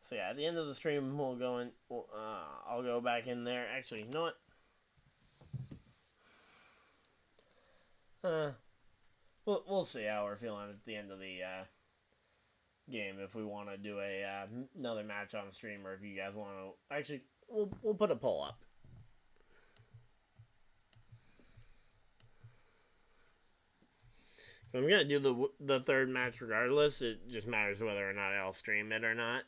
So yeah, at the end of the stream, we'll go in. I'll go back in there. Actually, you know what? We'll see how we're feeling at the end of the game. If we want to do another match on stream, or if you guys want to, actually, we'll put a poll up. So I'm gonna do the third match regardless. It just matters whether or not I'll stream it or not.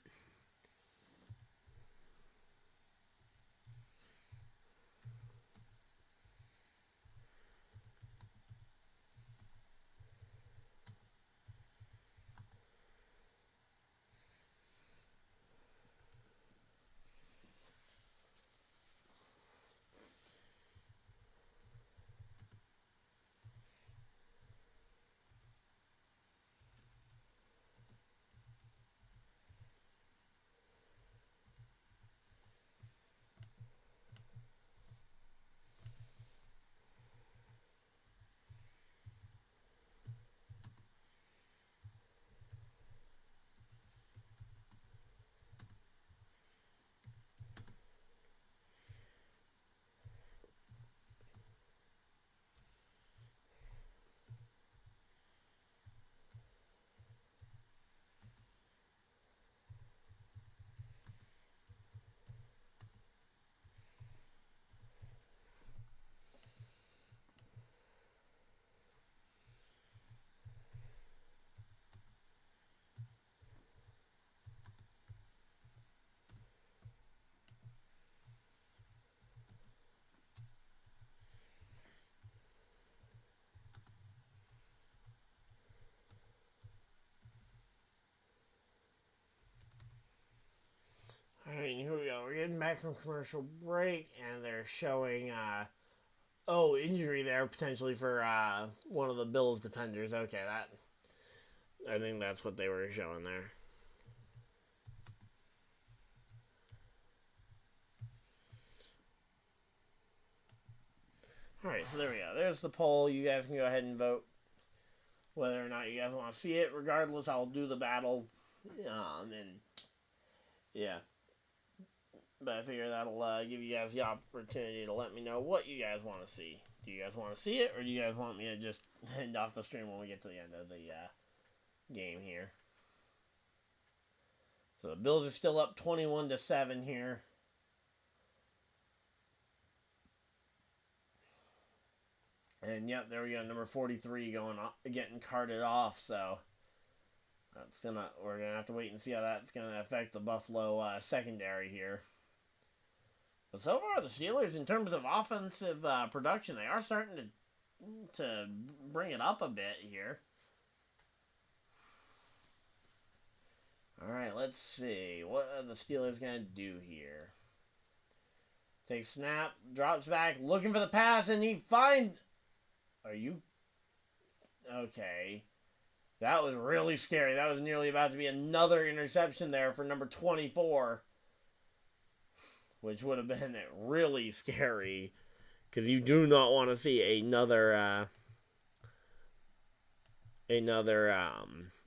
Alright, here we go. We're getting back from commercial break, and they're showing, injury there potentially for one of the Bills defenders. Okay, I think that's what they were showing there. Alright, so there we go. There's the poll. You guys can go ahead and vote whether or not you guys want to see it. Regardless, I'll do the battle. And yeah. But I figure that'll give you guys the opportunity to let me know what you guys want to see. Do you guys want to see it, or do you guys want me to just end off the stream when we get to the end of the game here? So the Bills are still up 21-7 here. And yep, there we go. Number 43 getting carted off. So we're gonna have to wait and see how that's gonna affect the Buffalo secondary here. But so far, the Steelers, in terms of offensive production, they are starting to bring it up a bit here. All right, let's see. What are the Steelers going to do here? Takes snap, drops back, looking for the pass, and he finds... Are you... Okay. That was really scary. That was nearly about to be another interception there for number 24. Which would have been really scary, because you do not want to see another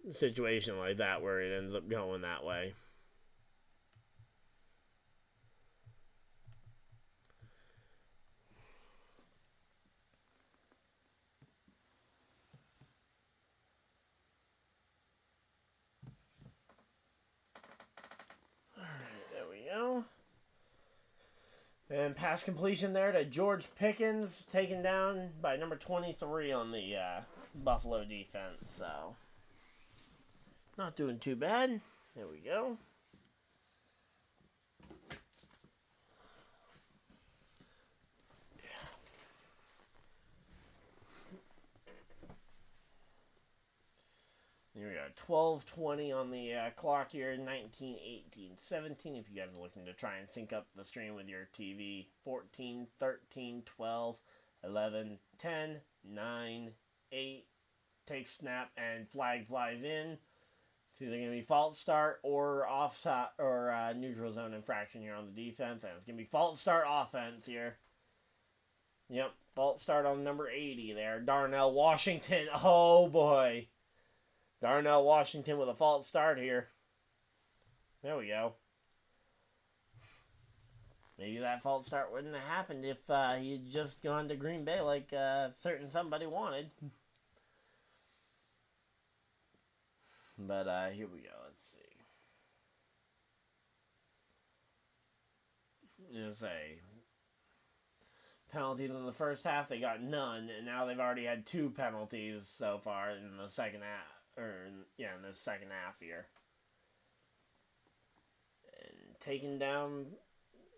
situation like that where it ends up going that way. All right, there we go. And pass completion there to George Pickens, taken down by number 23 on the Buffalo defense. So, not doing too bad. There we go. Here we go. 12:20 on the clock here. 19, 18, 17. If you guys are looking to try and sync up the stream with your TV. 14, 13, 12, 11, 10, 9, 8. Takes snap and flag flies in. It's either going to be false start or offside or neutral zone infraction here on the defense. And it's going to be false start offense here. Yep, false start on number 80 there. Darnell Washington. Oh boy. Darnell Washington with a false start here. There we go. Maybe that false start wouldn't have happened if he had just gone to Green Bay like certain somebody wanted. But here we go. Let's see. There's a penalties in the first half. They got none, and now they've already had 2 penalties so far in the second half. In the second half here. And taking down,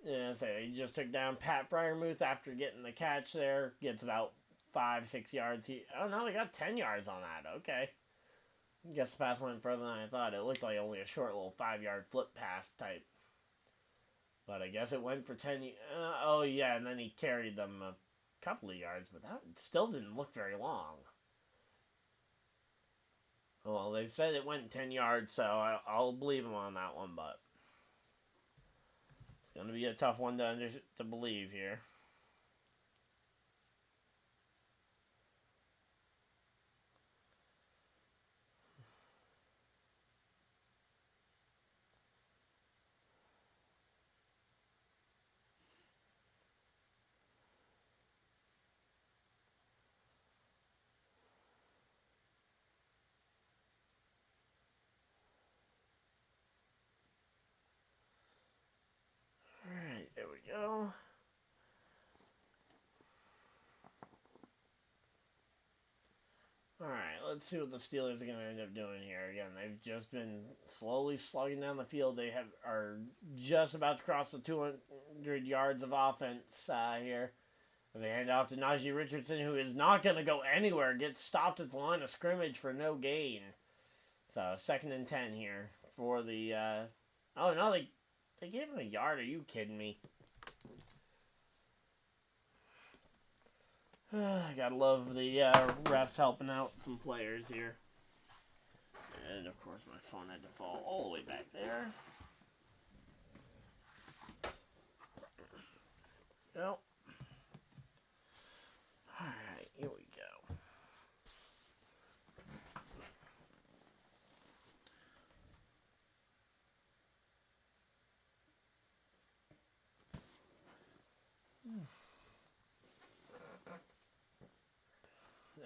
they just took down Pat Freiermuth after getting the catch there. Gets about 5-6 yards. Oh no, they got 10 yards on that. Okay. Guess the pass went further than I thought. It looked like only a short little 5-yard flip pass type. But I guess it went for 10. Oh yeah, and then he carried them a couple of yards, but that still didn't look very long. Well, they said it went 10 yards, so I'll believe them on that one, but it's going to be a tough one to believe here. Alright, there we go. Alright, let's see what the Steelers are going to end up doing here. Again, they've just been slowly slugging down the field. They are just about to cross the 200 yards of offense here. As they hand off to Najee Richardson, who is not going to go anywhere. Gets stopped at the line of scrimmage for no gain. So, 2nd and 10 here for the... oh, no, they gave him a yard. Are you kidding me? Gotta love the refs helping out some players here. And, of course, my phone had to fall all the way back there. Well. Alright, here we go.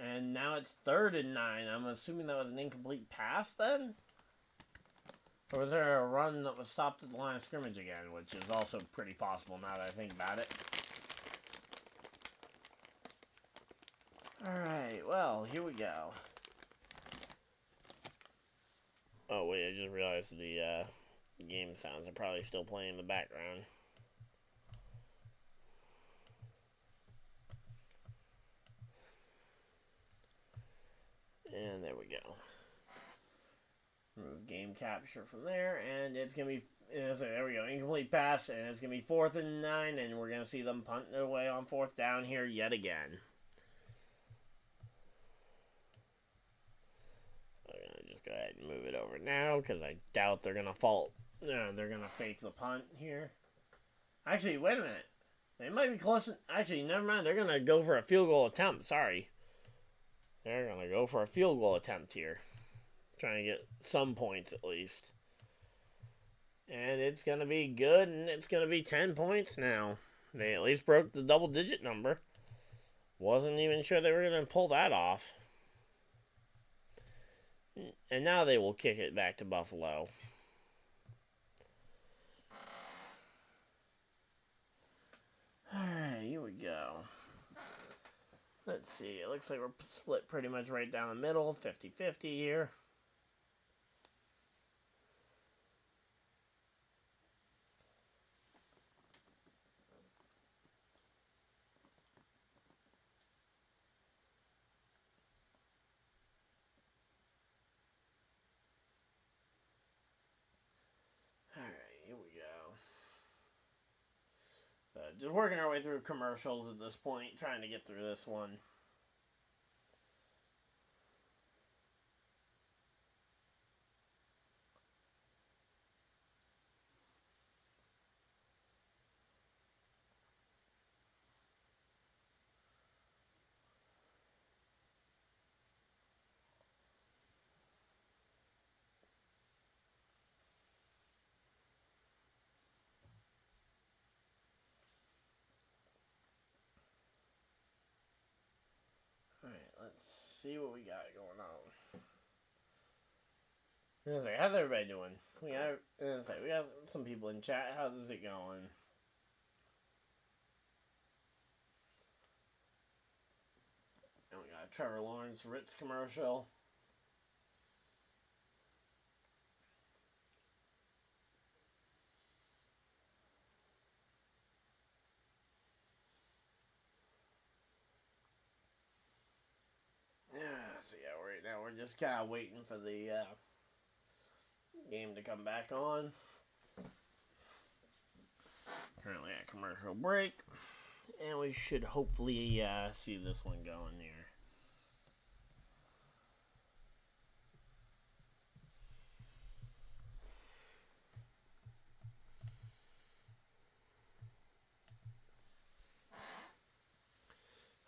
And now it's 3rd and 9. I'm assuming that was an incomplete pass then? Or was there a run that was stopped at the line of scrimmage again, which is also pretty possible now that I think about it. Alright, well, here we go. Oh, wait, I just realized the game sounds are probably still playing in the background. And there we go. Remove game capture from there, and it's going to be, so there we go, incomplete pass, and it's going to be 4th and 9, and we're going to see them punt their way on 4th down here yet again. I'm going to just go ahead and move it over now, because I doubt they're going to fault, they're going to fake the punt here. Actually, wait a minute. They might be close, actually, never mind, they're going to go for a field goal attempt, sorry. They're going to go for a field goal attempt here. Trying to get some points at least. And it's going to be good, and it's going to be 10 points now. They at least broke the double-digit number. Wasn't even sure they were going to pull that off. And now they will kick it back to Buffalo. Alright, here we go. Let's see, it looks like we're split pretty much right down the middle, 50-50 here. just working our way through commercials at this point, trying to get through this one. Alright, let's see what we got going on. I was like, how's everybody doing? We got some people in chat. How's it going? And we got a Trevor Lawrence Ritz commercial. So yeah, right now we're just kind of waiting for the game to come back on. Currently at commercial break, and we should hopefully see this one going here.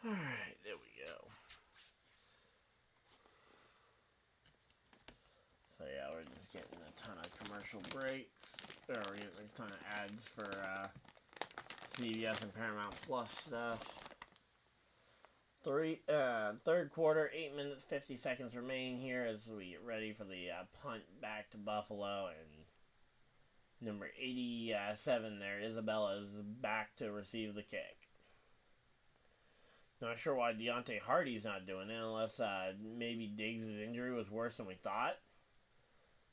Alright, there we go. So yeah, we're just getting a ton of commercial breaks. Or we're getting a ton of ads for CBS and Paramount Plus stuff. Third quarter, 8 minutes, 50 seconds remaining here as we get ready for the punt back to Buffalo. And number 87 there, Isabella, is back to receive the kick. Not sure why Deontay Hardy's not doing it, unless maybe Diggs' injury was worse than we thought.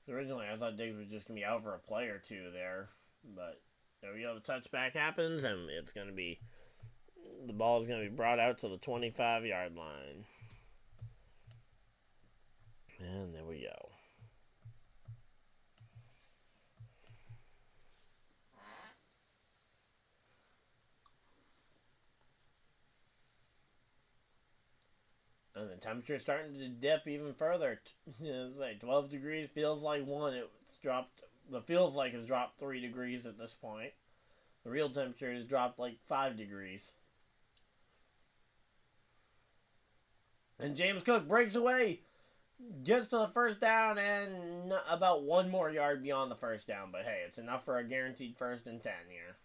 Because originally I thought Diggs was just going to be out for a play or two there. But there we go, the touchback happens, and it's going to be, the ball is going to be brought out to the 25-yard line. And there we go. And the temperature's starting to dip even further. It's like 12 degrees, feels like 1. It's dropped, the feels like has dropped 3 degrees at this point. The real temperature has dropped like 5 degrees. And James Cook breaks away, gets to the first down, and about 1 more yard beyond the first down. But hey, it's enough for a guaranteed 1st and 10 here.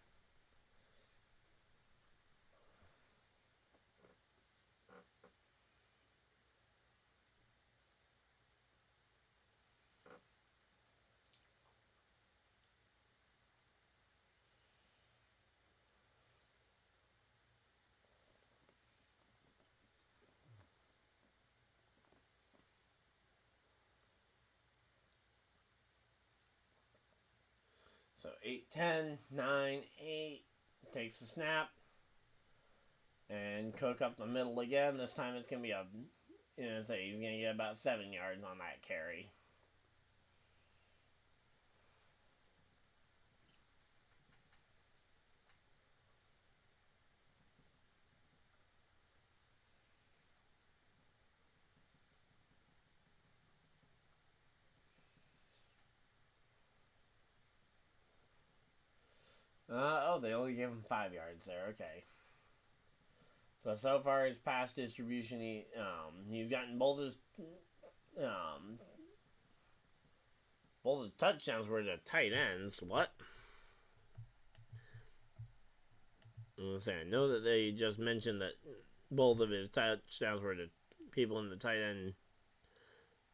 So 8-10, 9-8, takes the snap, and Cook up the middle again. This time it's going to be he's going to get about 7 yards on that carry. They only gave him 5 yards there. Okay. So far his pass distribution, he's gotten both his touchdowns were to tight ends. What? I know that they just mentioned that both of his touchdowns were to people in the tight end.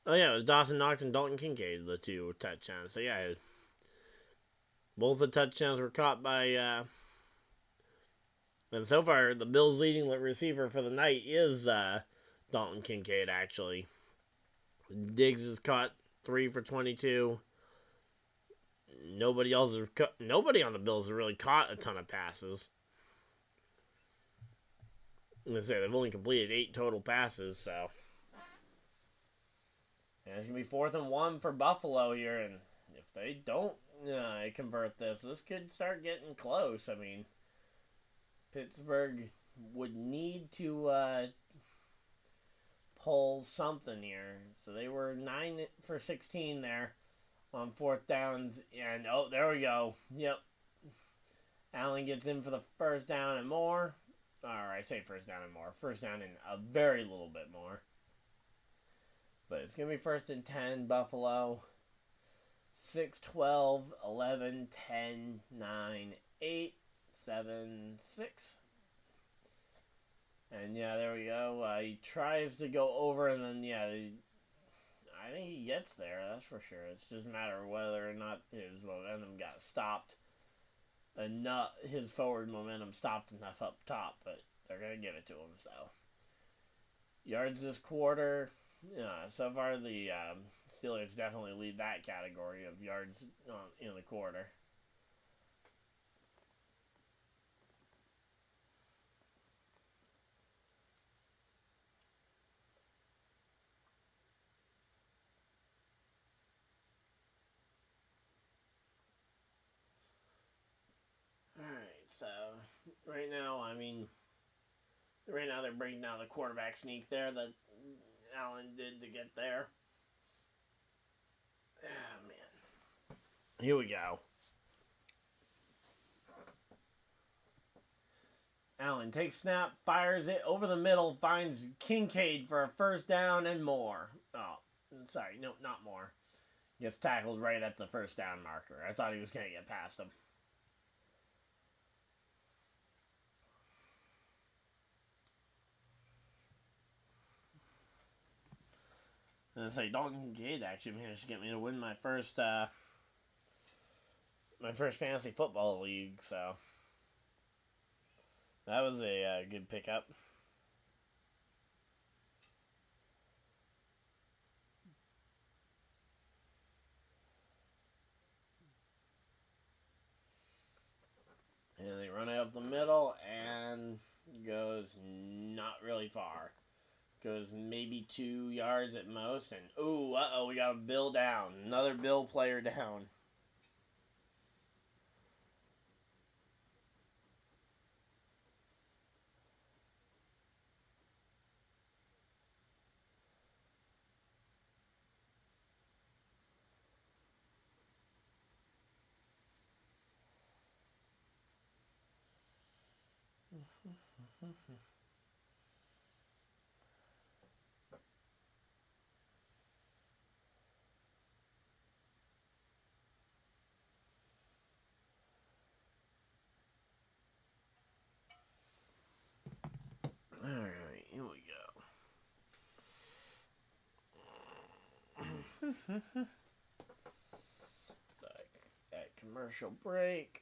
Oh yeah, it was Dawson Knox and Dalton Kincaid, the 2 touchdowns. So yeah, both the touchdowns were caught by, and so far the Bills' leading receiver for the night is Dalton Kincaid, actually. Diggs has caught 3 for 22. Nobody on the Bills has really caught a ton of passes. I'm going to say they've only completed 8 total passes, so. And it's going to be 4th and 1 for Buffalo here, and if they don't convert this could start getting close. I mean, Pittsburgh would need to pull something here. So they were 9 for 16 there on 4th downs. And, oh, there we go. Yep. Allen gets in for the first down and more. Or I say first down and more. First down and a very little bit more. But it's going to be 1st and 10, Buffalo. 6, 12, 11, 10, 9, 8, 7, 6. And yeah, there we go. He tries to go over, and then, yeah, I think he gets there, that's for sure. It's just a matter of whether or not his momentum got stopped enough. His forward momentum stopped enough up top, but they're going to give it to him, so. Yards this quarter. So far, the Steelers definitely lead that category of yards in the quarter. Alright, so right now they're breaking down the quarterback sneak there that Allen did to get there. Oh, man. Here we go. Allen takes snap, fires it over the middle, finds Kincaid for a first down and more. Oh, sorry, no, not more. Gets tackled right at the first down marker. I thought he was going to get past him. And it's like Dalton Kincaid actually managed to get me to win my first fantasy football league, so that was a good pickup. And they run it up the middle and goes not really far. Goes maybe 2 yards at most. And, ooh, uh-oh, we got a Bill down. Another Bill player down. Alright, here we go. At commercial break.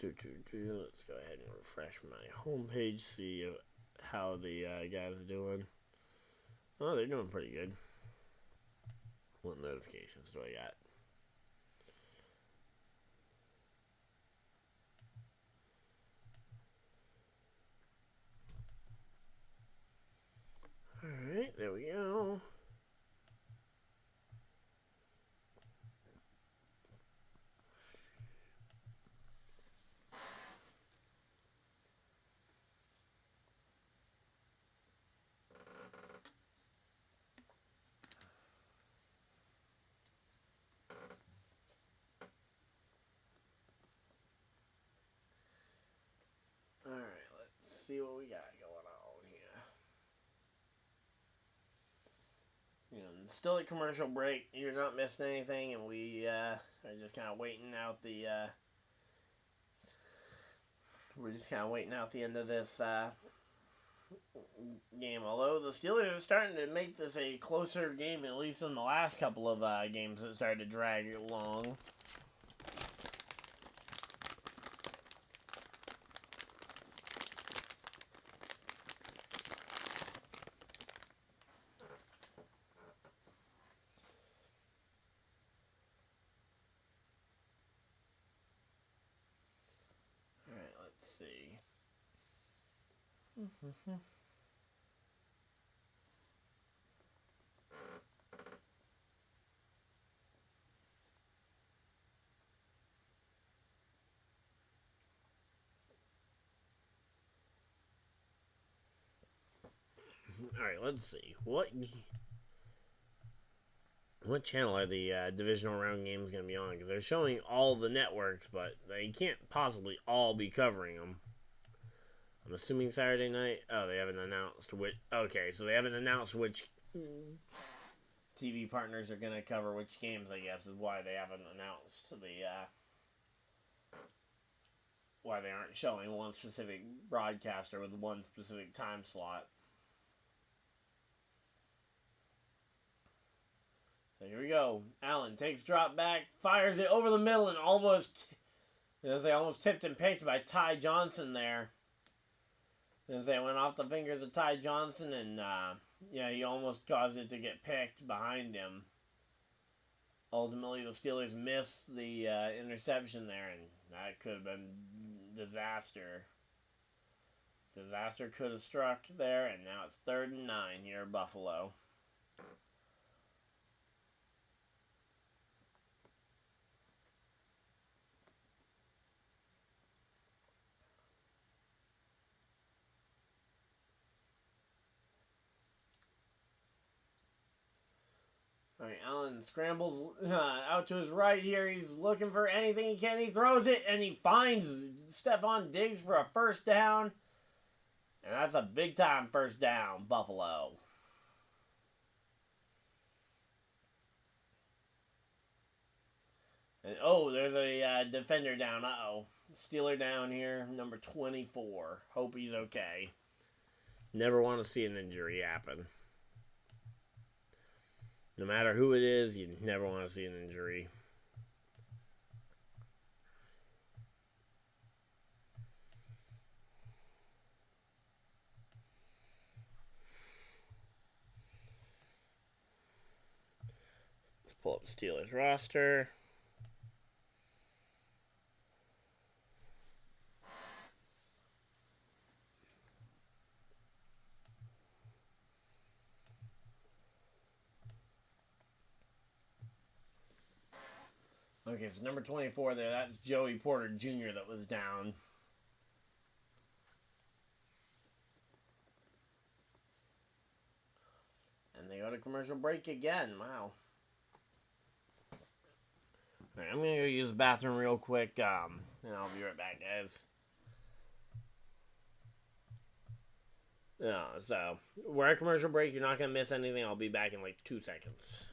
Let's go ahead and refresh my homepage, see how the guys are doing. Oh, they're doing pretty good. What notifications do I got? Alright, there we go. Alright, let's see what we got going on here. Still at commercial break. You're not missing anything, and we are just kind of waiting out the end of this game. Although the Steelers are starting to make this a closer game, at least in the last couple of games that started to drag along. Alright, let's see. Alright, let's see. What channel are the divisional round games going to be on? Because they're showing all the networks, but they can't possibly all be covering them. I'm assuming Saturday night. Oh, they haven't announced which. Okay, so they haven't announced which TV partners are going to cover which games, I guess, is why they haven't announced why they aren't showing one specific broadcaster with one specific time slot. So here we go. Allen takes drop back, fires it over the middle, and almost tipped and picked by Ty Johnson there. As they went off the fingers of Ty Johnson, and he almost caused it to get picked behind him. Ultimately, the Steelers missed the interception there, and that could have been disaster. Disaster could have struck there, and now it's 3rd and 9 here at Buffalo. All right, Allen scrambles out to his right here. He's looking for anything he can. He throws it, and he finds Stephon Diggs for a first down. And that's a big-time first down, Buffalo. And, there's a defender down. Uh-oh. Steeler down here, number 24. Hope he's okay. Never want to see an injury happen. No matter who it is, you never want to see an injury. Let's pull up the Steelers roster. Okay, so number 24 there, that's Joey Porter Jr. that was down. And they go to commercial break again. Wow. Alright, I'm going to go use the bathroom real quick, and I'll be right back, guys. So, we're at commercial break. You're not going to miss anything. I'll be back in like 2 seconds.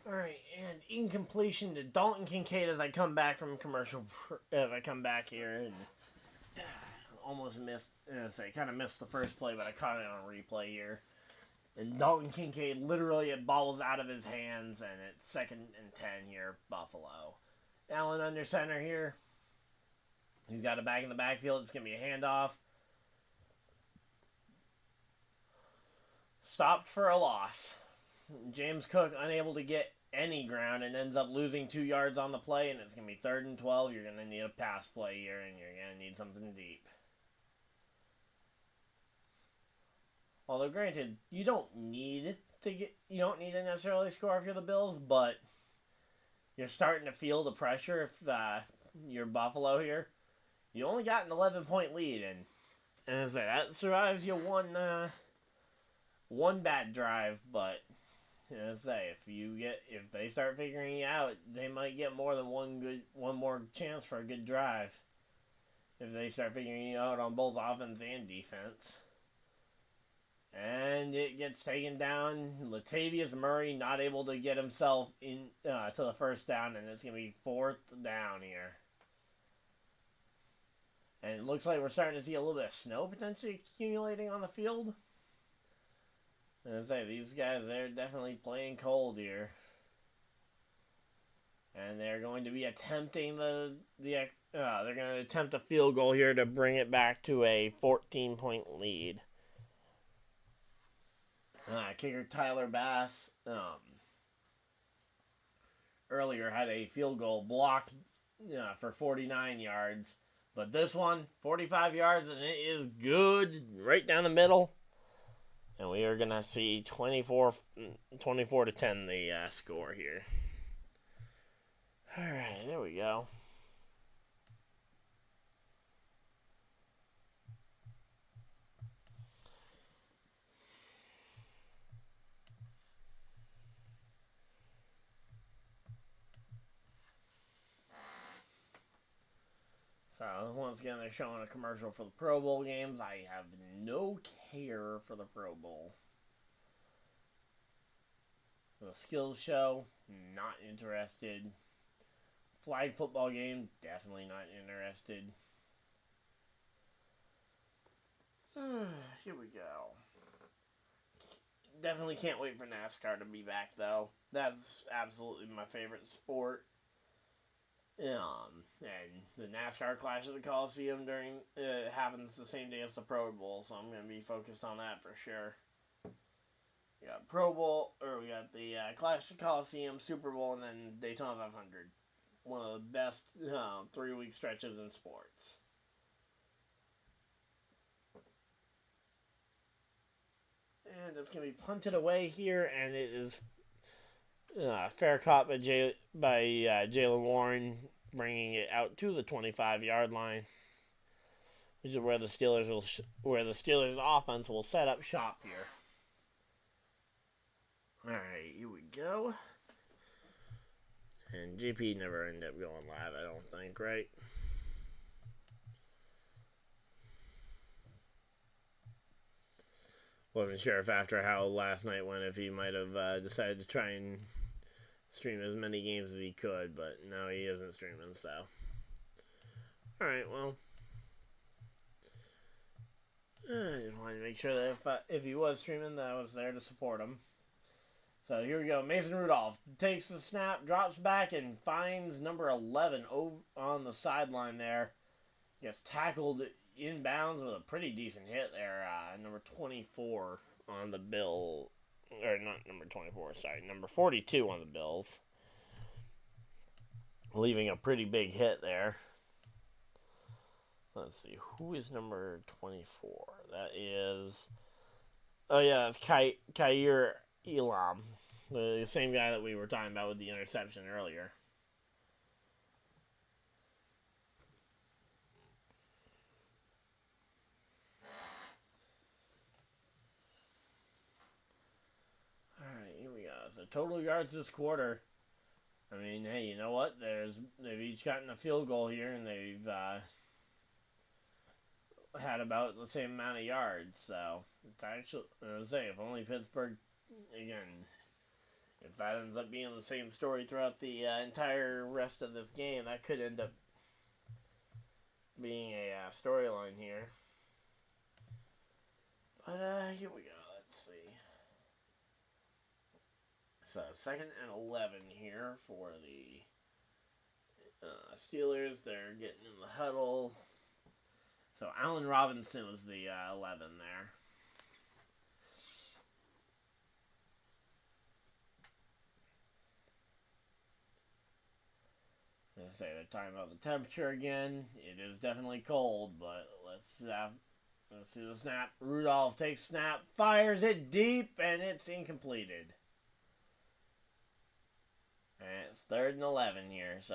Alright, and incompletion to Dalton Kincaid as I come back from commercial, as I come back here, and almost missed, kind of missed the first play, but I caught it on replay here. And Dalton Kincaid, literally, it bobbles out of his hands, and it's 2nd and 10 here, Buffalo. Allen under center here. He's got it back in the backfield. It's going to be a handoff. Stopped for a loss. James Cook unable to get any ground and ends up losing 2 yards on the play, and it's going to be 3rd and 12. You're going to need a pass play here, and you're going to need something deep. Although, granted, you don't need to necessarily score if you're the Bills, but you're starting to feel the pressure if you're Buffalo here. You only got an 11-point lead, and as I say, that survives you one bad drive, but as I say, if they start figuring you out, they might get more than one more chance for a good drive. If they start figuring you out on both offense and defense. And it gets taken down. Latavius Murray not able to get himself in to the first down, and it's going to be 4th down here. And it looks like we're starting to see a little bit of snow potentially accumulating on the field. And I say, these guys, they're definitely playing cold here. And they're going to be attempting they're going to attempt a field goal here to bring it back to a 14-point lead. Kicker Tyler Bass earlier had a field goal blocked for 49 yards. But this one, 45 yards, and it is good right down the middle. And we are going to see 24 to 10 the score here. All right, there we go. So, once again, they're showing a commercial for the Pro Bowl games. I have no care for the Pro Bowl. The skills show, not interested. Flag football game, definitely not interested. Here we go. Definitely can't wait for NASCAR to be back, though. That's absolutely my favorite sport. And the NASCAR Clash at the Coliseum happens the same day as the Pro Bowl, so I'm going to be focused on that for sure. We got we got the Clash at the Coliseum, Super Bowl, and then Daytona 500. One of the best 3-week stretches in sports. And it's going to be punted away here, and it is fair caught by Jaylen Warren, bringing it out to the 25-yard line, which is where the Steelers offense will set up shop here. All right, here we go. And GP never ended up going live, I don't think, right? Wasn't sure if after how last night went, if he might have decided to try and stream as many games as he could, but no, he isn't streaming, so. Alright, well. I just wanted to make sure that if he was streaming, that I was there to support him. So here we go. Mason Rudolph takes the snap, drops back, and finds number 11 on the sideline there. Gets tackled inbounds with a pretty decent hit there. Number 24 on the Bill. Or not number 24, sorry. Number 42 on the Bills. Leaving a pretty big hit there. Let's see. Who is number 24? That is... Oh, yeah, that's Khair Elam. The same guy that we were talking about with the interception earlier. So total yards this quarter. I mean, hey, you know what? They've each gotten a field goal here, and they've had about the same amount of yards. So it's actually, I'd say, if only Pittsburgh, again, if that ends up being the same story throughout the entire rest of this game, that could end up being a storyline here. But here we go. Let's see. So, 2nd and 11 here for the Steelers. They're getting in the huddle. So, Allen Robinson was the 11 there. I say they're talking about the temperature again. It is definitely cold, but let's see the snap. Rudolph takes snap, fires it deep, and it's incompleted. And it's 3rd and 11 here, so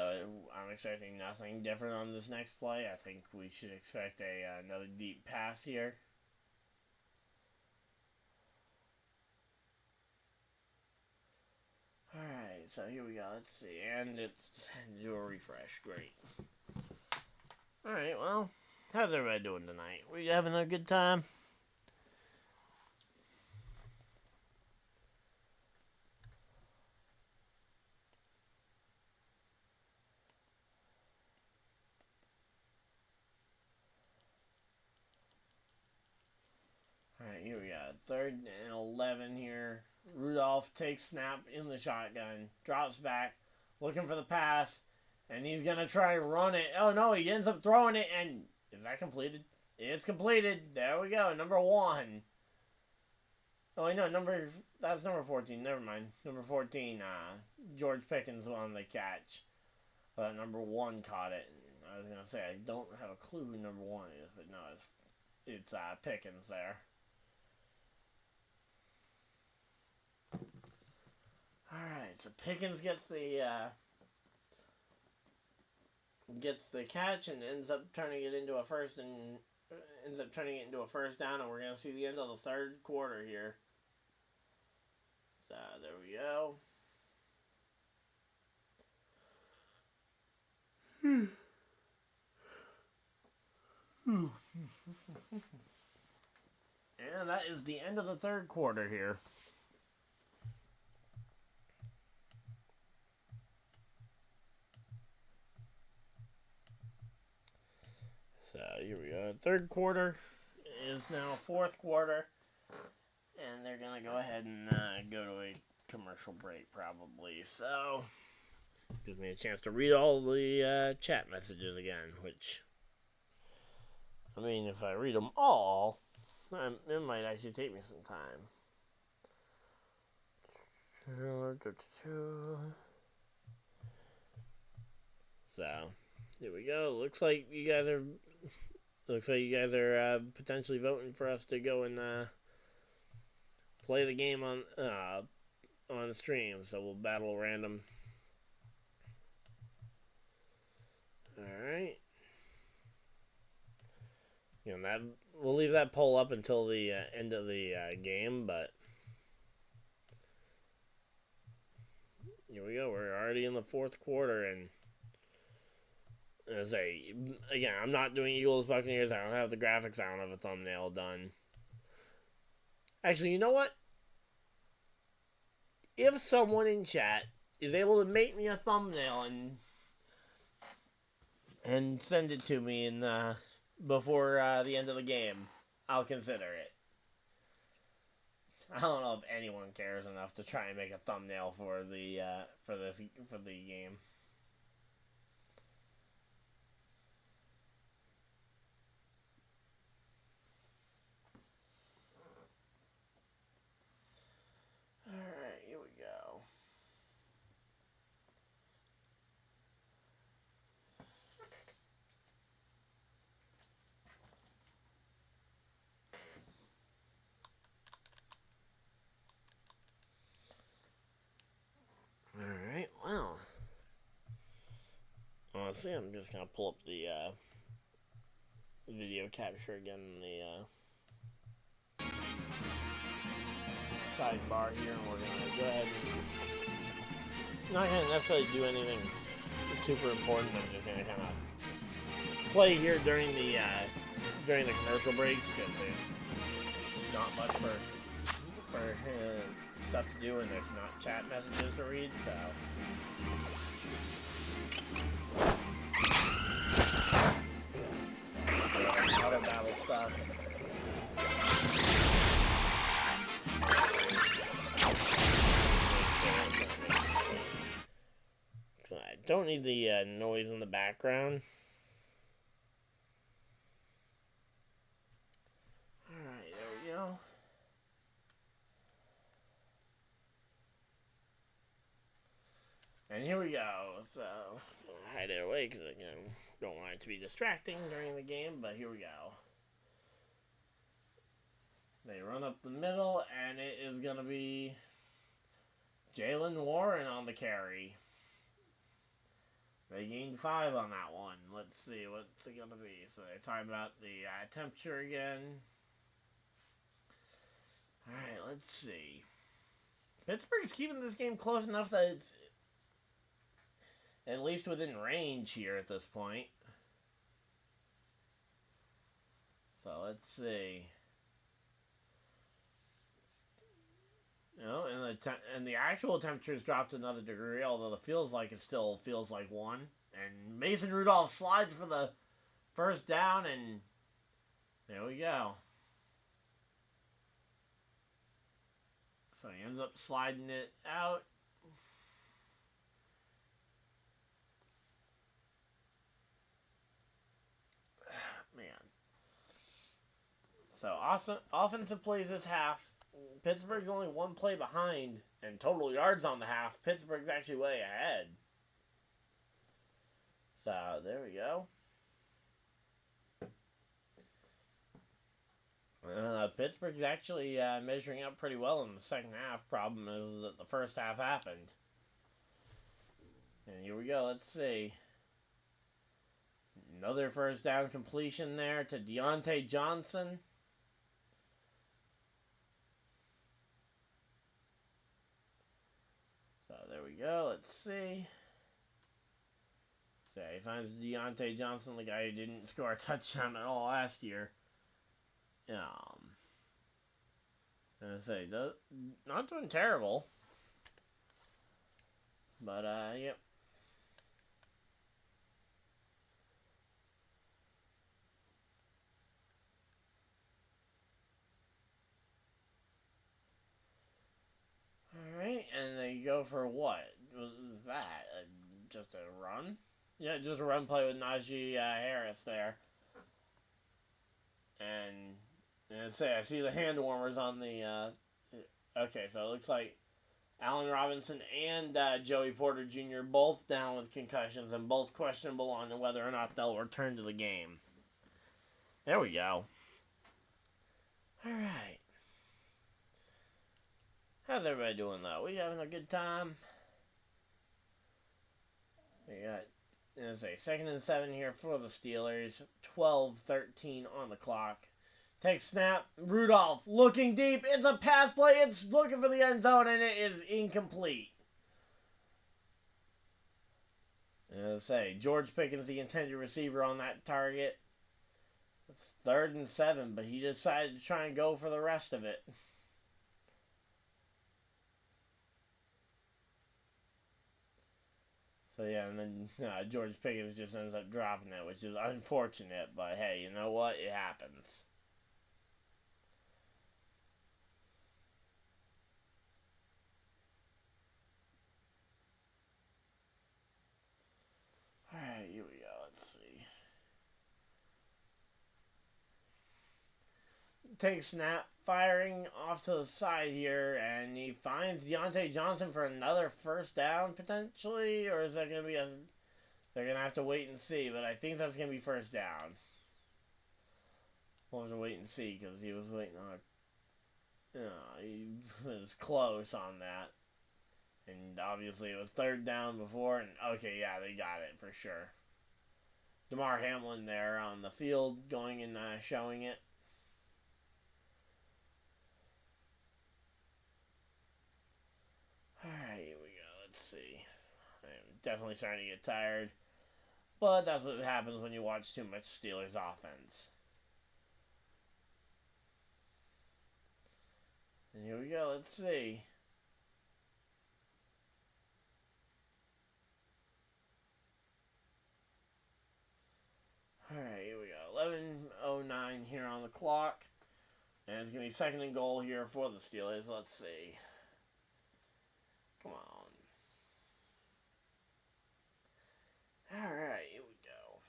I'm expecting nothing different on this next play. I think we should expect another deep pass here. Alright, so here we go. Let's see. And it's just had to do a refresh. Great. Alright, well, how's everybody doing tonight? We having a good time? Alright, here we go. 3rd and 11 here. Rudolph takes snap in the shotgun. Drops back. Looking for the pass. And he's going to try and run it. Oh, no, he ends up throwing it. And is that completed? It's completed. There we go. Number 1. Oh, wait, no. That's number 14. Never mind. Number 14, George Pickens on the catch. But number 1 caught it. I was going to say, I don't have a clue who number 1 is. But no, it's Pickens there. Alright, so Pickens gets the catch and ends up turning it into a first down, and we're gonna see the end of the 3rd quarter here. So there we go. And that is the end of the 3rd quarter here. So here we go. 3rd quarter is now 4th quarter. And they're going to go ahead and go to a commercial break probably. So gives me a chance to read all the chat messages again. Which, I mean, if I read them all, it might actually take me some time. So here we go. Looks like you guys are potentially voting for us to go and play the game on the stream. So we'll battle random. All right. You know, that we'll leave that poll up until the end of the game, but here we go. We're already in the 4th quarter, and as again, I'm not doing Eagles Buccaneers. I don't have the graphics. I don't have a thumbnail done. Actually, you know what? If someone in chat is able to make me a thumbnail and send it to me before the end of the game, I'll consider it. I don't know if anyone cares enough to try and make a thumbnail for the game. Alright, here we go. Alright, well. Honestly, I'm just going to pull up the video capture again in the sidebar here, and we're going to go ahead and not going to necessarily do anything super important. I'm just going to kind of play here during the commercial breaks, because there's not much for stuff to do, and there's not chat messages to read, so auto battle stuff. So I don't need the noise in the background. Alright, there we go. And here we go. So hide it away because I don't want it to be distracting during the game, but here we go. They run up the middle, and it is going to be Jalen Warren on the carry. They gained 5 on that one. Let's see, what's it going to be? So they're talking about the temperature again. Alright, let's see. Pittsburgh's keeping this game close enough that it's at least within range here at this point. So let's see. You know, and the actual temperature's dropped another degree, although it still feels like 1. And Mason Rudolph slides for the first down, and there we go. So he ends up sliding it out. Man. So awesome offensive plays this half. Pittsburgh's only 1 play behind, and total yards on the half, Pittsburgh's actually way ahead. So, there we go. Pittsburgh's actually measuring up pretty well in the second half. Problem is that the first half happened. And here we go, let's see. Another first down completion there to Deontay Johnson. So there we go, let's see. So he finds Deontay Johnson, the guy who didn't score a touchdown at all last year. And I say, not doing terrible. But, yep. Alright, and they go for what? Was that? Just a run? Yeah, just a run play with Najee Harris there. And I see the hand warmers on the... okay, so it looks like Allen Robinson and Joey Porter Jr. both down with concussions and both questionable on whether or not they'll return to the game. There we go. Alright. How's everybody doing, though? We having a good time? We got, let's say, 2nd and 7 here for the Steelers. 12-13 on the clock. Take snap. Rudolph looking deep. It's a pass play. It's looking for the end zone, and it is incomplete. And let's say, George Pickens, the intended receiver on that target. It's 3rd and 7, but he decided to try and go for the rest of it. So yeah, and then George Pickens just ends up dropping it, which is unfortunate, but hey, you know what? It happens. Alright, here we go. Let's see. Take snap, firing off to the side here, and he finds Deontay Johnson for another first down, potentially, or is that going to be they're going to have to wait and see, but I think that's going to be first down. We'll have to wait and see, because he was waiting on he was close on that. And obviously it was 3rd down before, and okay, yeah, they got it for sure. DeMar Hamlin there on the field, going and showing it. Alright, here we go. Let's see. I'm definitely starting to get tired. But that's what happens when you watch too much Steelers offense. And here we go. Let's see. Alright, here we go. 11:09 here on the clock. And it's going to be 2nd and goal here for the Steelers. Let's see. Come on. Alright, here we go.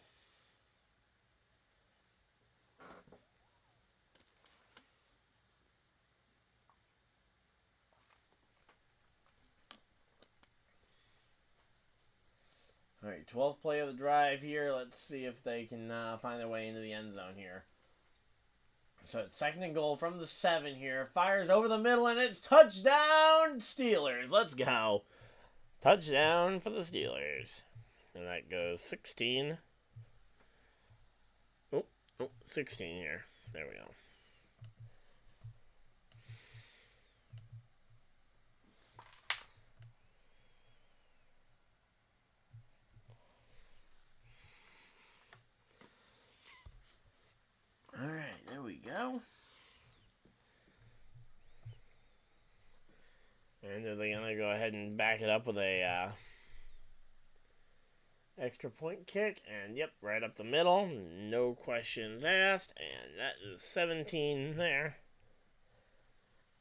Alright, 12th play of the drive here. Let's see if they can find their way into the end zone here. So it's 2nd and goal from the 7 here. Fires over the middle, and it's touchdown Steelers. Let's go. Touchdown for the Steelers. And that goes 16. Oh, 16 here. There we go. Alright, there we go. And are they going to go ahead and back it up with a extra point kick? And yep, right up the middle. No questions asked. And that is 17 there.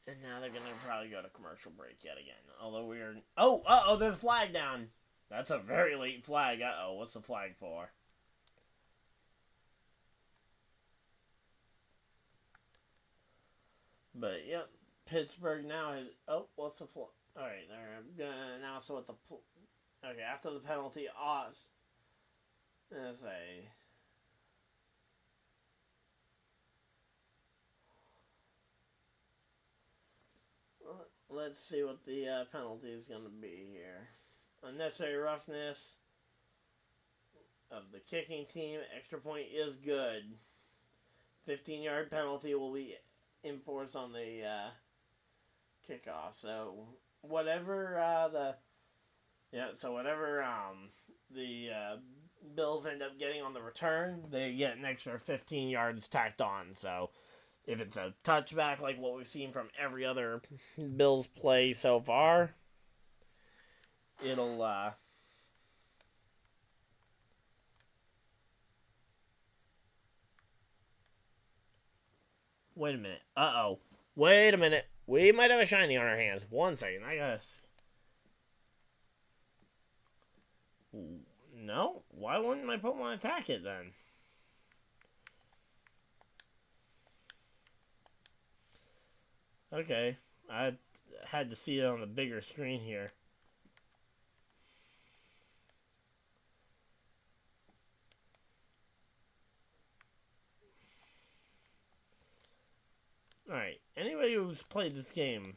And now they're going to probably go to commercial break yet again. Although we are... Oh, there's a flag down. That's a very late flag. Uh-oh, what's the flag for? But, yep, Pittsburgh now has... Oh, what's the... Alright, they're going to announce what the... Okay, after the penalty, let's say... Let's see what the penalty is going to be here. Unnecessary roughness of the kicking team. Extra point is good. 15-yard penalty will be enforced on the kickoff. So whatever the Bills end up getting on the return, they get an extra 15 yards tacked on. So if it's a touchback like what we've seen from every other Bills play so far, it'll wait a minute. Uh-oh. Wait a minute. We might have a shiny on our hands. 1 second. I guess. No? Why wouldn't my Pokemon attack it then? Okay. I had to see it on the bigger screen here. Alright, anybody who's played this game,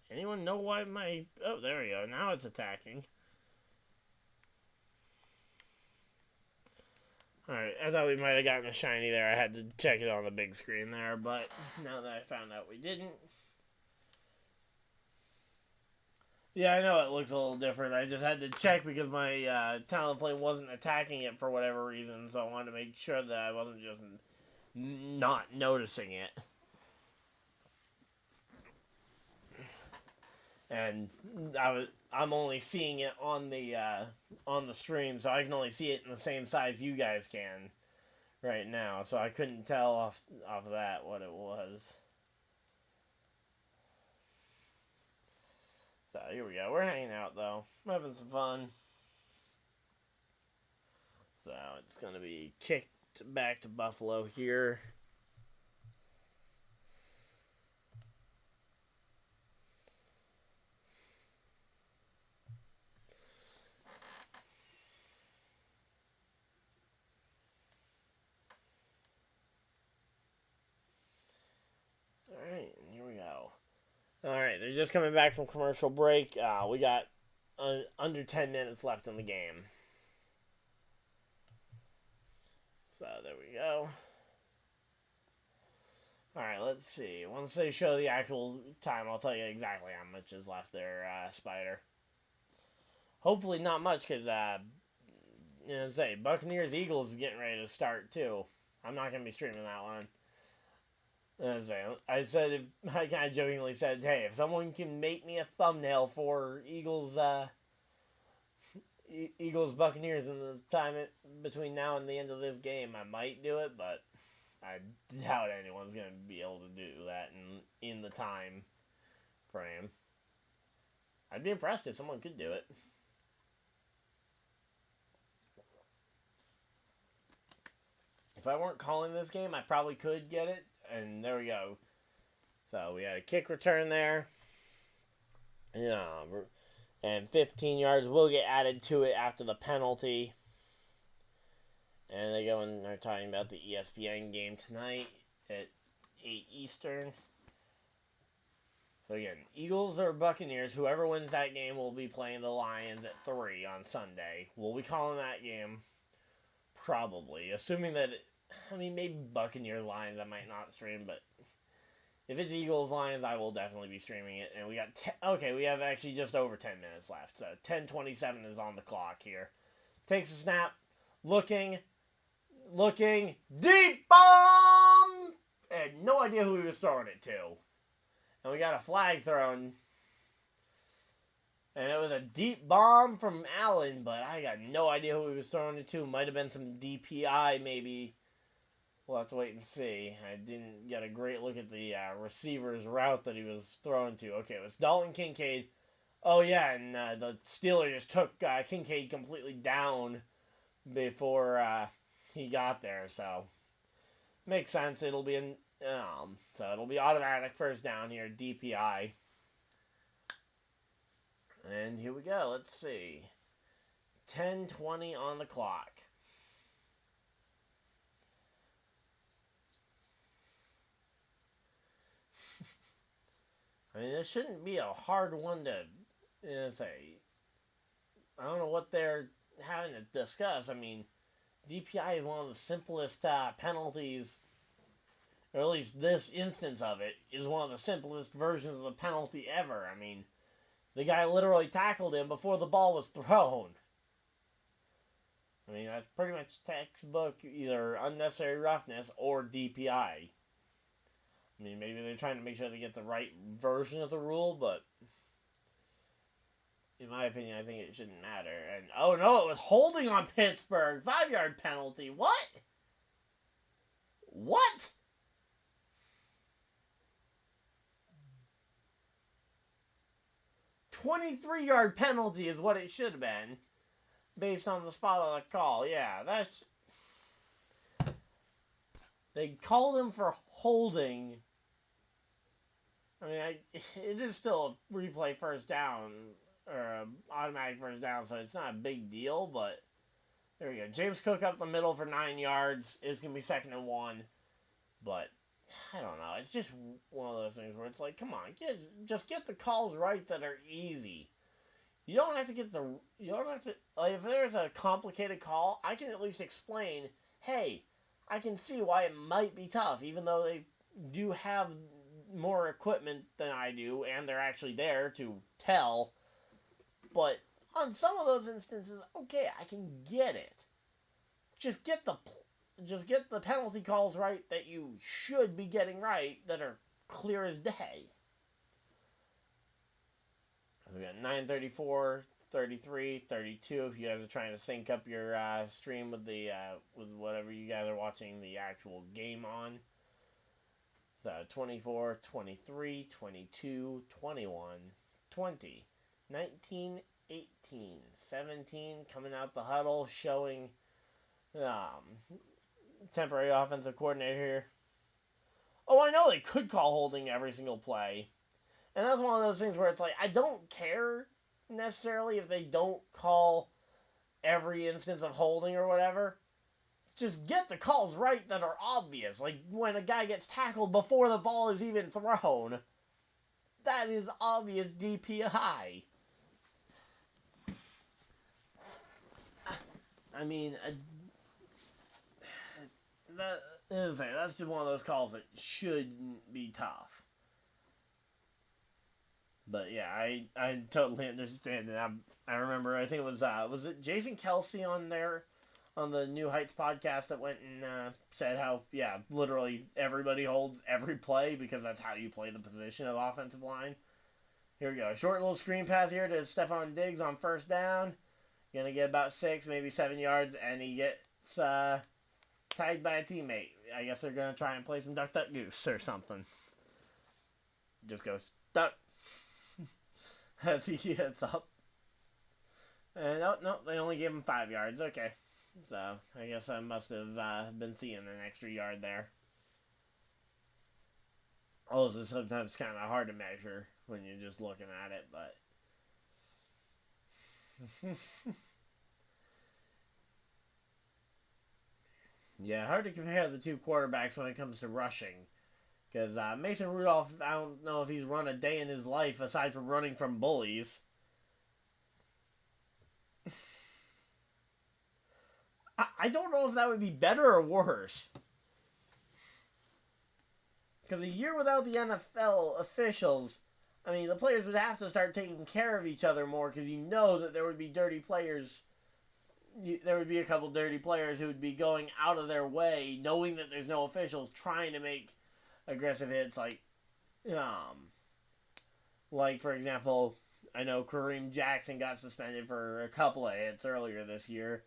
anyone know why my... Oh, there we go. Now it's attacking. Alright, I thought we might have gotten a shiny there. I had to check it on the big screen there, but now that I found out we didn't. Yeah, I know it looks a little different. I just had to check because my Talonflame wasn't attacking it for whatever reason, so I wanted to make sure that I wasn't just not noticing it. And I'm only seeing it on the stream, so I can only see it in the same size you guys can right now. So I couldn't tell off of that what it was. So here we go. We're hanging out though. We're having some fun. So it's gonna be kicked back to Buffalo here. Alright, here we go. Alright, they're just coming back from commercial break. We got under 10 minutes left in the game. So there we go. Alright, let's see. Once they show the actual time, I'll tell you exactly how much is left there, Spider. Hopefully not much, because, Buccaneers Eagles is getting ready to start, too. I'm not going to be streaming that one. I kind of jokingly said, hey, if someone can make me a thumbnail for Eagles Buccaneers in the time between now and the end of this game, I might do it, but I doubt anyone's going to be able to do that in the time frame. I'd be impressed if someone could do it. If I weren't calling this game, I probably could get it. And there we go. So we had a kick return there. Yeah, and 15 yards will get added to it after the penalty. And they go and they're talking about the ESPN game tonight at 8 Eastern. So again, Eagles or Buccaneers, whoever wins that game will be playing the Lions at 3 on Sunday. Will we calling that game? Probably. Assuming that, maybe Buccaneers Lions I might not stream, but if it's Eagles Lions, I will definitely be streaming it. And we got, we have actually just over 10 minutes left. So 10:27 is on the clock here. Takes a snap, looking, deep bomb! Had no idea who he was throwing it to. And we got a flag thrown. And it was a deep bomb from Allen, but I got no idea who he was throwing it to. Might have been some DPI, maybe. We'll have to wait and see. I didn't get a great look at the receiver's route that he was throwing to. Okay, it was Dalton Kincaid. Oh, yeah, and the Steelers just took Kincaid completely down before he got there, so makes sense. It'll be it'll be automatic first down here, DPI. And here we go. Let's see. 10:20 on the clock. This shouldn't be a hard one to say. I don't know what they're having to discuss. DPI is one of the simplest penalties, or at least this instance of it is one of the simplest versions of the penalty ever. The guy literally tackled him before the ball was thrown. That's pretty much textbook either unnecessary roughness or DPI. Maybe they're trying to make sure they get the right version of the rule, but in my opinion, I think it shouldn't matter. And, oh no, it was holding on Pittsburgh. 5-yard penalty. What? What? $23-yard penalty is what it should have been, based on the spot on the call. Yeah, that's... They called him for holding. It is still a replay first down, or an automatic first down, so it's not a big deal, but there we go. James Cook up the middle for 9 yards. It's going to be 2nd and 1, but I don't know. It's just one of those things where it's like, come on, just get the calls right that are easy. You don't have to if there's a complicated call, I can at least explain, hey, I can see why it might be tough, even though they do have more equipment than I do, and they're actually there to tell. But on some of those instances, okay, I can get it. Just get the penalty calls right that you should be getting right, that are clear as day. We got 9:34, 33, 32. If you guys are trying to sync up your stream with the with whatever you guys are watching the actual game on. So 24, 23, 22, 21, 20, 19, 18, 17 coming out the huddle, showing temporary offensive coordinator here. Oh, I know they could call holding every single play. And that's one of those things where it's like, I don't care necessarily if they don't call every instance of holding or whatever. Just get the calls right that are obvious. Like when a guy gets tackled before the ball is even thrown. That is obvious DPI. That's just one of those calls that shouldn't be tough. But yeah, I totally understand it. I remember, I think it was it Jason Kelsey on the New Heights podcast that went and said how, yeah, literally everybody holds every play because that's how you play the position of offensive line. Here we go. A short little screen pass here to Stephon Diggs on first down. Gonna get about 6, maybe 7 yards, and he gets tagged by a teammate. I guess they're gonna try and play some Duck Duck Goose or something. Just goes duck as he gets up. And no, they only gave him 5 yards. Okay. So, I guess I must have been seeing an extra yard there. Also, sometimes kind of hard to measure when you're just looking at it, but... yeah, hard to compare the two quarterbacks when it comes to rushing. Because Mason Rudolph, I don't know if he's run a day in his life aside from running from bullies. I don't know if that would be better or worse. Because a year without the NFL officials, I mean, the players would have to start taking care of each other more because you know that there would be dirty players. There would be a couple dirty players who would be going out of their way, knowing that there's no officials, trying to make aggressive hits. Like for example, I know Kareem Jackson got suspended for a couple of hits earlier this year.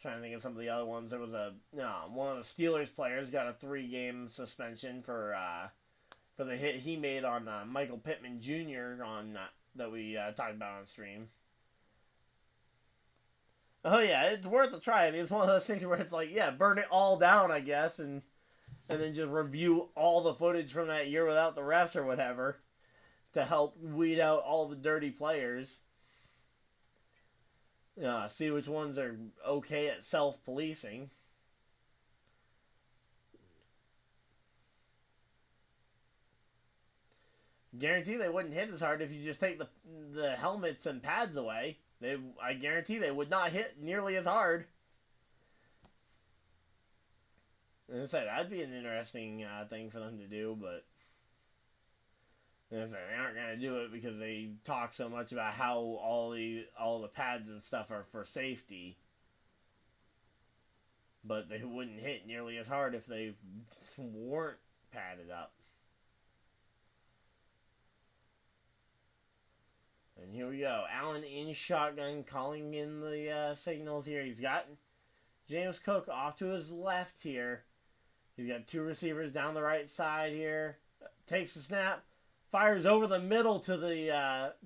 Trying to think of some of the other ones. There was one of the Steelers players got a 3-game suspension for the hit he made on Michael Pittman Jr. that we talked about on stream. Oh yeah, it's worth a try. I mean, it's one of those things where it's like, yeah, burn it all down, I guess, and then just review all the footage from that year without the refs or whatever to help weed out all the dirty players. See which ones are okay at self-policing. Guarantee they wouldn't hit as hard if you just take the helmets and pads away. I guarantee they would not hit nearly as hard. And I say that'd be an interesting thing for them to do, but they aren't going to do it because they talk so much about how all the pads and stuff are for safety. But they wouldn't hit nearly as hard if they weren't padded up. And here we go. Allen in shotgun, calling in the signals here. He's got James Cook off to his left here. He's got 2 receivers down the right side here. Takes the snap. Fires over the middle to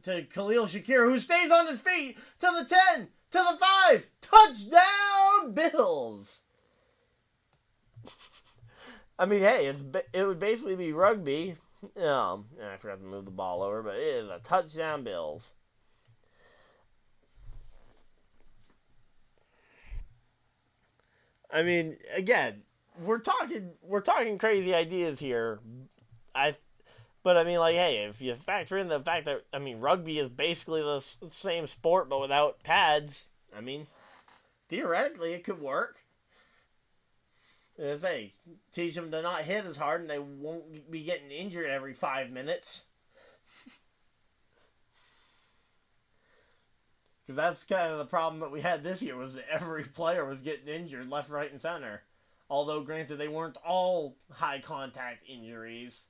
Khalil Shakir, who stays on his feet to the 10, to the 5. Touchdown, Bills! I mean, hey, it would basically be rugby. And I forgot to move the ball over, but it is a touchdown, Bills. I mean, again, we're talking crazy ideas here. But I mean, like, hey, if you factor in the fact that, I mean, rugby is basically the same sport but without pads, I mean, theoretically it could work. As I teach them to not hit as hard and they won't be getting injured every 5 minutes. Because that's kind of the problem that we had this year, was that every player was getting injured left, right, and center. Although, granted, they weren't all high contact injuries.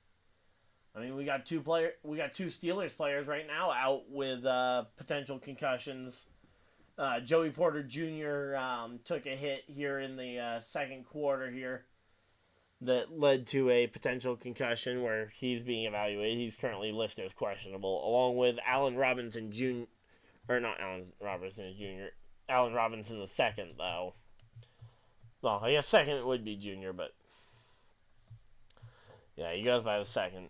I mean, we got two Steelers players right now out with potential concussions. Joey Porter Jr. Took a hit here in the second quarter here that led to a potential concussion where he's being evaluated. He's currently listed as questionable, along with Allen Robinson Jr. Or not Allen Robinson Jr. Allen Robinson the second, though. Well, I guess second would be Jr., but yeah, he goes by the second.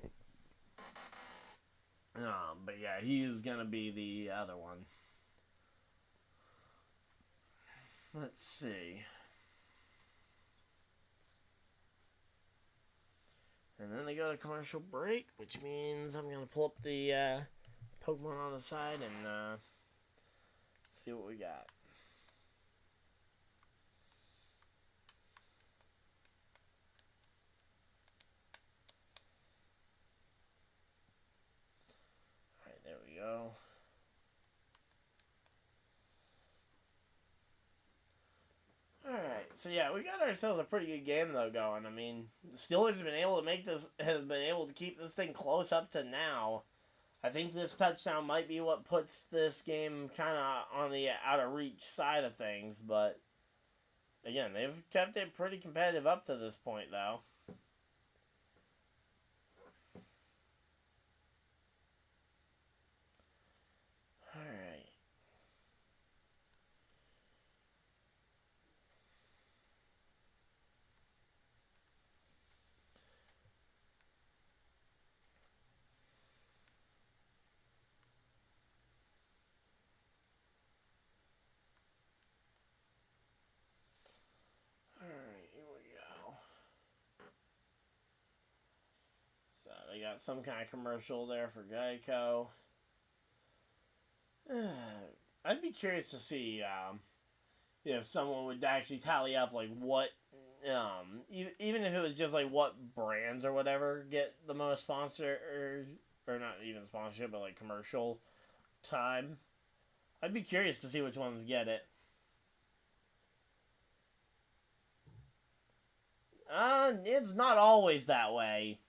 But yeah, he is going to be the other one. Let's see. And then they go to commercial break, which means I'm going to pull up the Pokemon on the side and see what we got. Alright, there we go. Alright, so yeah, we got ourselves a pretty good game though going. I mean, the Steelers have been able to keep this thing close up to now. I think this touchdown might be what puts this game kind of on the out of reach side of things, but again, they've kept it pretty competitive up to this point though. Alright. Alright, here we go. got some kind of commercial there for Geico. I'd be curious to see if someone would actually tally up like what, even if it was just like what brands or whatever get the most sponsor or not even sponsorship, but like commercial time. I'd be curious to see which ones get it. It's not always that way.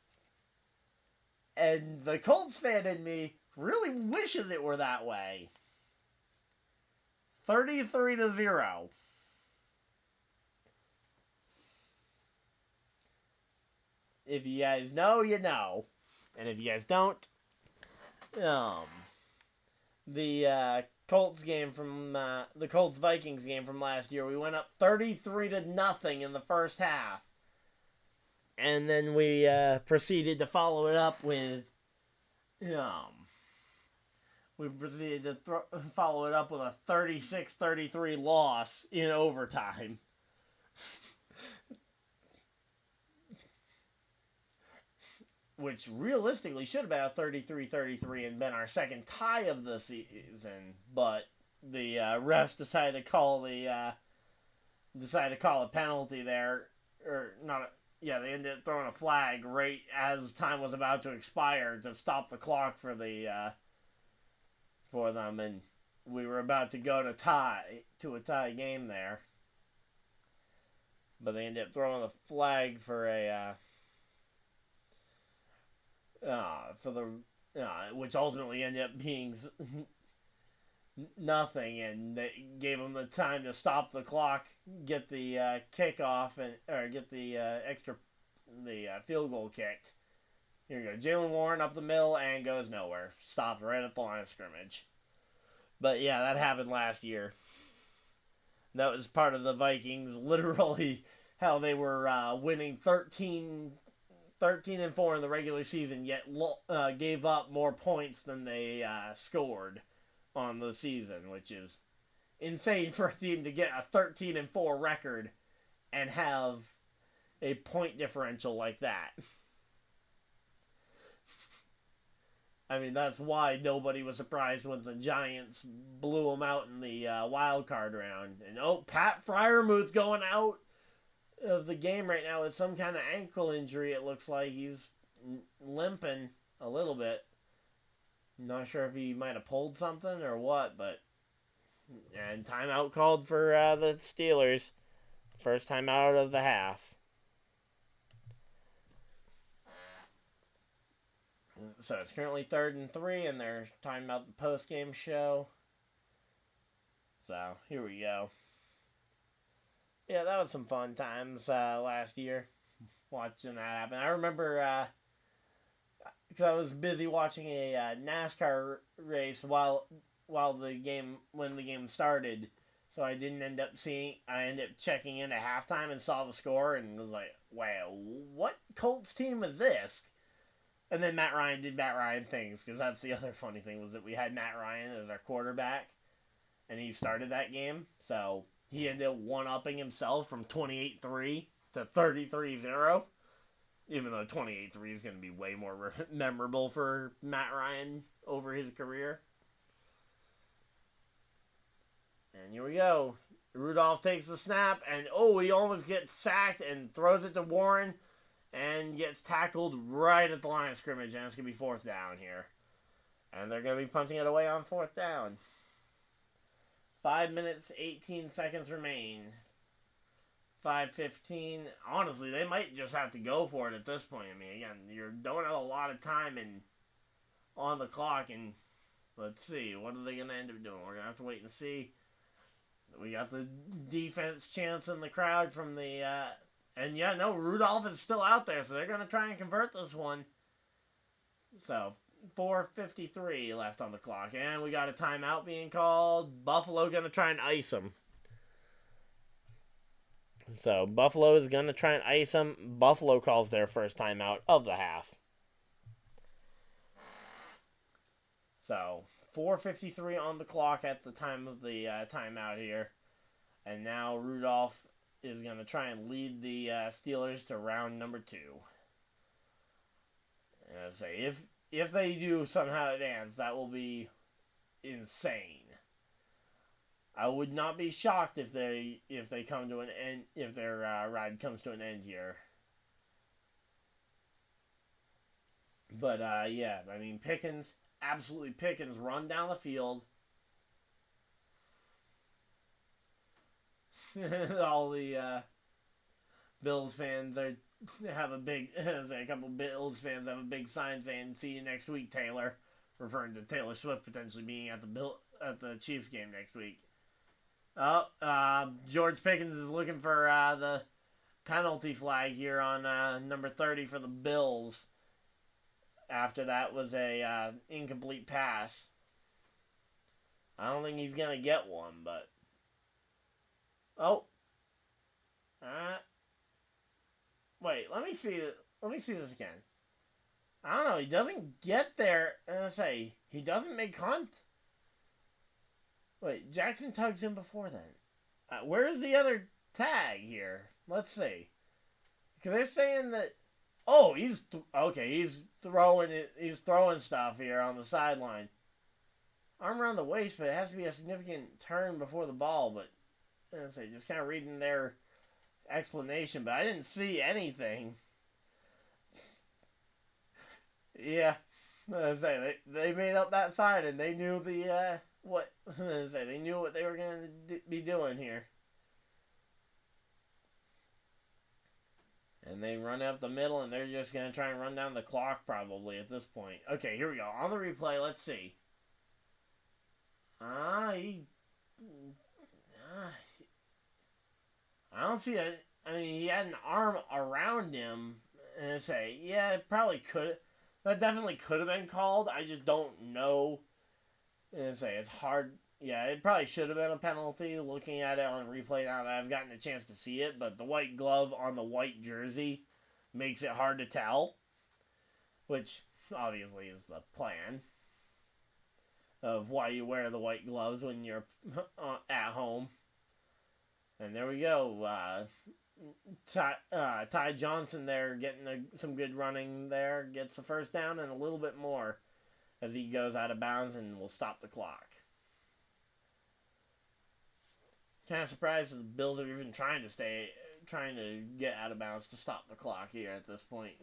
And the Colts fan in me really wishes it were that way. 33-0. If you guys know, you know. And if you guys don't, the Colts game from the Colts Vikings game from last year, we went up 33-0 in the first half. And then we proceeded to follow it up with follow it up with a 36-33 loss in overtime. Which realistically should have been a 33-33 and been our second tie of the season, but the refs decided to call a penalty there, or not. Yeah, they ended up throwing a flag right as time was about to expire to stop the clock for them, and we were about to go to a tie game there, but they ended up throwing the flag for which ultimately ended up being nothing, and they gave them the time to stop the clock, get the kickoff, or get the field goal kicked. Here we go. Jalen Warren up the middle and goes nowhere. Stopped right at the line of scrimmage. But yeah, that happened last year. That was part of the Vikings, literally how they were winning 13-4 in the regular season, yet gave up more points than they scored on the season, which is insane for a team to get a 13-4 record and have a point differential like that. I mean, that's why nobody was surprised when the Giants blew them out in the wild card round. And Pat Freiermuth going out of the game right now with some kind of ankle injury. It looks like he's limping a little bit. Not sure if he might have pulled something or what, but and timeout called for the Steelers. First timeout of the half. So it's currently 3rd and 3, and they're talking about the post-game show. So here we go. Yeah, that was some fun times last year, watching that happen. I remember because I was busy watching a NASCAR race when the game started, so I didn't end up seeing. I ended up checking in at halftime and saw the score and was like, "Wow, what Colts team is this?" And then Matt Ryan did Matt Ryan things, because that's the other funny thing, was that we had Matt Ryan as our quarterback, and he started that game, so he ended up one-upping himself from 28-3 to 33-0. Even though 28-3 is going to be way more memorable for Matt Ryan over his career. And here we go. Rudolph takes the snap, and he almost gets sacked and throws it to Warren and gets tackled right at the line of scrimmage, and it's going to be 4th down here. And they're going to be punting it away on 4th down. 5 minutes, 18 seconds remain. 5:15. Honestly, they might just have to go for it at this point. I mean, again, you don't have a lot of time on the clock, and let's see, what are they going to end up doing? We're going to have to wait and see. We got the defense chants in the crowd from the, and yeah, no, Rudolph is still out there, so they're going to try and convert this one. So, 4:53 left on the clock, and we got a timeout being called. Buffalo going to try and ice them. So, Buffalo is going to try and ice them. Buffalo calls their first timeout of the half. So, 4:53 on the clock at the time of the timeout here. And now Rudolph is going to try and lead the Steelers to round number 2. And I say if they do somehow advance, that will be insane. I would not be shocked if they come to an end, if their ride comes to an end here. But yeah, I mean Pickens, absolutely Pickens, run down the field. All the Bills fans have a big, a couple Bills fans have a big sign saying "See you next week, Taylor," referring to Taylor Swift potentially being at the Chiefs game next week. George Pickens is looking for the penalty flag here on number 30 for the Bills. After that was a incomplete pass. I don't think he's gonna get one, but wait, let me see this again. I don't know. He doesn't get there. He doesn't make contact. Wait, Jackson tugs in before then. Where's the other tag here? Let's see. Because they're saying that. Oh, he's throwing it. He's throwing stuff here on the sideline. Arm around the waist, but it has to be a significant turn before the ball. But just kind of reading their explanation, but I didn't see anything. Yeah, they made up that side and they knew they knew what they were going to be doing here. And they run up the middle, and they're just going to try and run down the clock probably at this point. Okay, here we go. On the replay, let's see. I don't see it. I mean, he had an arm around him, and yeah, it probably could. That definitely could have been called. I just don't know. And it's hard. Yeah, it probably should have been a penalty looking at it on replay now that I've gotten a chance to see it, but the white glove on the white jersey makes it hard to tell, which obviously is the plan of why you wear the white gloves when you're at home. And there we go. Ty Johnson there getting some good running there, gets the first down and a little bit more as he goes out of bounds and will stop the clock. Kind of surprised that the Bills are even trying to get out of bounds to stop the clock here at this point.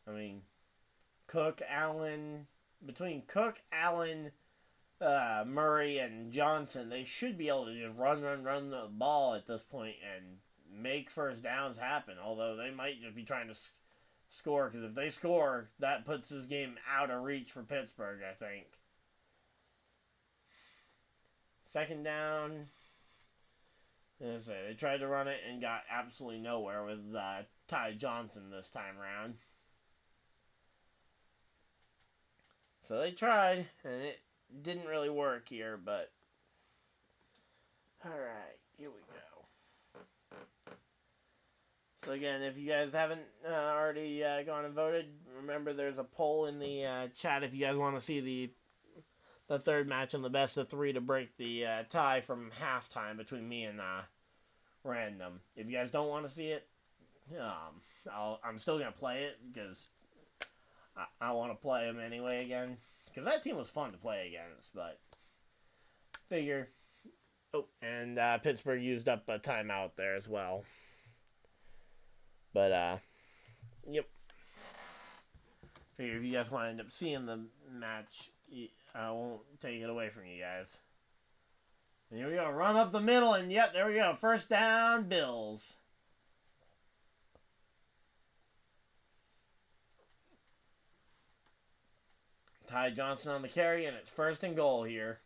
I mean, between Cook, Allen, Murray, and Johnson, they should be able to just run the ball at this point and make first downs happen. Although they might just be trying to score, because if they score, that puts this game out of reach for Pittsburgh, I think. Second down. They tried to run it and got absolutely nowhere with Ty Johnson this time around. So they tried, and it didn't really work here, but alright, here we go. So again, if you guys haven't already gone and voted, remember there's a poll in the chat if you guys want to see the third match on the best of three to break the tie from halftime between me and Random. If you guys don't want to see it, I'm still going to play it because I want to play him anyway again. Because that team was fun to play against, but figure. Oh, and Pittsburgh used up a timeout there as well. But, yep. Figure if you guys want to end up seeing the match, I won't take it away from you guys. And here we go. Run up the middle, and yep, there we go. First down, Bills. Ty Johnson on the carry, and it's first and goal here.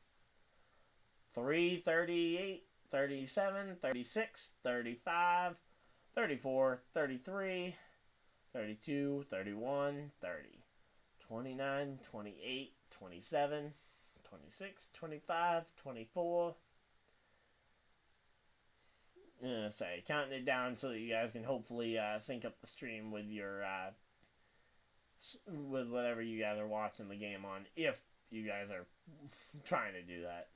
3, 38, 37, 36, 35, 34, 33, 32, 31, 30, 29, 28, 27, 26, 25, 24. Counting it down so that you guys can hopefully sync up the stream with your with whatever you guys are watching the game on, if you guys are trying to do that.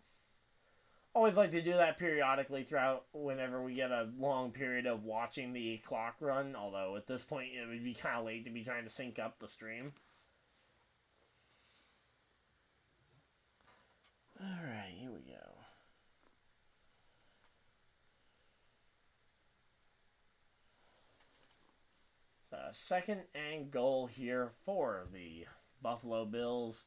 always like to do that periodically throughout whenever we get a long period of watching the clock run. Although at this point it would be kind of late to be trying to sync up the stream. Alright, here we go. So, second and goal here for the Buffalo Bills.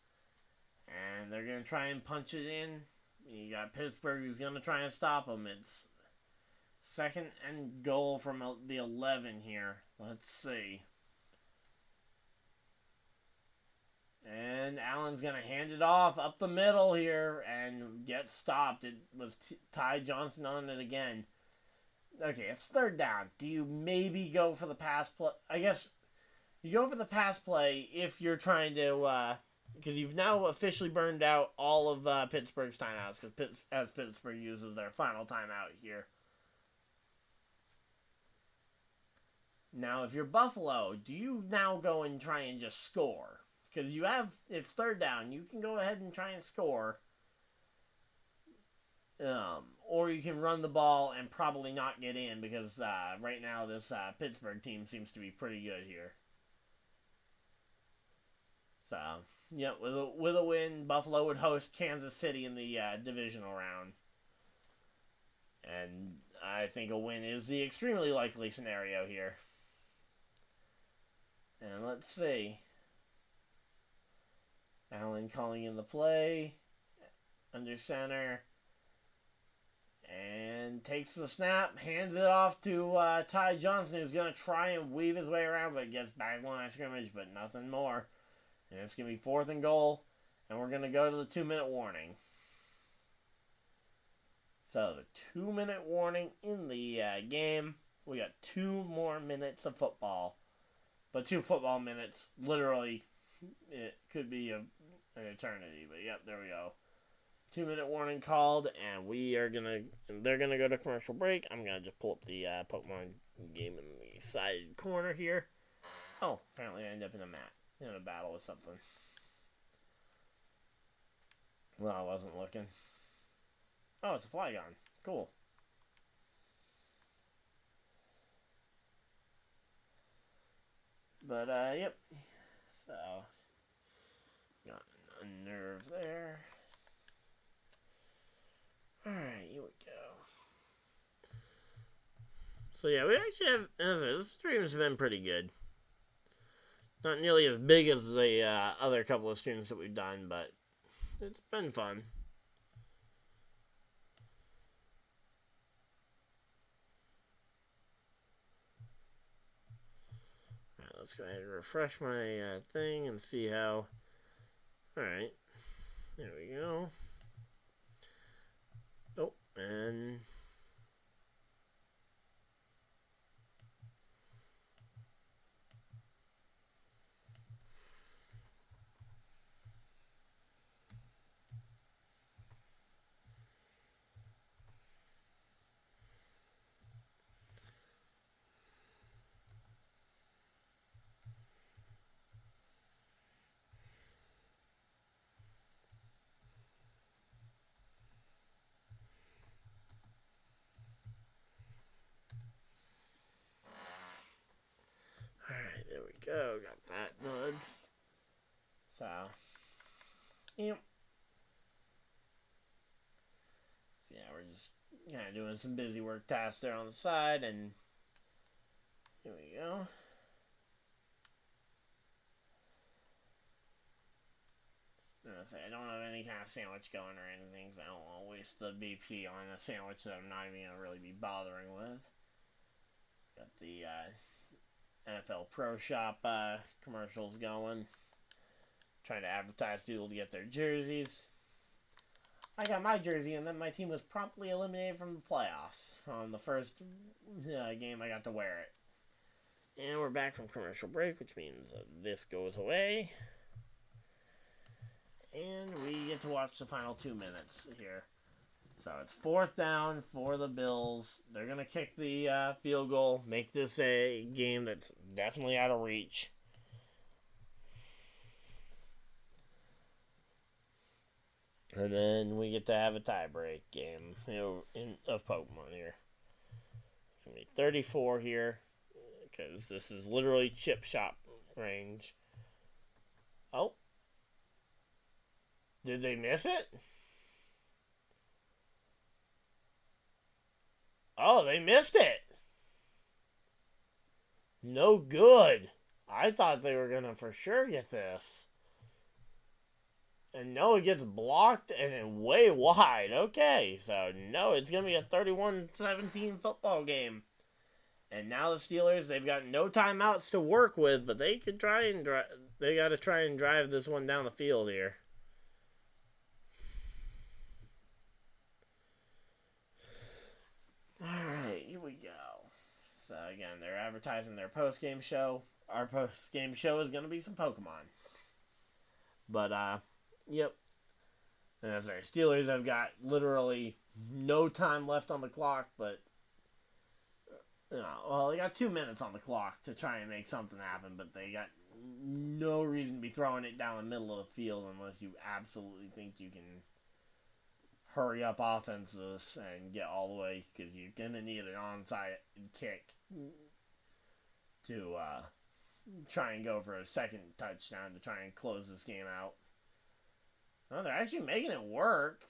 And they're going to try and punch it in. You got Pittsburgh who's going to try and stop them. It's second and goal from the 11 here. Let's see. And Allen's going to hand it off up the middle here and get stopped. It was Ty Johnson on it again. Okay, it's third down. Do you maybe go for the pass play? I guess you go for the pass play if you're trying to, because you've now officially burned out all of Pittsburgh's timeouts, as Pittsburgh uses their final timeout here. Now, if you're Buffalo, do you now go and try and just score? Because it's third down. You can go ahead and try and score. Or you can run the ball and probably not get in because right now this Pittsburgh team seems to be pretty good here. So, yeah, with a win, Buffalo would host Kansas City in the divisional round. And I think a win is the extremely likely scenario here. And let's see. Allen calling in the play. Under center. And takes the snap. Hands it off to Ty Johnson, who's going to try and weave his way around, but gets back line of scrimmage, but nothing more. And it's going to be fourth and goal. And we're going to go to the 2-minute warning. So, the 2-minute warning in the game. We got 2 more minutes of football. But 2 football minutes, literally, it could be an eternity. But, yep, there we go. 2-minute warning called, and they're gonna go to commercial break. I'm gonna just pull up the Pokemon game in the side corner here. Oh, apparently I ended up in a battle with something. Well, I wasn't looking. Oh, it's a Flygon. Cool. But, yep. So, got a nerve there. Alright, here we go. So yeah, we actually have, as I said, this stream's been pretty good. Not nearly as big as the other couple of streams that we've done, but it's been fun. Alright, let's go ahead and refresh my thing and see how... Alright, there we go. Oh, and there we go, got that done. So, yep. So yeah, we're just kind of doing some busy work tasks there on the side, and here we go. I don't have any kind of sandwich going or anything, so I don't want to waste the BP on a sandwich that I'm not even going to really be bothering with. Got the NFL Pro Shop commercials going. Trying to advertise people to get their jerseys. I got my jersey, and then my team was promptly eliminated from the playoffs on the first game I got to wear it. And we're back from commercial break, which means this goes away. And we get to watch the final 2 minutes here. So it's fourth down for the Bills. They're going to kick the field goal, make this a game that's definitely out of reach. And then we get to have a tiebreak game, of Pokemon here. It's going to be 34 here, because this is literally chip shop range. Oh. Did they miss it? Oh, they missed it. No good. I thought they were going to for sure get this. And no, it gets blocked and then way wide. Okay, so no, it's going to be a 31-17 football game. And now the Steelers, they've got no timeouts to work with, but they could try and they got to try and drive this one down the field here. Alright, here we go. So again, they're advertising their post-game show. Our post-game show is going to be some Pokemon. But, yep. And as I say, Steelers have got literally no time left on the clock, but, well, they got 2 minutes on the clock to try and make something happen, but they got no reason to be throwing it down the middle of the field unless you absolutely think you can hurry up offenses and get all the way, because you're going to need an onside kick to try and go for a second touchdown to try and close this game out. Oh, they're actually making it work.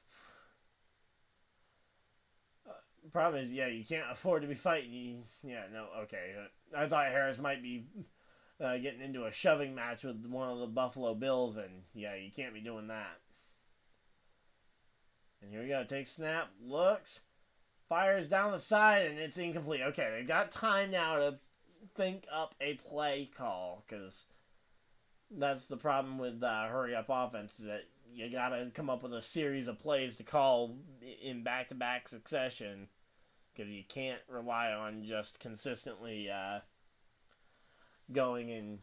Problem is, you can't afford to be fighting. Okay. I thought Harris might be getting into a shoving match with one of the Buffalo Bills, and you can't be doing that. And here we go. Takes snap, looks, fires down the side, and it's incomplete. Okay, they've got time now to think up a play call, because that's the problem with hurry-up offense, is that you got to come up with a series of plays to call in back-to-back succession, because you can't rely on just consistently going and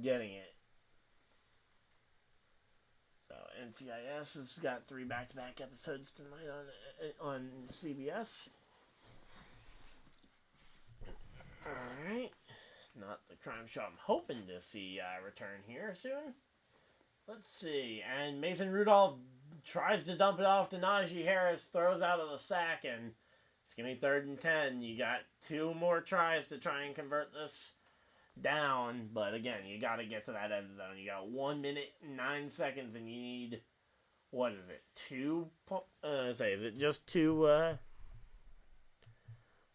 getting it. So NCIS has got 3 back-to-back episodes tonight on CBS. Alright. Not the crime show I'm hoping to see return here soon. Let's see. And Mason Rudolph tries to dump it off to Najee Harris, throws out of the sack, and it's going to be 3rd and 10. You got 2 more tries to try and convert this down, but again, you got to get to that end zone. You got 1 minute and 9 seconds, and you need, what is it, 2? Is it just 2? Let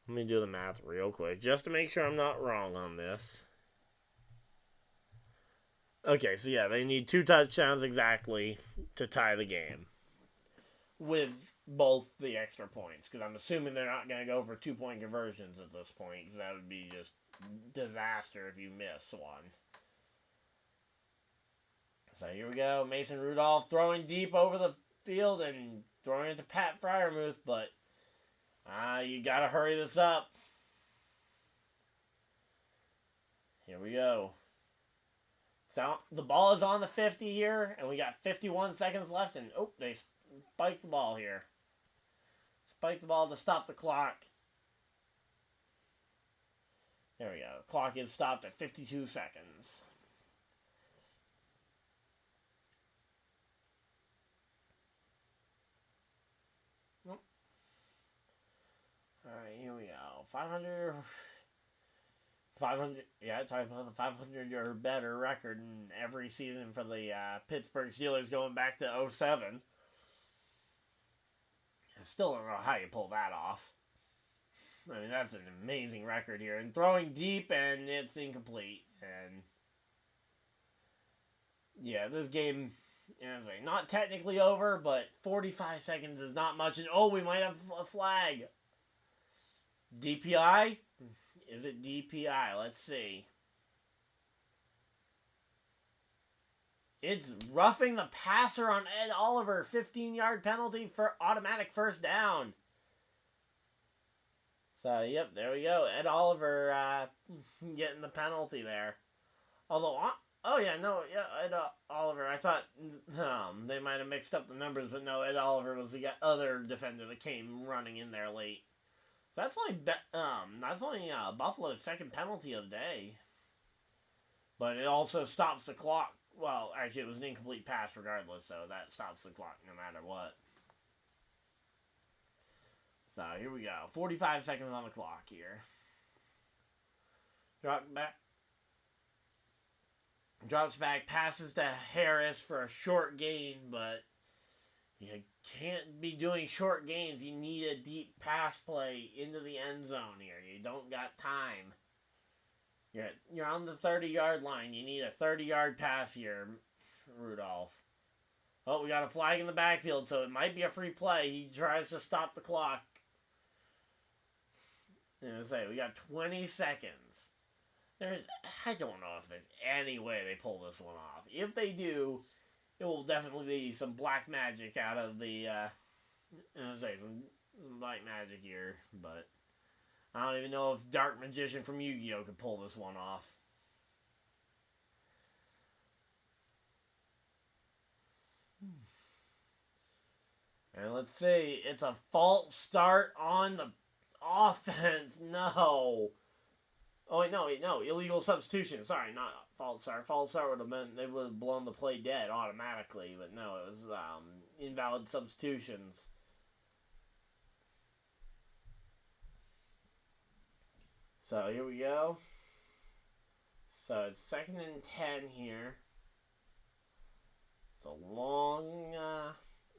me do the math real quick, just to make sure I'm not wrong on this. Okay, so they need 2 touchdowns exactly to tie the game, with both the extra points, because I'm assuming they're not going to go for 2-point conversions at this point, because that would be just disaster if you miss one. So here we go. Mason Rudolph throwing deep over the field and throwing it to Pat Freiermuth, but you got to hurry this up. Here we go. So the ball is on the 50 here, and we got 51 seconds left, and they spiked the ball here. Spiked the ball to stop the clock. There we go. Clock is stopped at 52 seconds. Nope. Alright, here we go. 500, talking about the 500 or better record in every season for the Pittsburgh Steelers going back to 2007. I still don't know how you pull that off. I mean, that's an amazing record here. And throwing deep, and it's incomplete. And this game is not technically over, but 45 seconds is not much. And we might have a flag. DPI? Is it DPI? Let's see. It's roughing the passer on Ed Oliver. 15-yard penalty for automatic first down. So, there we go. Ed Oliver getting the penalty there. Although, Ed Oliver. I thought they might have mixed up the numbers, but no, Ed Oliver was the other defender that came running in there late. So that's only Buffalo's second penalty of the day. But it also stops the clock Well, actually, it was an incomplete pass regardless, so that stops the clock no matter what. So here we go. 45 seconds on the clock here. Drops back, passes to Harris for a short gain, but you can't be doing short gains. You need a deep pass play into the end zone here. You don't got time. You're on the 30-yard line. You need a 30-yard pass here, Rudolph. Oh, we got a flag in the backfield, so it might be a free play. He tries to stop the clock. We got 20 seconds. I don't know if there's any way they pull this one off. If they do, it will definitely be some black magic out of the, some black magic here, but I don't even know if Dark Magician from Yu-Gi-Oh! Could pull this one off. And let's see, it's a false start on the offense. No. Oh, wait, no. Illegal substitution. Sorry, not false start. False start would have meant they would have blown the play dead automatically. But no, it was invalid substitutions. So here we go. So it's 2nd and 10 here. It's a long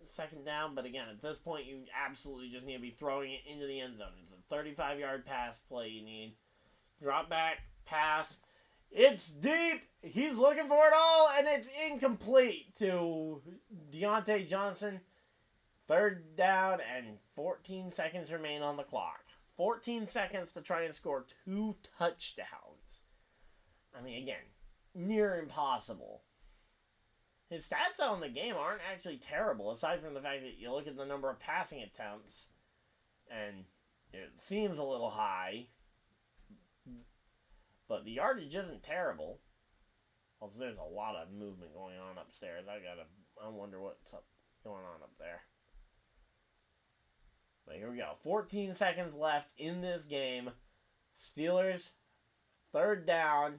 second down. But again, at this point, you absolutely just need to be throwing it into the end zone. It's a 35-yard pass play you need. Drop back, pass. It's deep. He's looking for it all, and it's incomplete to Deontay Johnson. 3rd down, and 14 seconds remain on the clock. 14 seconds to try and score 2 touchdowns. I mean, again, near impossible. His stats on the game aren't actually terrible, aside from the fact that you look at the number of passing attempts, and it seems a little high. But the yardage isn't terrible. Also, there's a lot of movement going on upstairs. I wonder what's going on up there. But here we go. 14 seconds left in this game. Steelers, 3rd down.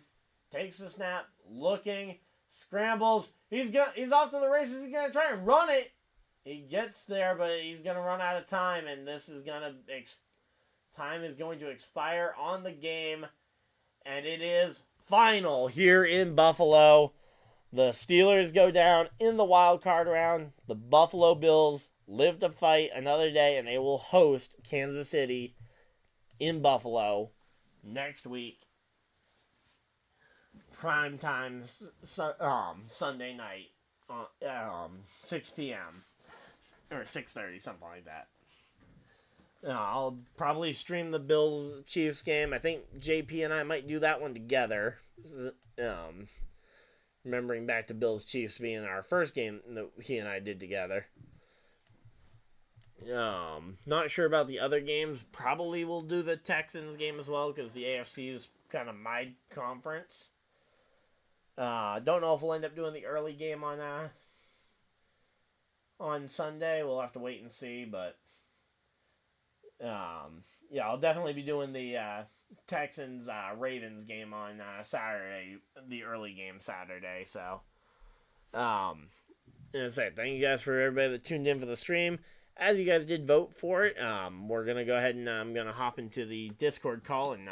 Takes the snap, looking, scrambles. He's off to the races. He's gonna try and run it. He gets there, but he's gonna run out of time, and time is going to expire on the game. And it is final here in Buffalo. The Steelers go down in the wild card round. The Buffalo Bills live to fight another day, and they will host Kansas City in Buffalo next week. Prime time Sunday night, 6 p.m. or 6:30, something like that. I'll probably stream the Bills-Chiefs game. I think JP and I might do that one together. Remembering back to Bills-Chiefs being our first game that he and I did together. Not sure about the other games. Probably we'll do the Texans game as well, because the AFC is kind of my conference. Don't know if we'll end up doing the early game on Sunday. We'll have to wait and see, but yeah, I'll definitely be doing the Texans Ravens game on Saturday, the early game Saturday. So, as I say, thank you guys for everybody that tuned in for the stream. As you guys did vote for it, we're gonna go ahead and I'm gonna hop into the Discord call and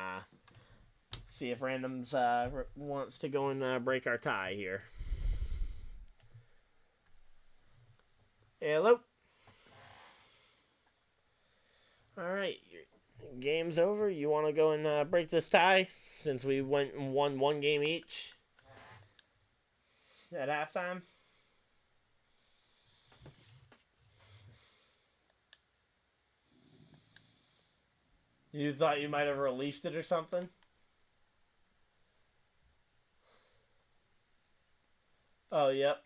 see if Randoms wants to go and break our tie here. Hello. All right, game's over. You want to go and break this tie since we went and won one game each at halftime? You thought you might have released it or something? Oh, yep.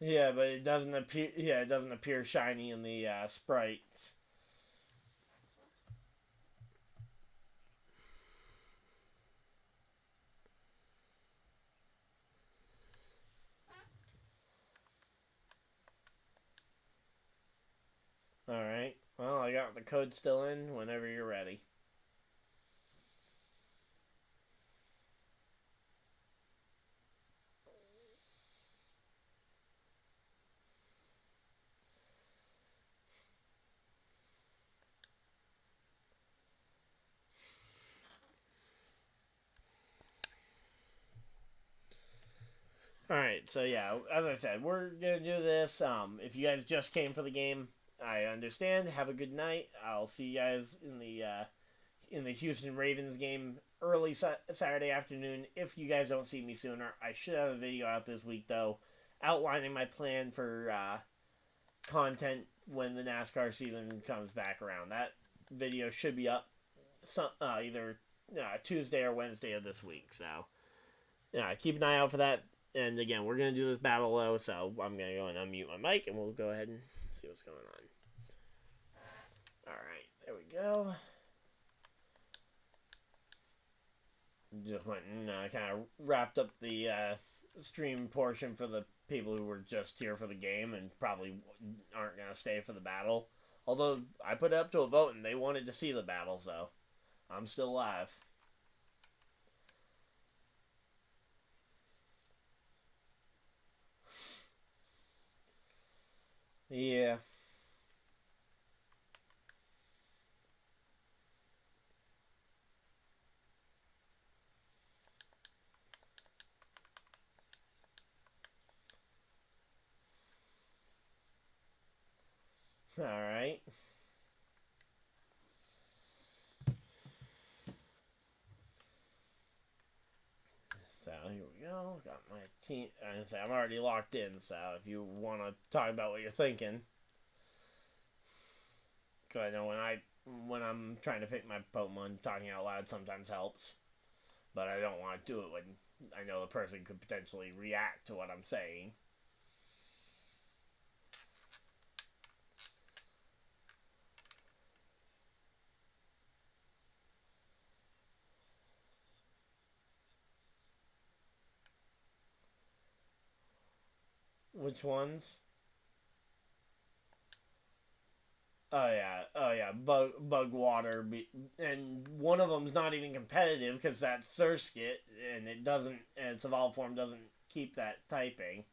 Yeah, but it doesn't appear. Yeah, it doesn't appear shiny in the sprites. All right. Well, I got the code still in. Whenever you're ready. Alright, so yeah, as I said, we're gonna do this. If you guys just came for the game, I understand. Have a good night. I'll see you guys in the Houston Ravens game early Saturday afternoon. If you guys don't see me sooner, I should have a video out this week though, outlining my plan for content when the NASCAR season comes back around. That video should be up either Tuesday or Wednesday of this week. So keep an eye out for that. And again, we're going to do this battle low, so I'm going to go and unmute my mic, and we'll go ahead and see what's going on. Alright, there we go. Just went and kind of wrapped up the stream portion for the people who were just here for the game and probably aren't going to stay for the battle. Although, I put it up to a vote, and they wanted to see the battle, so I'm still live. Yeah. Alright. So here we go. Got my team. I'm already locked in, so if you want to talk about what you're thinking. Because I know when I'm trying to pick my Pokemon, talking out loud sometimes helps. But I don't want to do it when I know the person could potentially react to what I'm saying. Which ones? Oh yeah, bug water, and one of them's not even competitive because that's Surskit, and it doesn't, and its evolved form doesn't keep that typing.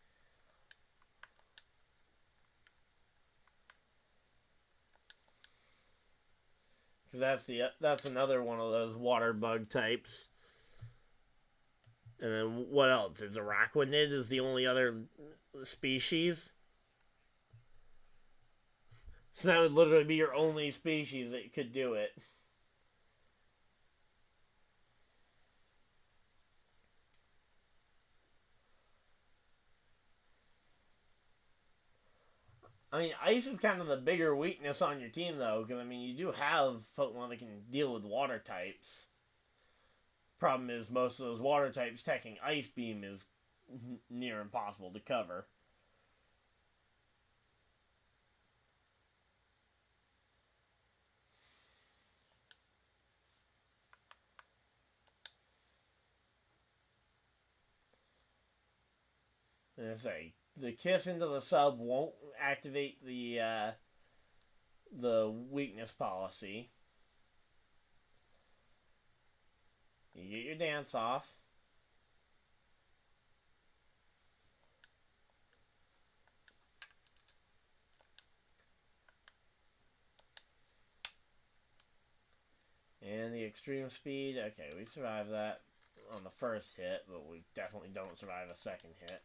Because that's another one of those water bug types. And then what else? Is Araquanid is the only other species. So that would literally be your only species that could do it. I mean, ice is kind of the bigger weakness on your team, though, because, I mean, you do have Pokemon that can deal with water types. Problem is, most of those water types teching Ice Beam is near impossible to cover. And I say, the Kiss into the sub won't activate the weakness policy. You get your dance off. And the extreme speed. Okay, we survived that on the first hit, but we definitely don't survive a second hit.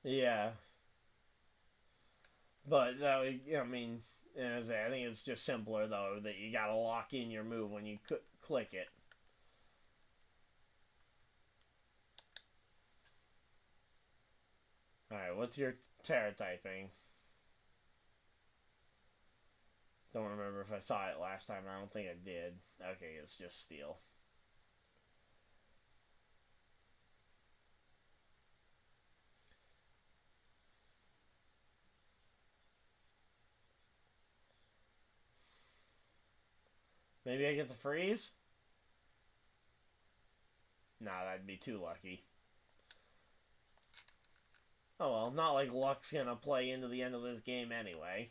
Yeah. But that would, I mean, I think it's just simpler though that you gotta lock in your move when you click it. Alright, what's your Terra typing? Don't remember if I saw it last time. I don't think I did. Okay, it's just Steel. Maybe I get the freeze? Nah, that'd be too lucky. Oh well, not like luck's gonna play into the end of this game anyway.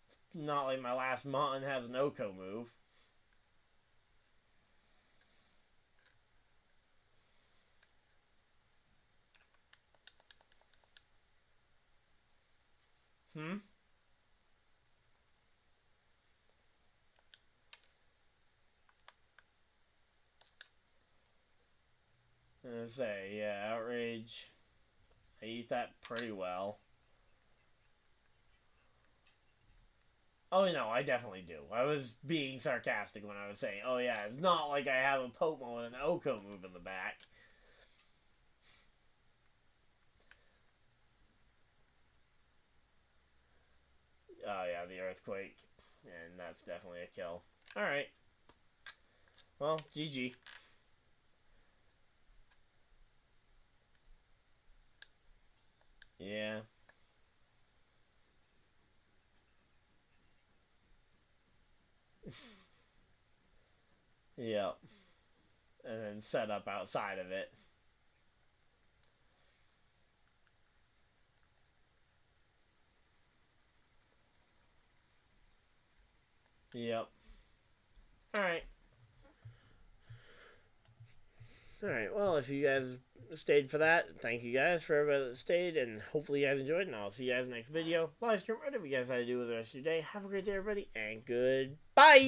It's not like my last Mon has an Oko move. I say, yeah, outrage. I eat that pretty well. Oh, no, I definitely do. I was being sarcastic when I was saying, oh, yeah, it's not like I have a Pokemon with an Oko move in the back. Oh, yeah, the Earthquake. And that's definitely a kill. Alright. Well, GG. Yeah. Yep. And then set up outside of it. Yep. Alright. Alright, well, if you guys stayed for that, thank you guys for everybody that stayed, and hopefully you guys enjoyed, and I'll see you guys next video. Live stream, whatever you guys had to do with the rest of your day. Have a great day, everybody, and goodbye!